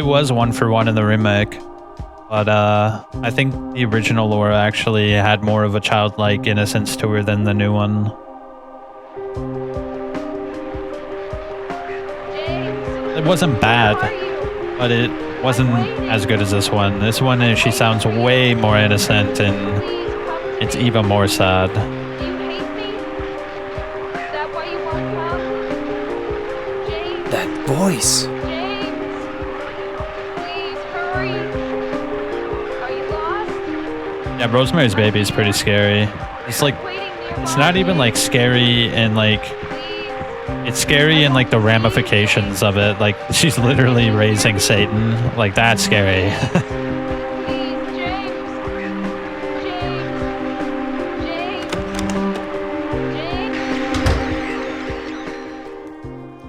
It was 1-for-1 in the remake. But I think the original Laura actually had more of a childlike innocence to her than the new one. It wasn't bad, but it wasn't as good as this one. This one, she sounds way more innocent, and it's even more sad. That voice. Yeah, Rosemary's Baby is pretty scary. It's like, it's not even like scary and like, it's scary in like the ramifications of it. Like she's literally raising Satan. Like that's scary.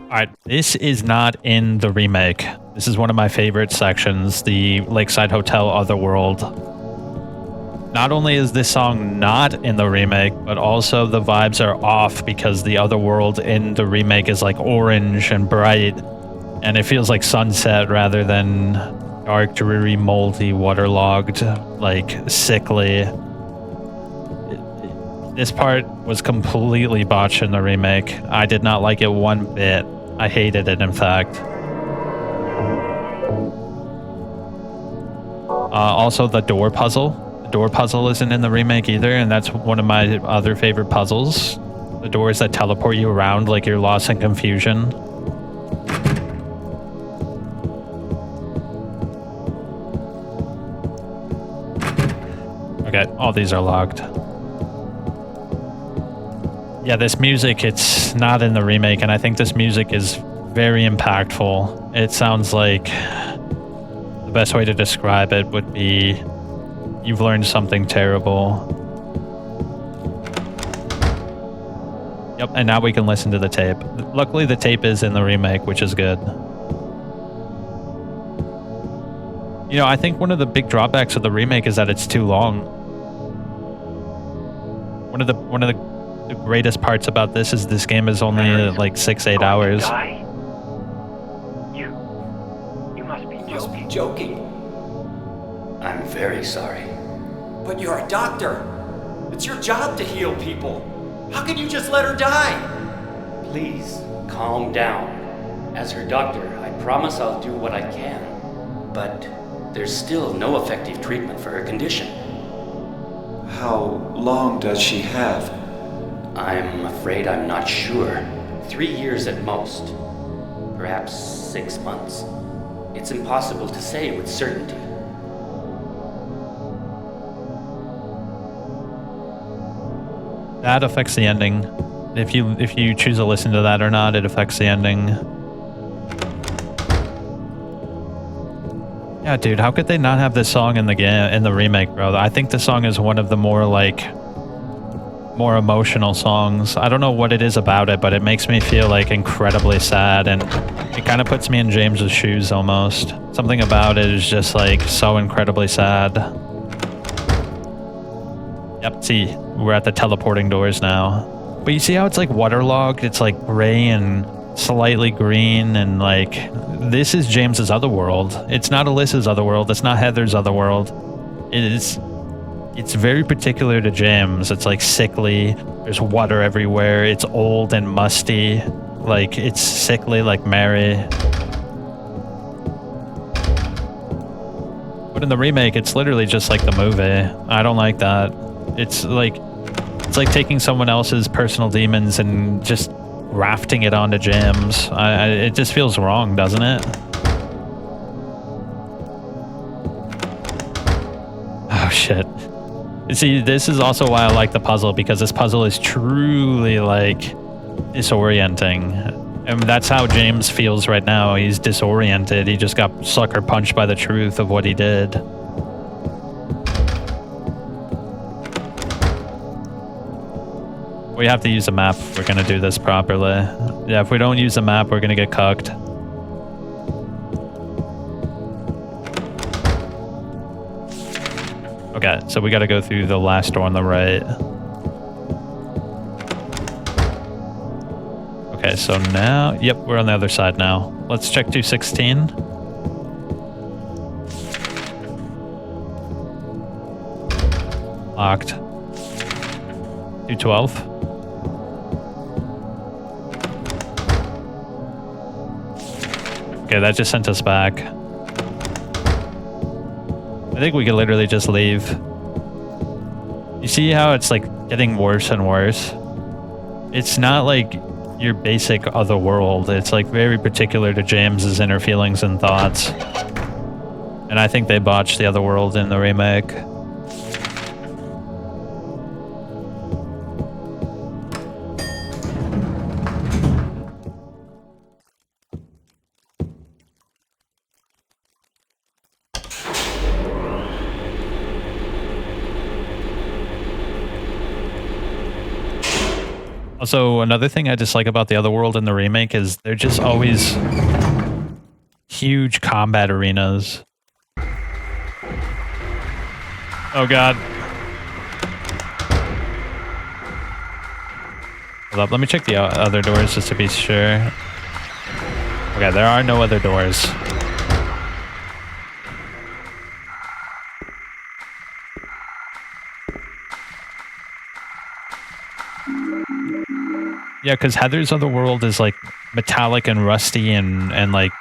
Alright, this is not in the remake. This is one of my favorite sections, the Lakeside Hotel Otherworld. Not only is this song not in the remake, but also the vibes are off because the other world in the remake is like orange and bright, and it feels like sunset rather than dark, dreary, moldy, waterlogged, like sickly. This part was completely botched in the remake. I did not like it one bit. I hated it, in fact. Also, the door puzzle. Door puzzle isn't in the remake either, and that's one of my other favorite puzzles. The doors that teleport you around like you're lost in confusion. Okay, all these are locked. Yeah, this music, it's not in the remake, and I think this music is very impactful. It sounds like the best way to describe it would be you've learned something terrible. Yep, and now we can listen to the tape. Luckily, the tape is in the remake, which is good. You know, I think one of the big drawbacks of the remake is that it's too long. One of the greatest parts about this is this game is only like 6-8 hours. You must be joking. I'm very sorry. But you're a doctor. It's your job to heal people. How can you just let her die? Please, calm down. As her doctor, I promise I'll do what I can. But there's still no effective treatment for her condition. How long does she have? I'm afraid I'm not sure. 3 years at most. Perhaps 6 months. It's impossible to say with certainty. That affects the ending. If you choose to listen to that or not, it affects the ending. Yeah, dude, how could they not have this song in the game, in the remake, bro? I think the song is one of the more emotional songs. I don't know what it is about it, but it makes me feel like incredibly sad, and it kind of puts me in James's shoes almost. Something about it is just like so incredibly sad. Yep, see, we're at the teleporting doors now. But you see how it's like waterlogged? It's like gray and slightly green, and like this is James's otherworld. It's not Alyssa's otherworld. It's not Heather's otherworld. It's very particular to James. It's like sickly. There's water everywhere. It's old and musty. Like it's sickly like Mary. But in the remake, it's literally just like the movie. I don't like that. It's like taking someone else's personal demons and just grafting it onto James. It just feels wrong, doesn't it? Oh shit. See, this is also why I like the puzzle, because this puzzle is truly like disorienting. And that's how James feels right now. He's disoriented. He just got sucker punched by the truth of what he did. We have to use a map if we're gonna do this properly. Yeah, if we don't use a map, we're gonna get cucked. Okay, so we gotta go through the last door on the right. Okay, so now, yep, we're on the other side now. Let's check 216. Locked. 212. Okay, that just sent us back. I think we could literally just leave. You see how it's like getting worse and worse? It's not like your basic other world. It's like very particular to James's inner feelings and thoughts. And I think they botched the other world in the remake. Also, another thing I dislike about the other world in the remake is they're just always huge combat arenas. Oh god. Hold up, let me check the other doors just to be sure. Okay, there are no other doors. Yeah, because Heather's other world is like metallic and rusty and like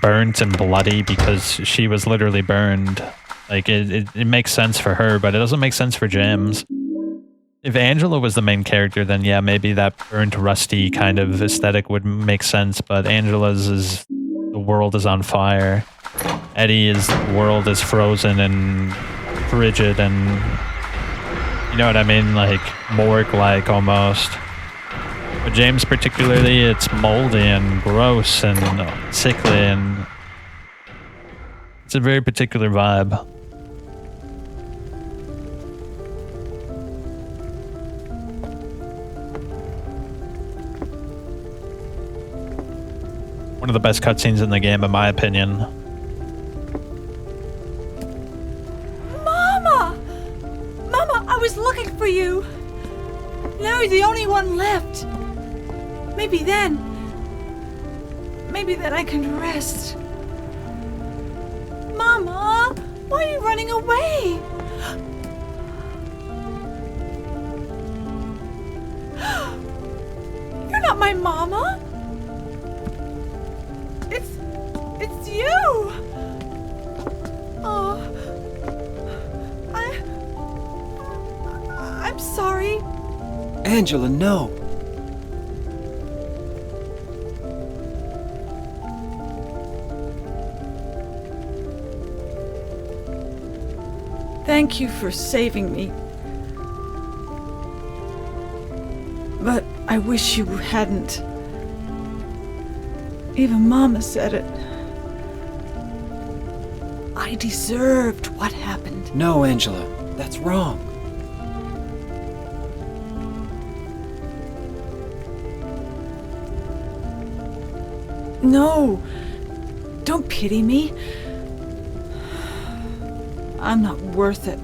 burnt and bloody because she was literally burned. Like it makes sense for her, but it doesn't make sense for James. If Angela was the main character, then yeah, maybe that burnt, rusty kind of aesthetic would make sense, but Angela's is the world is on fire. Eddie's world is frozen and frigid and you know what I mean? Like morgue-like almost. But James particularly, it's moldy and gross and sickly and it's a very particular vibe. One of the best cutscenes in the game, in my opinion. Mama! Mama, I was looking for you. Now you're the only one left. Maybe then I can rest. Mama, why are you running away? You're not my mama. It's you. Oh, I'm sorry. Angela, no. Thank you for saving me. But I wish you hadn't. Even Mama said it. I deserved what happened. No, Angela, that's wrong. No, don't pity me. I'm not worth it.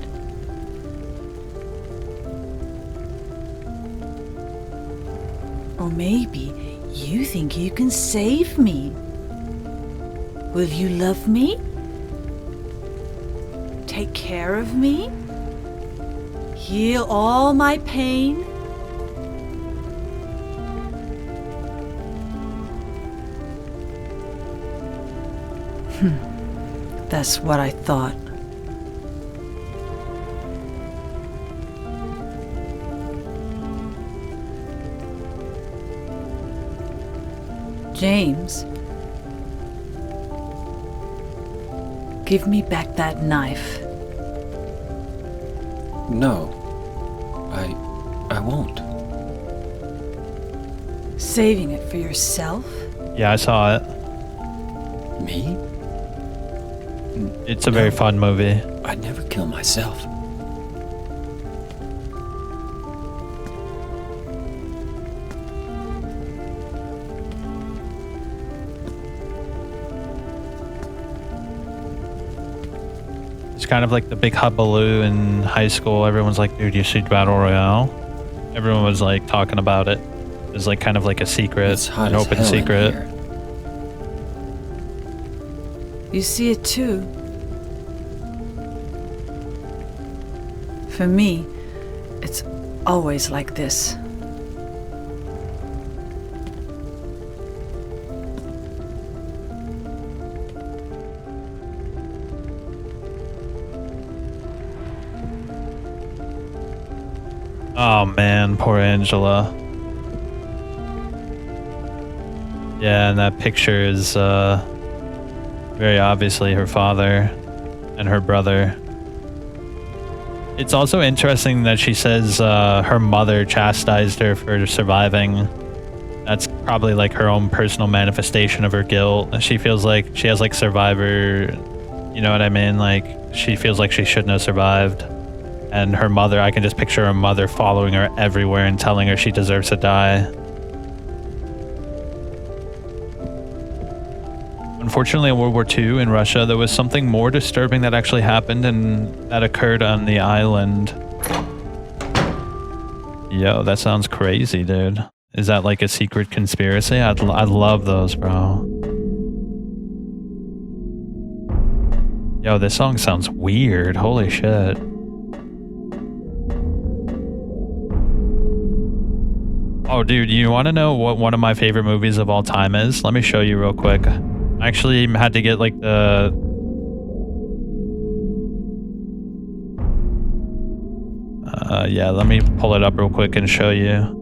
Or maybe you think you can save me. Will you love me? Take care of me? Heal all my pain? That's what I thought. James, give me back that knife. No, I won't. Saving it for yourself? Yeah, I saw it. Me? It's a very fun movie. I'd never kill myself. It's kind of like the big hullabaloo in high school. Everyone's like, dude, you see Battle Royale? Everyone was like talking about it. It was like kind of like a secret, It's hot an as open hell in secret. here. You see it too. For me, It's always like this. Oh man, poor Angela. Yeah, and that picture is very obviously her father and her brother. It's also interesting that she says her mother chastised her for surviving. That's probably like her own personal manifestation of her guilt. She feels like she has like survivor, you know what I mean? Like she feels like she shouldn't have survived. And her mother, I can just picture her mother following her everywhere and telling her she deserves to die. Unfortunately, in World War II in Russia, there was something more disturbing that actually happened and that occurred on the island. Yo, that sounds crazy, dude. Is that like a secret conspiracy? I'd love those, bro. Yo, this song sounds weird. Holy shit. Oh, dude, you want to know what one of my favorite movies of all time is? Let me show you real quick. I actually had to get like the... yeah, let me pull it up real quick and show you.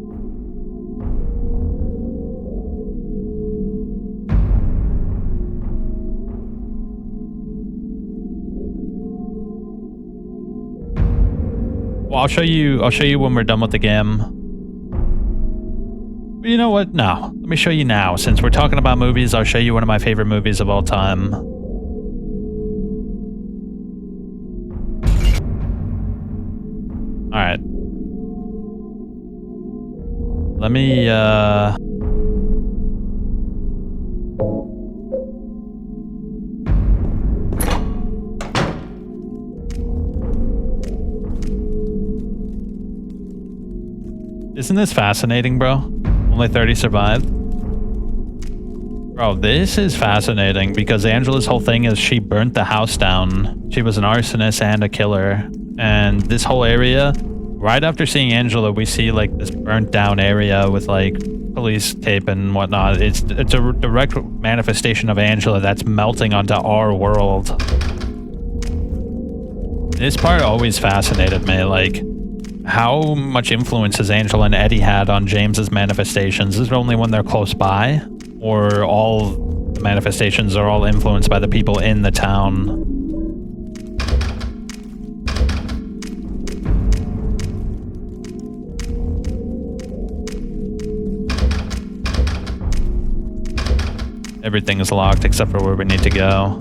Well, I'll show you when we're done with the game. You know what? No. Let me show you now. Since we're talking about movies, I'll show you one of my favorite movies of all time. Alright. Let me, Isn't this fascinating, bro? Only 30 survived. Bro, this is fascinating because Angela's whole thing is she burnt the house down. She was an arsonist and a killer. And this whole area, right after seeing Angela, we see like this burnt down area with like police tape and whatnot. It's a direct manifestation of Angela that's melting onto our world. This part always fascinated me, like how much influence has Angela and Eddie had on James's manifestations? Is it only when they're close by? Or all the manifestations are all influenced by the people in the town? Everything is locked except for where we need to go.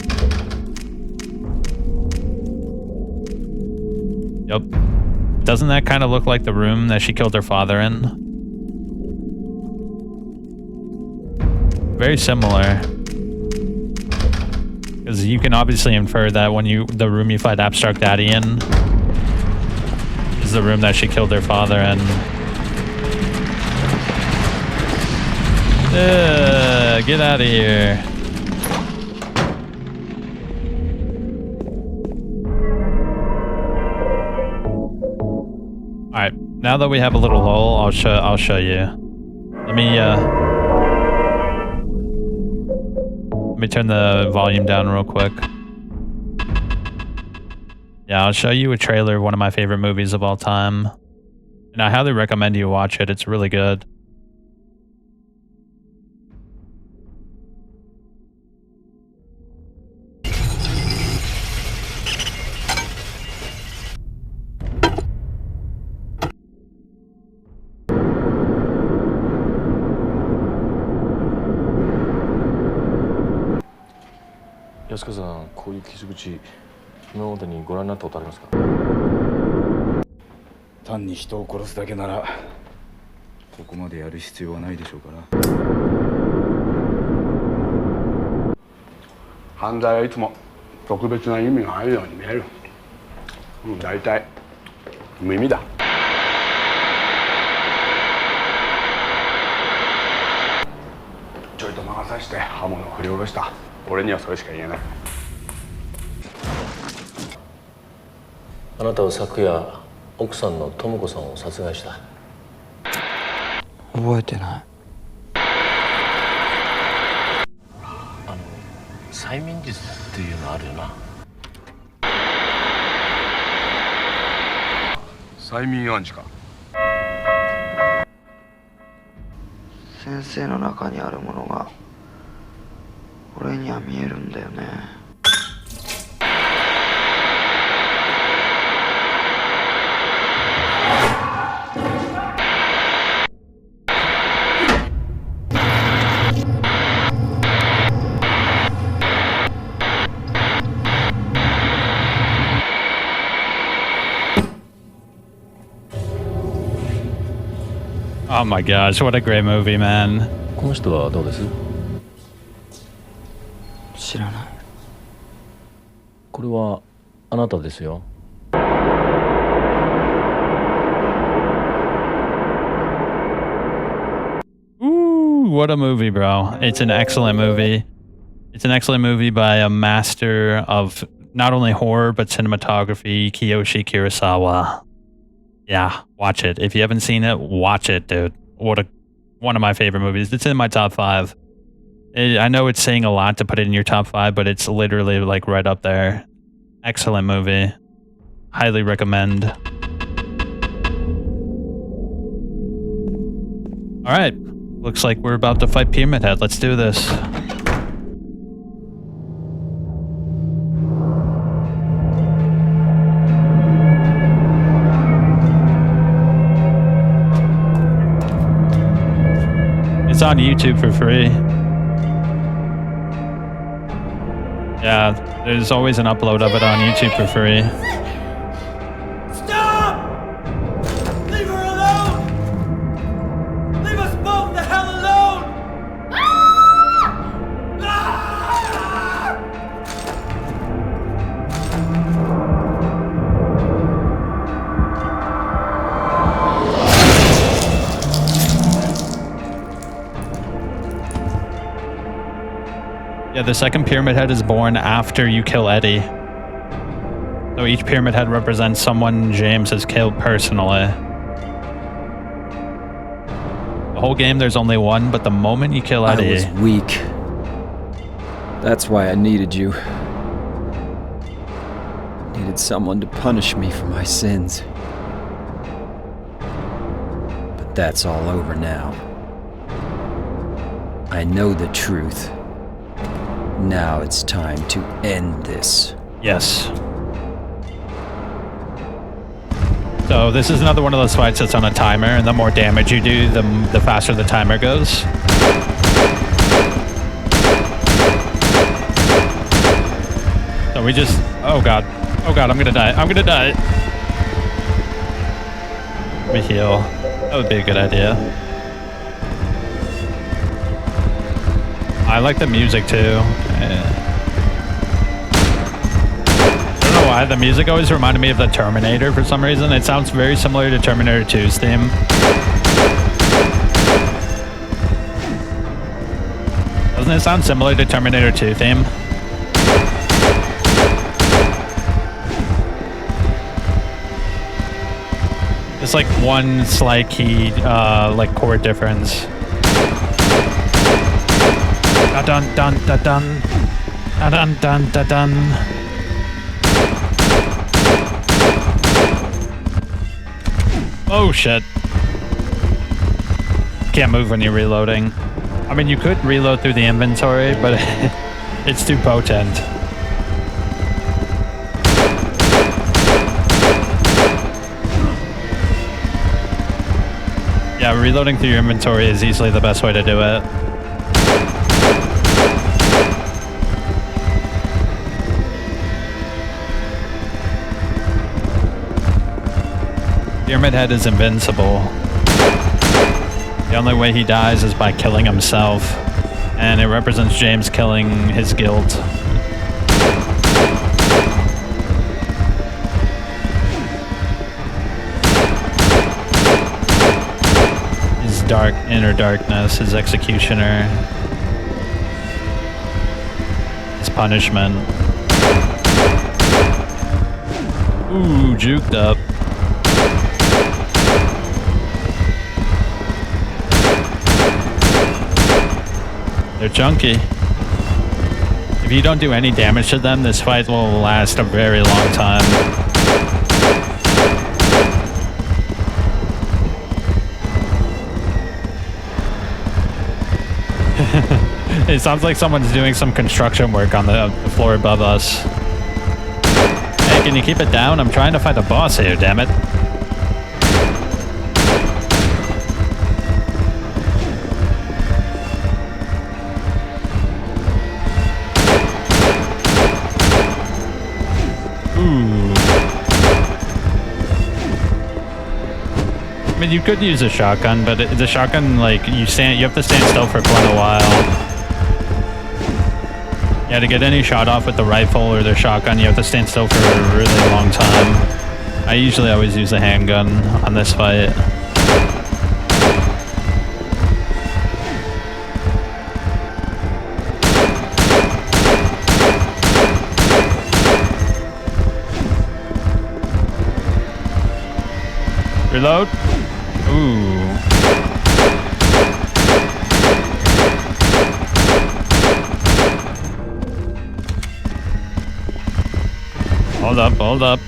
Yep. Doesn't that kind of look like the room that she killed her father in? Very similar. Because you can obviously infer that when the room you fight Abstract Daddy in is the room that she killed her father in. Get out of here. Alright, now that we have a little lull, I'll show you. Let me turn the volume down real quick. Yeah, I'll show you a trailer of one of my favorite movies of all time. And I highly recommend you watch it. It's really good.安川さん、こういう傷口、今までにご覧になったことありますか？単に人を殺すだけならここまでやる必要はないでしょうから。犯罪はいつも特別な意味があるように見える。大体無意味だ。ちょいと魔が差して刃物を振り下ろした。俺にはそれしか言えない。あなたは昨夜奥さんの智子さんを殺害した。覚えてない。催眠術っていうのあるよな。催眠暗示か。先生の中にあるものが俺には見えるんだよね。Oh my gosh, what a great movie, man. この人はどうです？知らない。これはあなたですよ。Ooh, what a movie, bro. It's an excellent movie. It's an excellent movie by a master of not only horror, but cinematography, Kiyoshi Kurosawa. Yeah, watch it. If you haven't seen it, watch it, dude. One of my favorite movies. It's in my top 5. I know it's saying a lot to put it in your top 5, but it's literally like right up there. Excellent movie. Highly recommend. All right. Looks like we're about to fight Pyramid Head. Let's do this. It's on YouTube for free. Yeah, there's always an upload of it on YouTube for free. Stop! Leave her alone! Leave us both the hell alone! Yeah, the second Pyramid Head is born after you kill Eddie. So each Pyramid Head represents someone James has killed personally. The whole game there's only one, but the moment you kill Eddie... I was weak. That's why I needed you. Needed someone to punish me for my sins. But that's all over now. I know the truth. Now it's time to end this. Yes. So this is another one of those fights that's on a timer, and the more damage you do, the faster the timer goes. So we just... Oh god. Oh god, I'm gonna die. I'm gonna die. Let me heal. That would be a good idea. I like the music too. I don't know why, the music always reminded me of the Terminator for some reason. It sounds very similar to Terminator 2's theme. Doesn't it sound similar to Terminator 2 theme? It's like one slight key, like chord difference. Dun dun dun dun dun dun dun dun. Oh shit. Can't move when you're reloading. I mean, you could reload through the inventory, but it's too potent. Yeah, reloading through your inventory is easily the best way to do it. Pyramid Head is invincible. The only way he dies is by killing himself, and it represents James killing his guilt. His dark inner darkness, his executioner, his punishment. Ooh, juked up. They're chunky. If you don't do any damage to them, this fight will last a very long time. It sounds like someone's doing some construction work on the floor above us. Hey, can you keep it down? I'm trying to fight a boss here, damn it. Ooh. I mean, you could use a shotgun, but the shotgun, like, you have to stand still for quite a while. Yeah, to get any shot off with the rifle or the shotgun, you have to stand still for a really long time. I usually always use a handgun on this fight. Reload. Ooh. Hold up, hold up.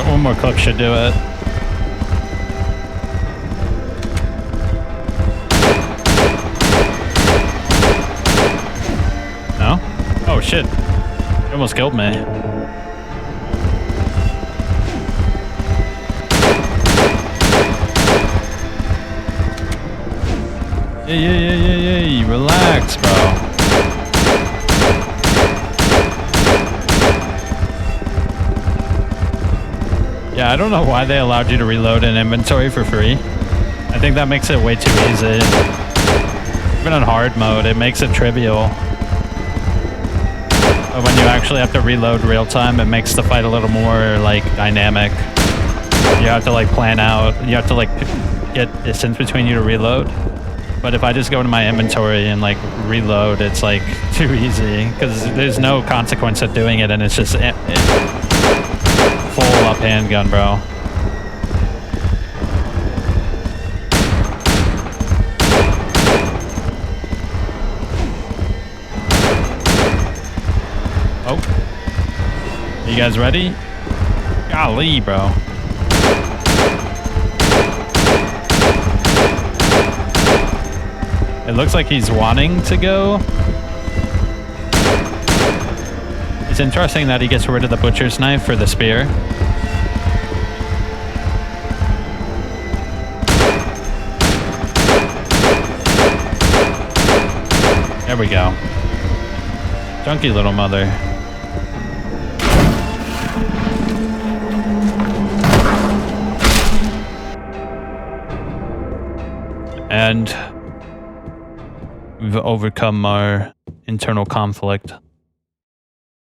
One more clip should do it. No? Oh shit. You almost killed me. Yeah. Relax, bro. Yeah, I don't know why they allowed you to reload an inventory for free. I think that makes it way too easy. Even on hard mode, it makes it trivial. But when you actually have to reload real time, it makes the fight a little more, like, dynamic. You have to, like, plan out. You have to, like, get distance between you to reload. But if I just go to my inventory and, like, reload, it's, like, too easy. Because there's no consequence of doing it, and it's just full up handgun, bro. Oh. You guys ready? Golly, bro. It looks like he's wanting to go. It's interesting that he gets rid of the butcher's knife for the spear. There we go. Junky little mother. And we've overcome our internal conflict.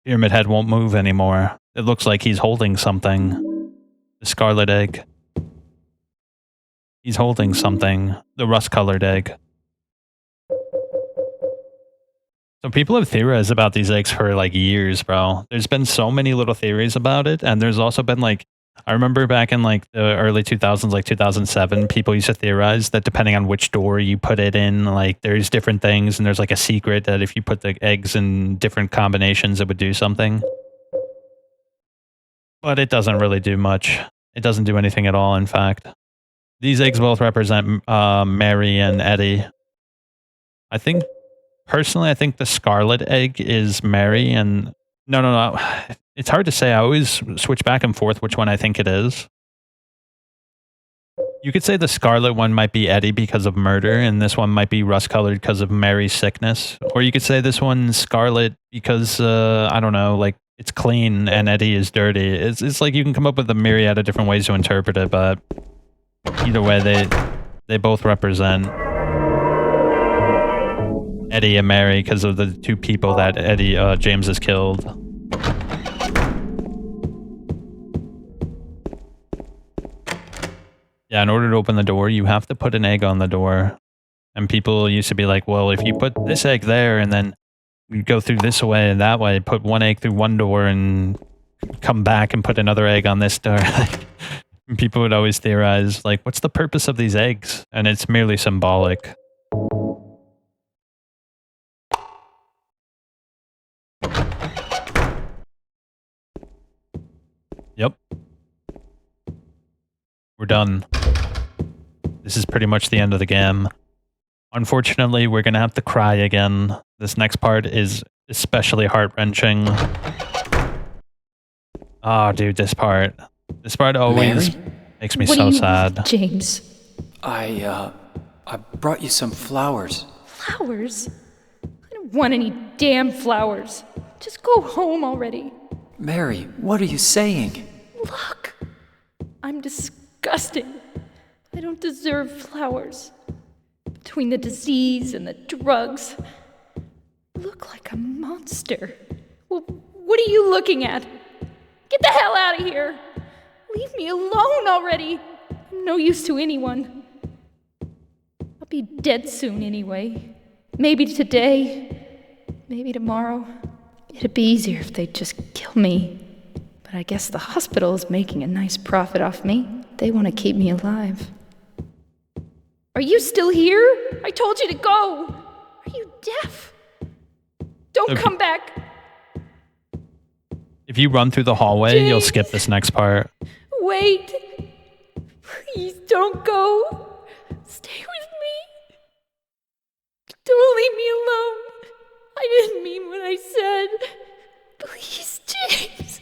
Pyramid Head won't move anymore. It looks like he's holding something. The scarlet egg. He's holding something. The rust-colored egg. So people have theorized about these eggs for like years, bro. There's been so many little theories about it, and there's also been like, I remember back in like the early 2000s, like 2007, people used to theorize that depending on which door you put it in, like there's different things, and there's like a secret that if you put the eggs in different combinations, it would do something. But it doesn't really do much. It doesn't do anything at all, in fact. These eggs both represent Mary and Eddie. I think, personally, I think the scarlet egg is Mary, and no. It's hard to say. I always switch back and forth which one I think it is. You could say the scarlet one might be Eddie because of murder, and this one might be rust-colored because of Mary's sickness. Or you could say this one's scarlet because, I don't know, like, it's clean and Eddie is dirty. It's like you can come up with a myriad of different ways to interpret it, but either way, they both represent Eddie and Mary because of the two people that James has killed. Yeah, in order to open the door, you have to put an egg on the door. And people used to be like, well, if you put this egg there and then you go through this way and that way, put one egg through one door and come back and put another egg on this door. People would always theorize, like, what's the purpose of these eggs? And it's merely symbolic. Yep. We're done. This is pretty much the end of the game. Unfortunately, we're gonna have to cry again. This next part is especially heart-wrenching. Oh, dude, this part. This part always makes me so sad. James. I brought you some flowers. Flowers? I don't want any damn flowers. Just go home already. Mary, what are you saying? Look, I'm disgusting. I don't deserve flowers. Between the disease and the drugs, I look like a monster. Well, what are you looking at? Get the hell out of here! Leave me alone already! I'm no use to anyone. I'll be dead soon anyway. Maybe today, maybe tomorrow. It'd be easier if they'd just kill me. But I guess the hospital is making a nice profit off me. They want to keep me alive. Are you still here? I told you to go! Are you deaf? Don't come back! If you run through the hallway, James. you'll skip this next part. Wait! Please don't go! Stay with me! Don't leave me alone! I didn't mean what I said! Please, James!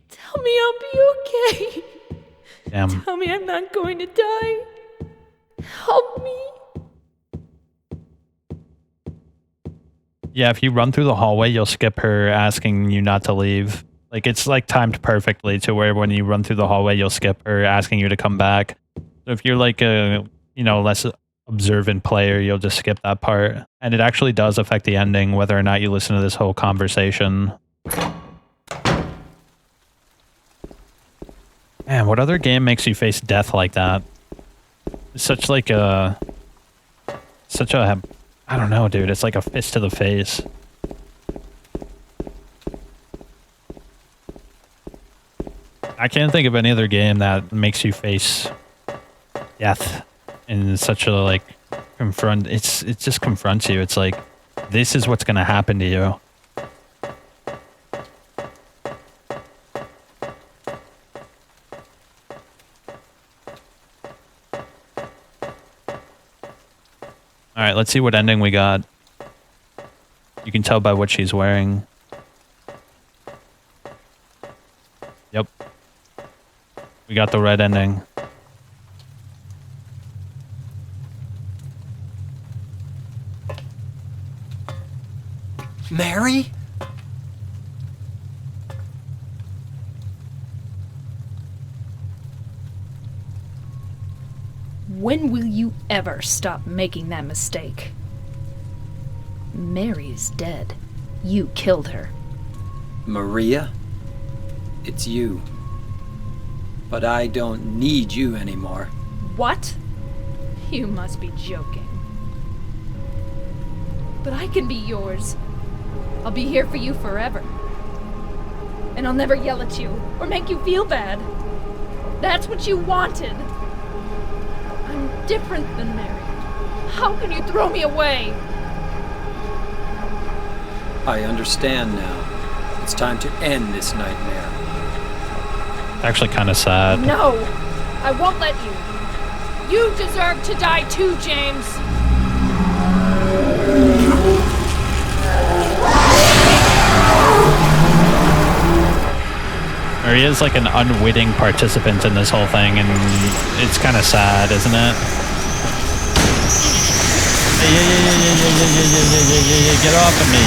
Tell me I'll be okay! Damn. Tell me I'm not going to die! Help me! Yeah, if you run through the hallway, you'll skip her asking you not to leave. Like, it's like timed perfectly to where when you run through the hallway, you'll skip her asking you to come back. So if you're like a, less observant player, you'll just skip that part. And it actually does affect the ending, whether or not you listen to this whole conversation. Man, what other game makes you face death like that? It's such a, I don't know, dude. It's like a fist to the face. I can't think of any other game that makes you face death in such a, like, it just confronts you. It's like, this is what's gonna happen to you. Alright, let's see what ending we got. You can tell by what she's wearing. Yep. We got the red ending. Mary? When will you ever stop making that mistake? Mary's dead. You killed her. Maria? It's you. But I don't need you anymore. What? You must be joking. But I can be yours. I'll be here for you forever. And I'll never yell at you or make you feel bad. That's what you wanted. I'm different than Mary. How can you throw me away? I understand now. It's time to end this nightmare. Actually kind of sad. No! I won't let you. You deserve to die too, James. Maria's like an unwitting participant in this whole thing, and it's kind of sad, isn't it? Yeah, get off of me.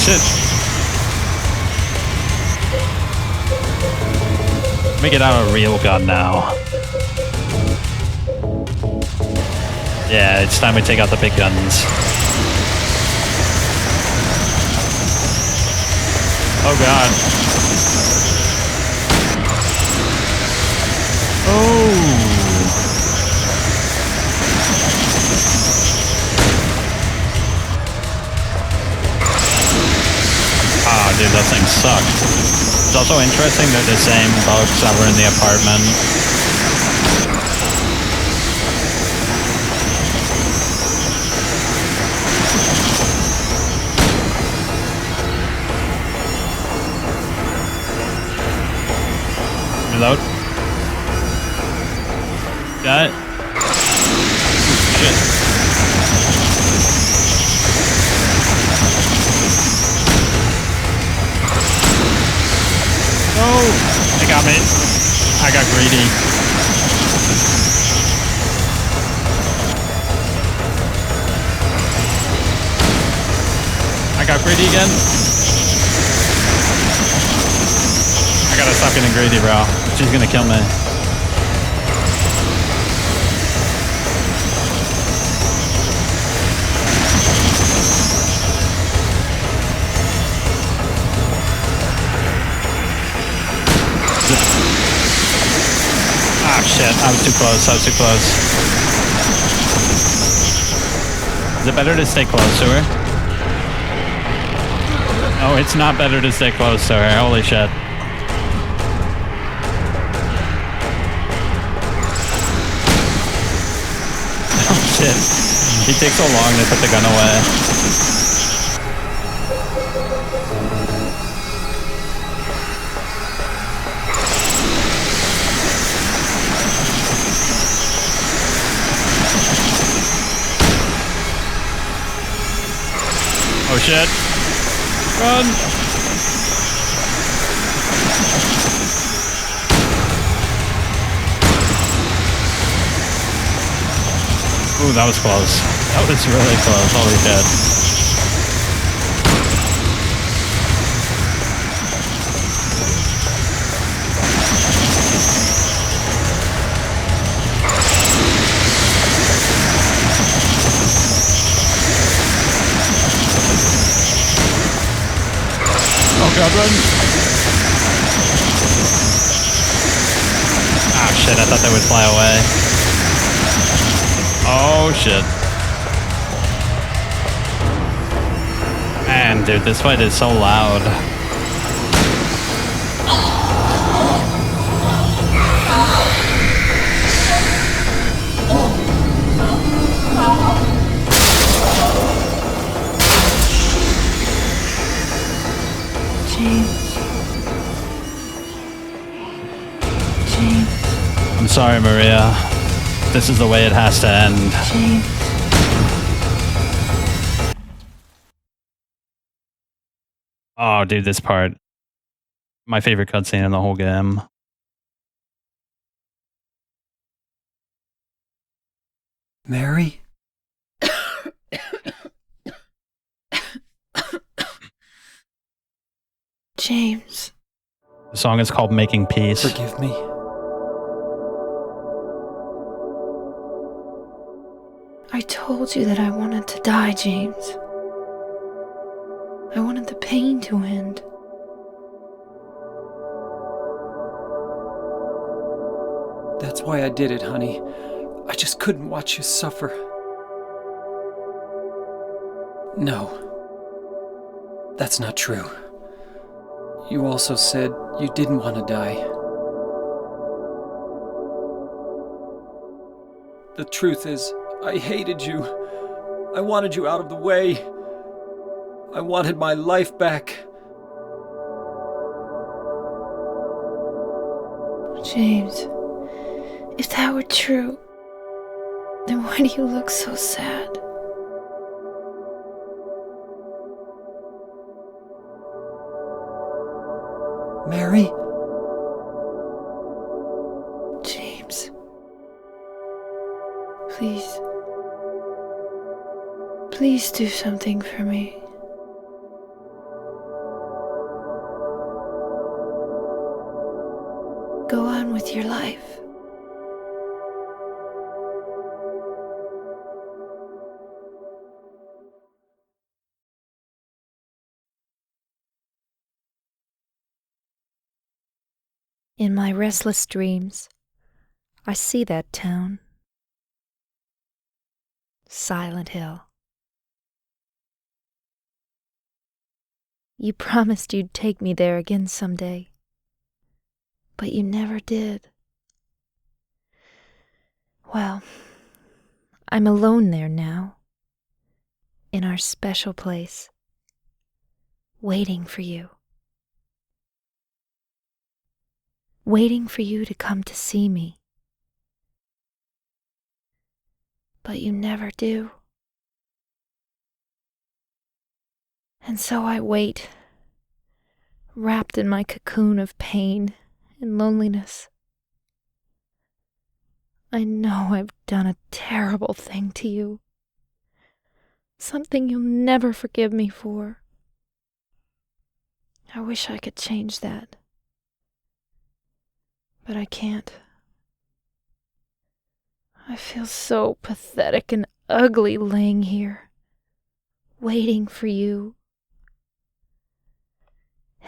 Shit. Let me get out a real gun now. Yeah, it's time we take out the big guns. Oh god. Oh. Ah, dude, that thing sucked. It's also interesting they're the same bugs that were in the apartment. Reload. Got it. Shit. No! They got me. I got greedy. I got greedy again. I gotta stop getting greedy, bro. She's gonna kill me. Ah, shit. I was too close. I was too close. Is it better to stay close to her? No, it's not better to stay close to her. Holy shit. Oh, shit. It takes so long to put the gun away. Oh shit. Run! Ooh, that was close. That was really close. Holy shit. Oh god, run! Ah shit, I thought they would fly away. Oh shit. Man, dude, this fight is so loud. I'm sorry, Maria. This is the way it has to end. Oh, dude, this part. My favorite cutscene in the whole game. Mary? James. The song is called Making Peace. Forgive me. I told you that I wanted to die, James. I wanted the pain to end. That's why I did it, honey. I just couldn't watch you suffer. No. That's not true. You also said you didn't want to die. The truth is, I hated you. I wanted you out of the way. I wanted my life back. James, if that were true, then why do you look so sad? Mary? James. Please. Please do something for me. Go on with your life. In my restless dreams, I see that town. Silent Hill. You promised you'd take me there again someday. but you never did. Well, I'm alone there now, in our special place, waiting for you. Waiting for you to come to see me. But you never do. And so I wait, wrapped in my cocoon of pain and loneliness. I know I've done a terrible thing to you. Something you'll never forgive me for. I wish I could change that. But I can't. I feel so pathetic and ugly laying here, waiting for you.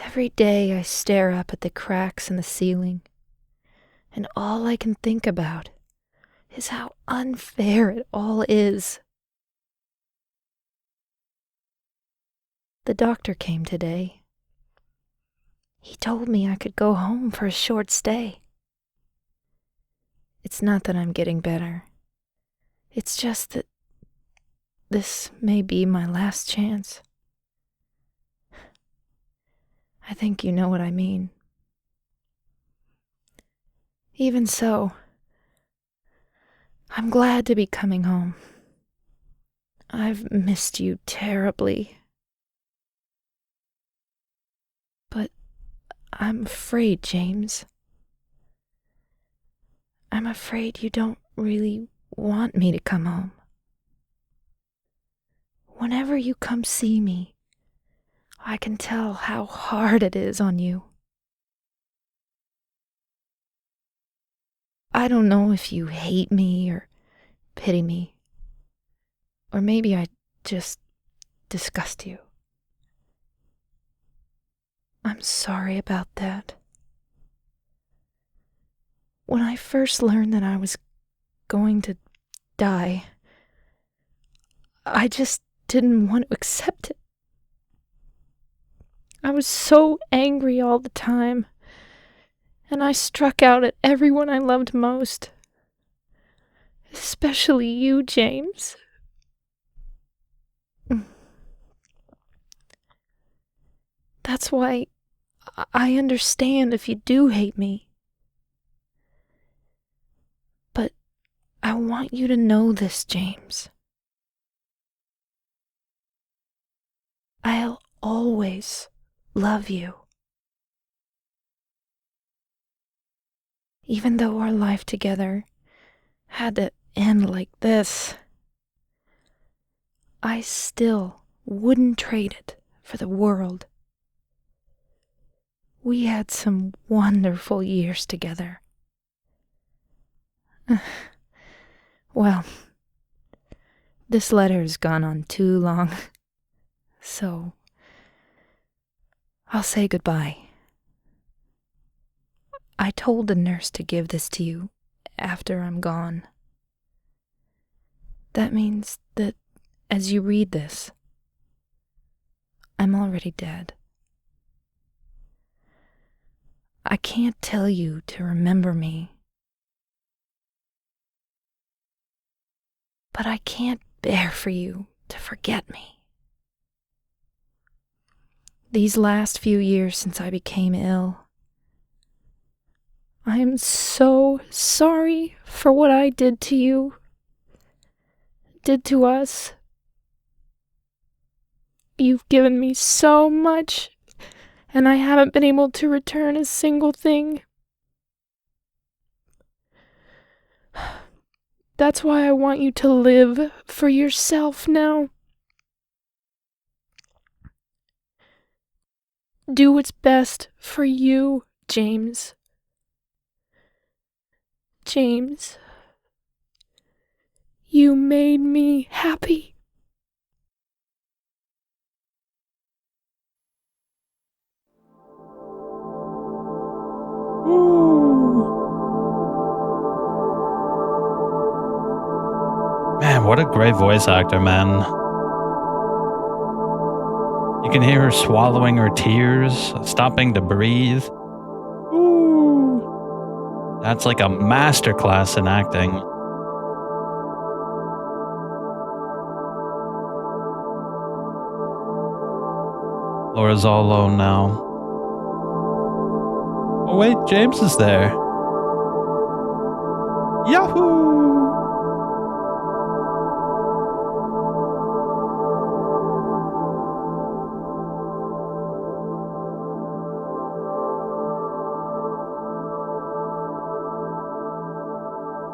Every day I stare up at the cracks in the ceiling, and all I can think about is how unfair it all is. The doctor came today. He told me I could go home for a short stay. It's not that I'm getting better. It's just that this may be my last chance. I think you know what I mean. Even so, I'm glad to be coming home. I've missed you terribly. But I'm afraid, James. I'm afraid you don't really want me to come home. Whenever you come see me, I can tell how hard it is on you. I don't know if you hate me or pity me, or maybe I just disgust you. I'm sorry about that. When I first learned that I was going to die, I just didn't want to accept it. I was so angry all the time, and I struck out at everyone I loved most. Especially you, James. That's why I understand if you do hate me. But I want you to know this, James. I'll always love you. Even though our life together had to end like this, I still wouldn't trade it for the world. We had some wonderful years together. Well, this letter has gone on too long, so I'll say goodbye. I told the nurse to give this to you after I'm gone. That means that as you read this, I'm already dead. I can't tell you to remember me, but I can't bear for you to forget me. These last few years since I became ill, I am so sorry for what I did to you, did to us. You've given me so much, and I haven't been able to return a single thing. That's why I want you to live for yourself now. Do what's best for you, James. James, you made me happy. Man, what a great voice actor, man. You can hear her swallowing her tears, stopping to breathe. Ooh. That's like a masterclass in acting. Laura's all alone now. Oh wait, James is there. Yahoo!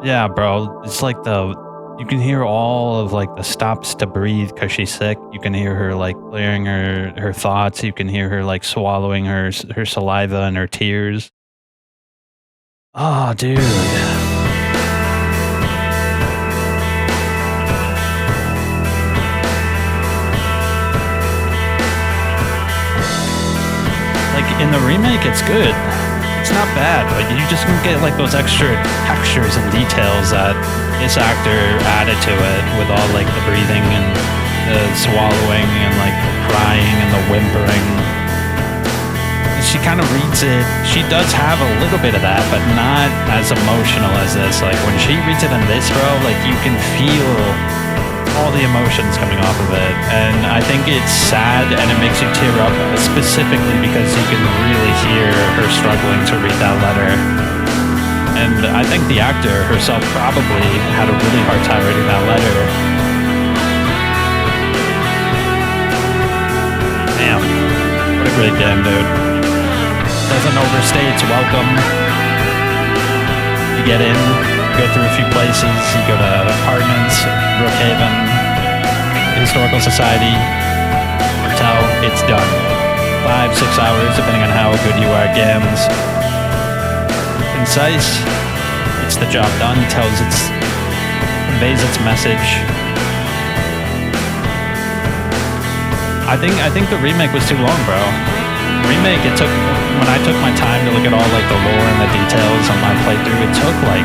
Yeah, bro. It's like you can hear all of like the stops to breathe because she's sick. You can hear her like clearing her thoughts. You can hear her like swallowing her saliva and her tears. Oh, dude. Like in the remake, it's good. It's not bad, but you just don't get like those extra textures and details that this actor added to it with all like the breathing and the swallowing and like the crying and the whimpering. She kind of reads it. She does have a little bit of that, but not as emotional as this. Like when she reads it in this, bro, like you can feel all the emotions coming off of it. And I think it's sad and it makes you tear up specifically because you can really hear her struggling to read that letter. And I think the actor herself probably had a really hard time reading that letter. Damn. What a great game, dude. Doesn't overstay its welcome. You get in, you go through a few places, you go to apartments, Brookhaven, Historical Society, Hotel, it's done. 5-6 hours, depending on how good you are at games. Concise, it's the job done, conveys its message. I think the remake was too long, bro. Remake, when I took my time to look at all like the lore and the details on my playthrough, it took like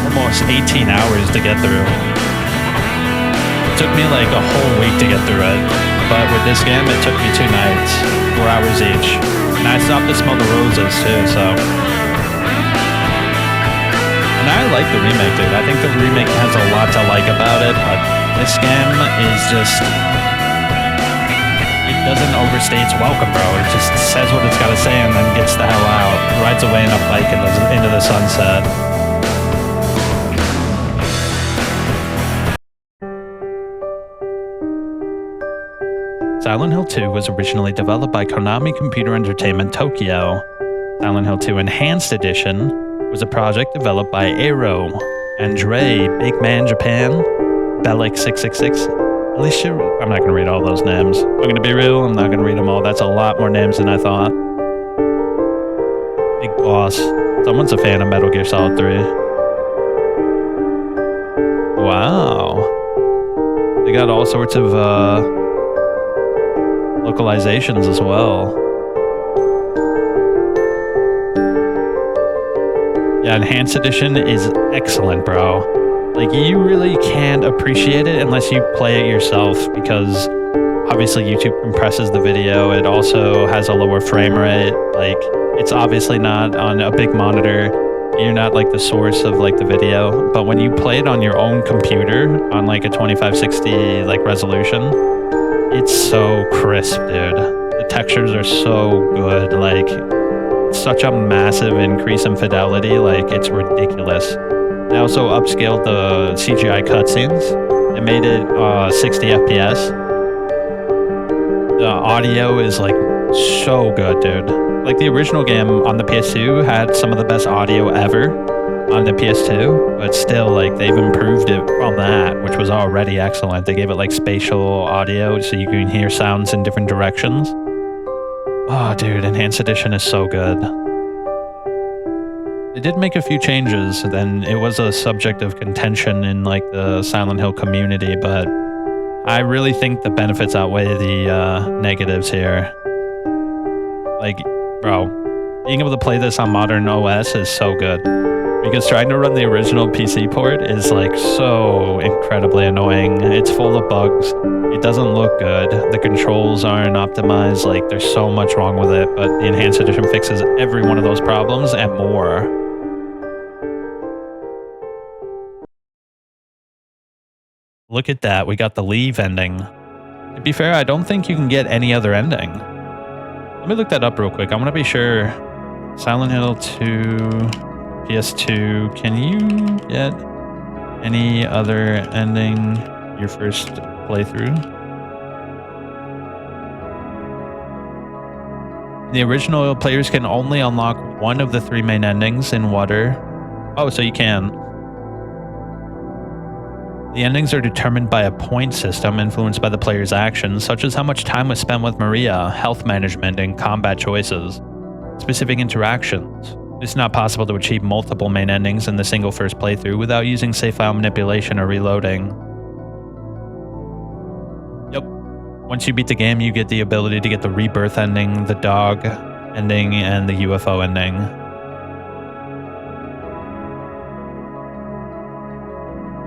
almost 18 hours to get through. It took me like a whole week to get through it, but with this game it took me 2 nights, 4 hours each, and I stopped to smell the roses too, so. And I like the remake, dude. I think the remake has a lot to like about it, but this game is just, it doesn't overstay its welcome, bro. It just says what it's gotta say and then gets the hell out, rides away in a bike into the sunset. Silent Hill 2 was originally developed by Konami Computer Entertainment Tokyo. Silent Hill 2 Enhanced Edition was a project developed by Aero, Andre, Big Man Japan, Bellic666, Alicia. I'm not going to read all those names. I'm going to be real, I'm not going to read them all. That's a lot more names than I thought. Big Boss. Someone's a fan of Metal Gear Solid 3. Wow. They got all sorts of localizations as well. Yeah, Enhanced Edition is excellent, bro. Like, you really can't appreciate it unless you play it yourself, because obviously YouTube compresses the video. It also has a lower frame rate. Like, it's obviously not on a big monitor. You're not like the source of like the video, but when you play it on your own computer on like a 2560 like resolution, it's so crisp, dude. The textures are so good. Like, such a massive increase in fidelity. Like, it's ridiculous. They also upscaled the CGI cutscenes. They made it 60 FPS. The audio is like so good, dude. Like, the original game on the PS2 had some of the best audio ever on the PS2, but still, like, they've improved it on that, which was already excellent. They gave it like spatial audio so you can hear sounds in different directions. Oh, dude, Enhanced Edition is so good. They did make a few changes, then it was a subject of contention in like the Silent Hill community, but I really think the benefits outweigh the negatives here. Like, bro, being able to play this on modern OS is so good. Because trying to run the original PC port is like so incredibly annoying. It's full of bugs. It doesn't look good. The controls aren't optimized. Like, there's so much wrong with it, but the Enhanced Edition fixes every one of those problems and more. Look at that. We got the leave ending. To be fair, I don't think you can get any other ending. Let me look that up real quick. I want to be sure. Silent Hill 2, PS2. Can you get any other ending your first playthrough? The original players can only unlock one of the 3 main endings in water. Oh, so you can. The endings are determined by a point system influenced by the player's actions, such as how much time was spent with Maria, health management, and combat choices. Specific interactions. It's not possible to achieve multiple main endings in the single first playthrough without using save file manipulation or reloading. Yep. Once you beat the game, you get the ability to get the rebirth ending, the dog ending, and the UFO ending.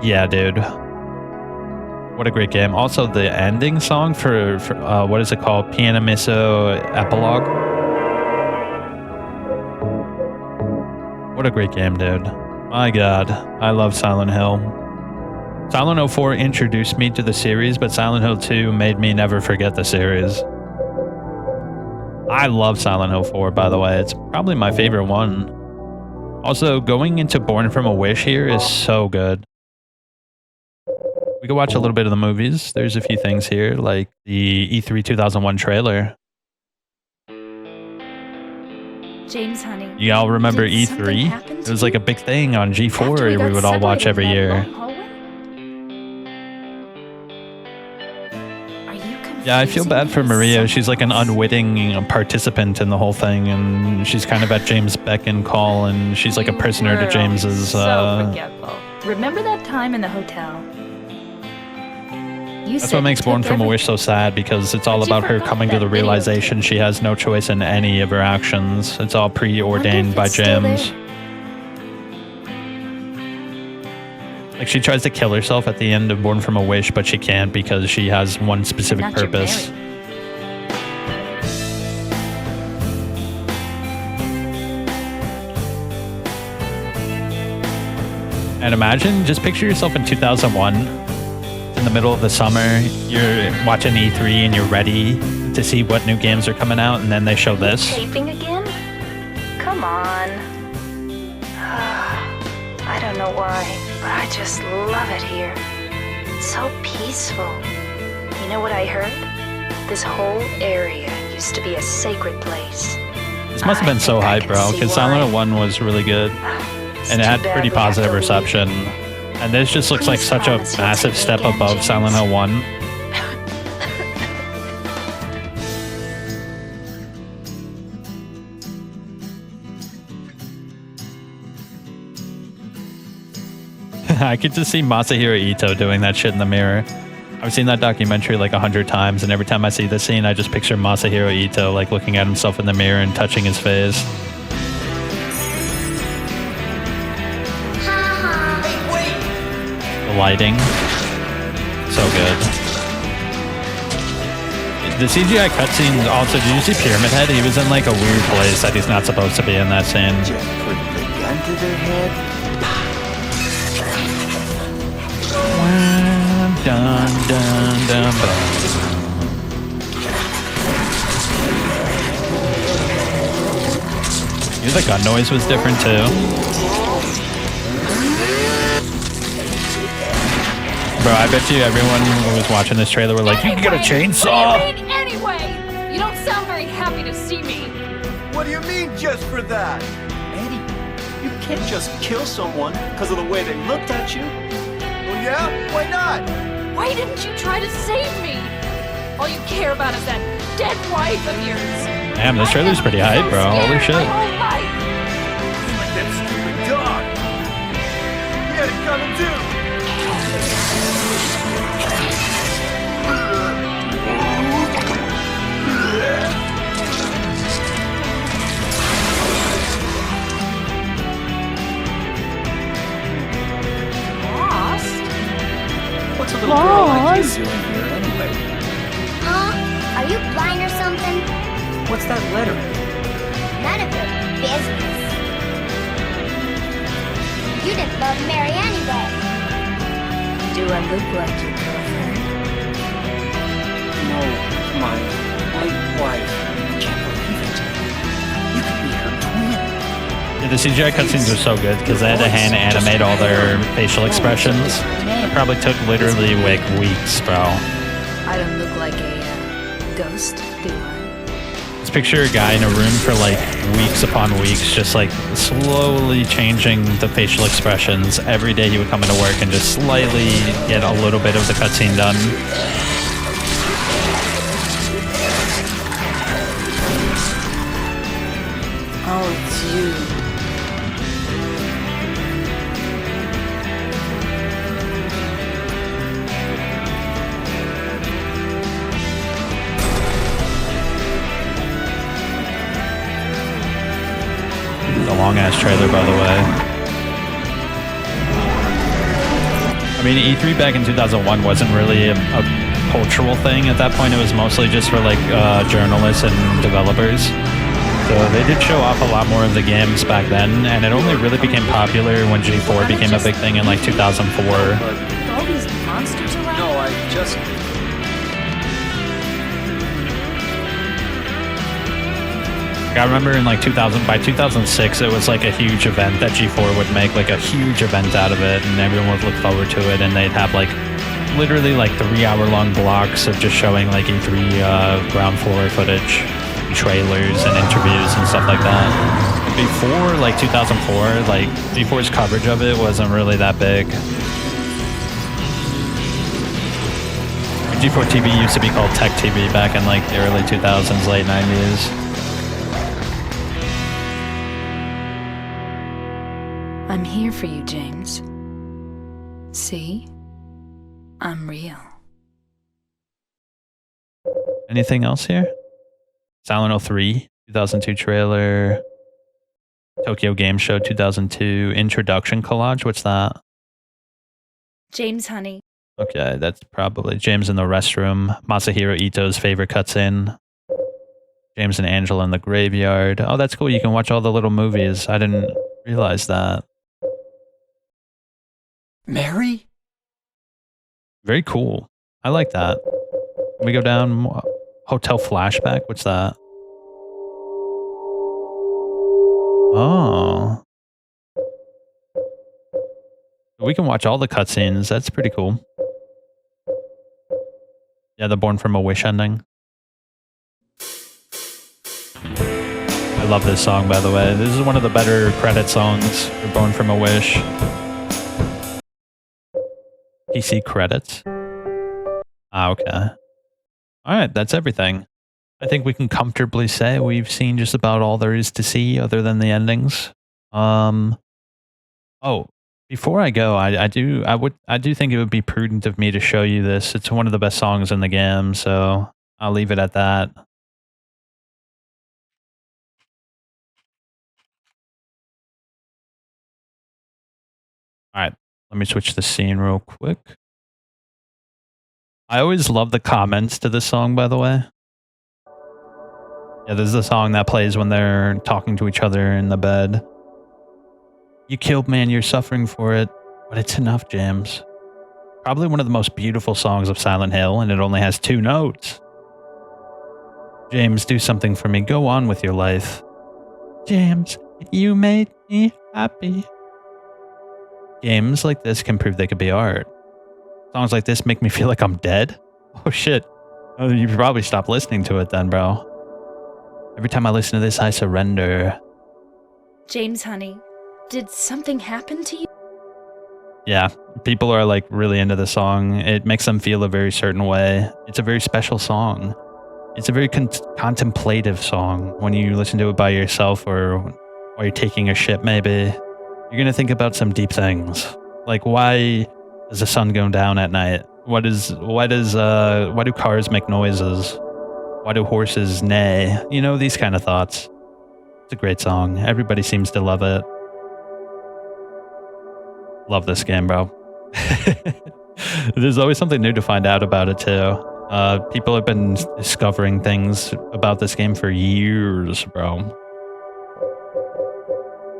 Yeah, dude. What a great game. Also, the ending song for what is it called? Piano Miso Epilogue. What a great game, dude. My god. I love Silent Hill. Silent Hill 4 introduced me to the series, but Silent Hill 2 made me never forget the series. I love Silent Hill 4, by the way. It's probably my favorite one. Also, going into Born from a Wish here is so good. We can watch a little bit of the movies. There's a few things here, like the E3 2001 trailer. James, honey. You all remember E3? It was like a big thing on G4 we would all watch every year. Yeah, I feel bad for Maria. She's like an unwitting participant in the whole thing, and she's kind of at James' beck and call, and she's like a prisoner to James's. So forgetful. Remember that time in the hotel? That's what makes Born from a Wish so sad, because it's all about her coming to the realization she has no choice in any of her actions. It's all preordained by James. Like, she tries to kill herself at the end of Born from a Wish, but she can't because she has one specific purpose. And imagine, just picture yourself in 2001. In the middle of the summer, you're watching E3 and you're ready to see what new games are coming out, and then they show this. Taping again? Come on. I don't know why, but I just love it here. It's so peaceful. You know what I heard? This whole area used to be a sacred place. This must have been so hype, bro, because Silent Hill 1 was really good, and it had pretty positive reception. And this just looks like such a massive step above Silent Hill 1. I could just see Masahiro Ito doing that shit in the mirror. I've seen that documentary like 100 times, and every time I see this scene, I just picture Masahiro Ito like looking at himself in the mirror and touching his face. Lighting, so good. The CGI cutscenes also. Did you see Pyramid Head? He was in like a weird place that he's not supposed to be in that scene. Just put the gun to their head. Dun, dun, dun, dun. The gun noise was different too. Bro, I bet you everyone who was watching this trailer were like, you can get a chainsaw! What do you mean, anyway? You don't sound very happy to see me. What do you mean, just for that? Eddie, you can't just kill someone because of the way they looked at you. Well, yeah? Why not? Why didn't you try to save me? All you care about is that dead wife of yours. Damn, this trailer's pretty hype, bro. Holy shit. Like that stupid dog. He had it coming too. What's a little girl like you doing here anyway? Huh? Are you blind or something? What's that letter? None of your business. You didn't love Mary anyway. Do I look like you? The CGI cutscenes are so good because they had to hand animate all their facial expressions. It probably took literally like weeks, bro. I don't look like a ghost, do I? Just picture a guy in a room for like weeks upon weeks, just like slowly changing the facial expressions. Every day he would come into work and just slightly get a little bit of the cutscene done. Oh, it's you. The long-ass trailer, by the way. I mean, E3 back in 2001 wasn't really a cultural thing. At that point, it was mostly just for like journalists and developers. So they did show off a lot more of the games back then, and it only really became popular when G4 became a big thing in like 2004. All these monsters around? No, I just... I remember in like 2000, by 2006, it was like a huge event that G4 would make like a huge event out of it, and everyone would look forward to it, and they'd have like literally like 3-hour-long blocks of just showing like E3 ground floor footage, trailers and interviews and stuff like that. Before like 2004, like G4's coverage of it wasn't really that big. G4 TV used to be called Tech TV back in like the early 2000s, late 90s. I'm here for you, James. See? I'm real. Anything else here? Silent Hill 3, 2002 trailer. Tokyo Game Show 2002 introduction collage. What's that? James, honey. Okay, that's probably James in the restroom. Masahiro Ito's favorite cutscene. James and Angela in the graveyard. Oh, that's cool. You can watch all the little movies. I didn't realize that. Mary? Very cool. I like that. Can we go down? Hotel flashback? What's that? Oh. We can watch all the cutscenes. That's pretty cool. Yeah, the Born From a Wish ending. I love this song, by the way. This is one of the better credit songs for Born From a Wish. PC credits. Ah, okay. Alright, that's everything. I think we can comfortably say we've seen just about all there is to see other than the endings. Oh, before I go, I do think it would be prudent of me to show you this. It's one of the best songs in the game, so I'll leave it at that. Alright, let me switch the scene real quick. I always love the comments to this song, by the way. Yeah, this is the song that plays when they're talking to each other in the bed. You killed me and you're suffering for it, but it's enough, James. Probably one of the most beautiful songs of Silent Hill, and it only has 2 notes. James, do something for me. Go on with your life. James, you made me happy. Games like this can prove they could be art. Songs like this make me feel like I'm dead. Oh shit. Oh, you should probably stop listening to it then, bro. Every time I listen to this, I surrender. James, honey, did something happen to you? Yeah, people are like really into the song. It makes them feel a very certain way. It's a very special song. It's a very contemplative song. When you listen to it by yourself or while you're taking a shit, maybe, you're gonna think about some deep things. Like, why is the sun going down at night? Why do cars make noises? Why do horses neigh? You know, these kind of thoughts. It's a great song. Everybody seems to love it. Love this game, bro. There's always something new to find out about it, too. People have been discovering things about this game for years, bro.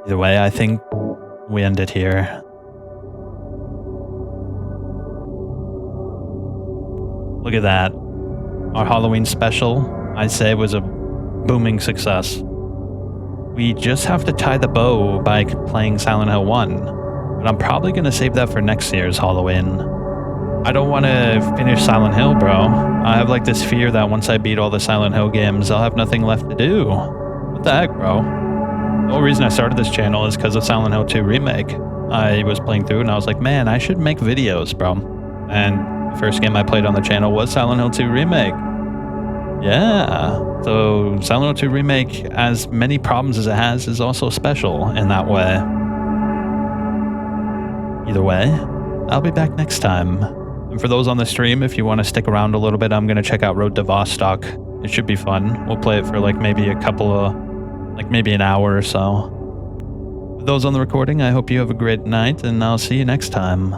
Either way, I think we end it here. Look at that. Our Halloween special, I'd say, was a booming success. We just have to tie the bow by playing Silent Hill 1. But I'm probably going to save that for next year's Halloween. I don't want to finish Silent Hill, bro. I have like this fear that once I beat all the Silent Hill games, I'll have nothing left to do. What the heck, bro? The whole reason I started this channel is because of Silent Hill 2 Remake. I was playing through and I was like, man, I should make videos, bro. And the first game I played on the channel was Silent Hill 2 Remake. Yeah. So Silent Hill 2 Remake, as many problems as it has, is also special in that way. Either way, I'll be back next time. And for those on the stream, if you want to stick around a little bit, I'm going to check out Road to Vostok. It should be fun. We'll play it for like maybe maybe an hour or so. For those on the recording, I hope you have a great night, and I'll see you next time.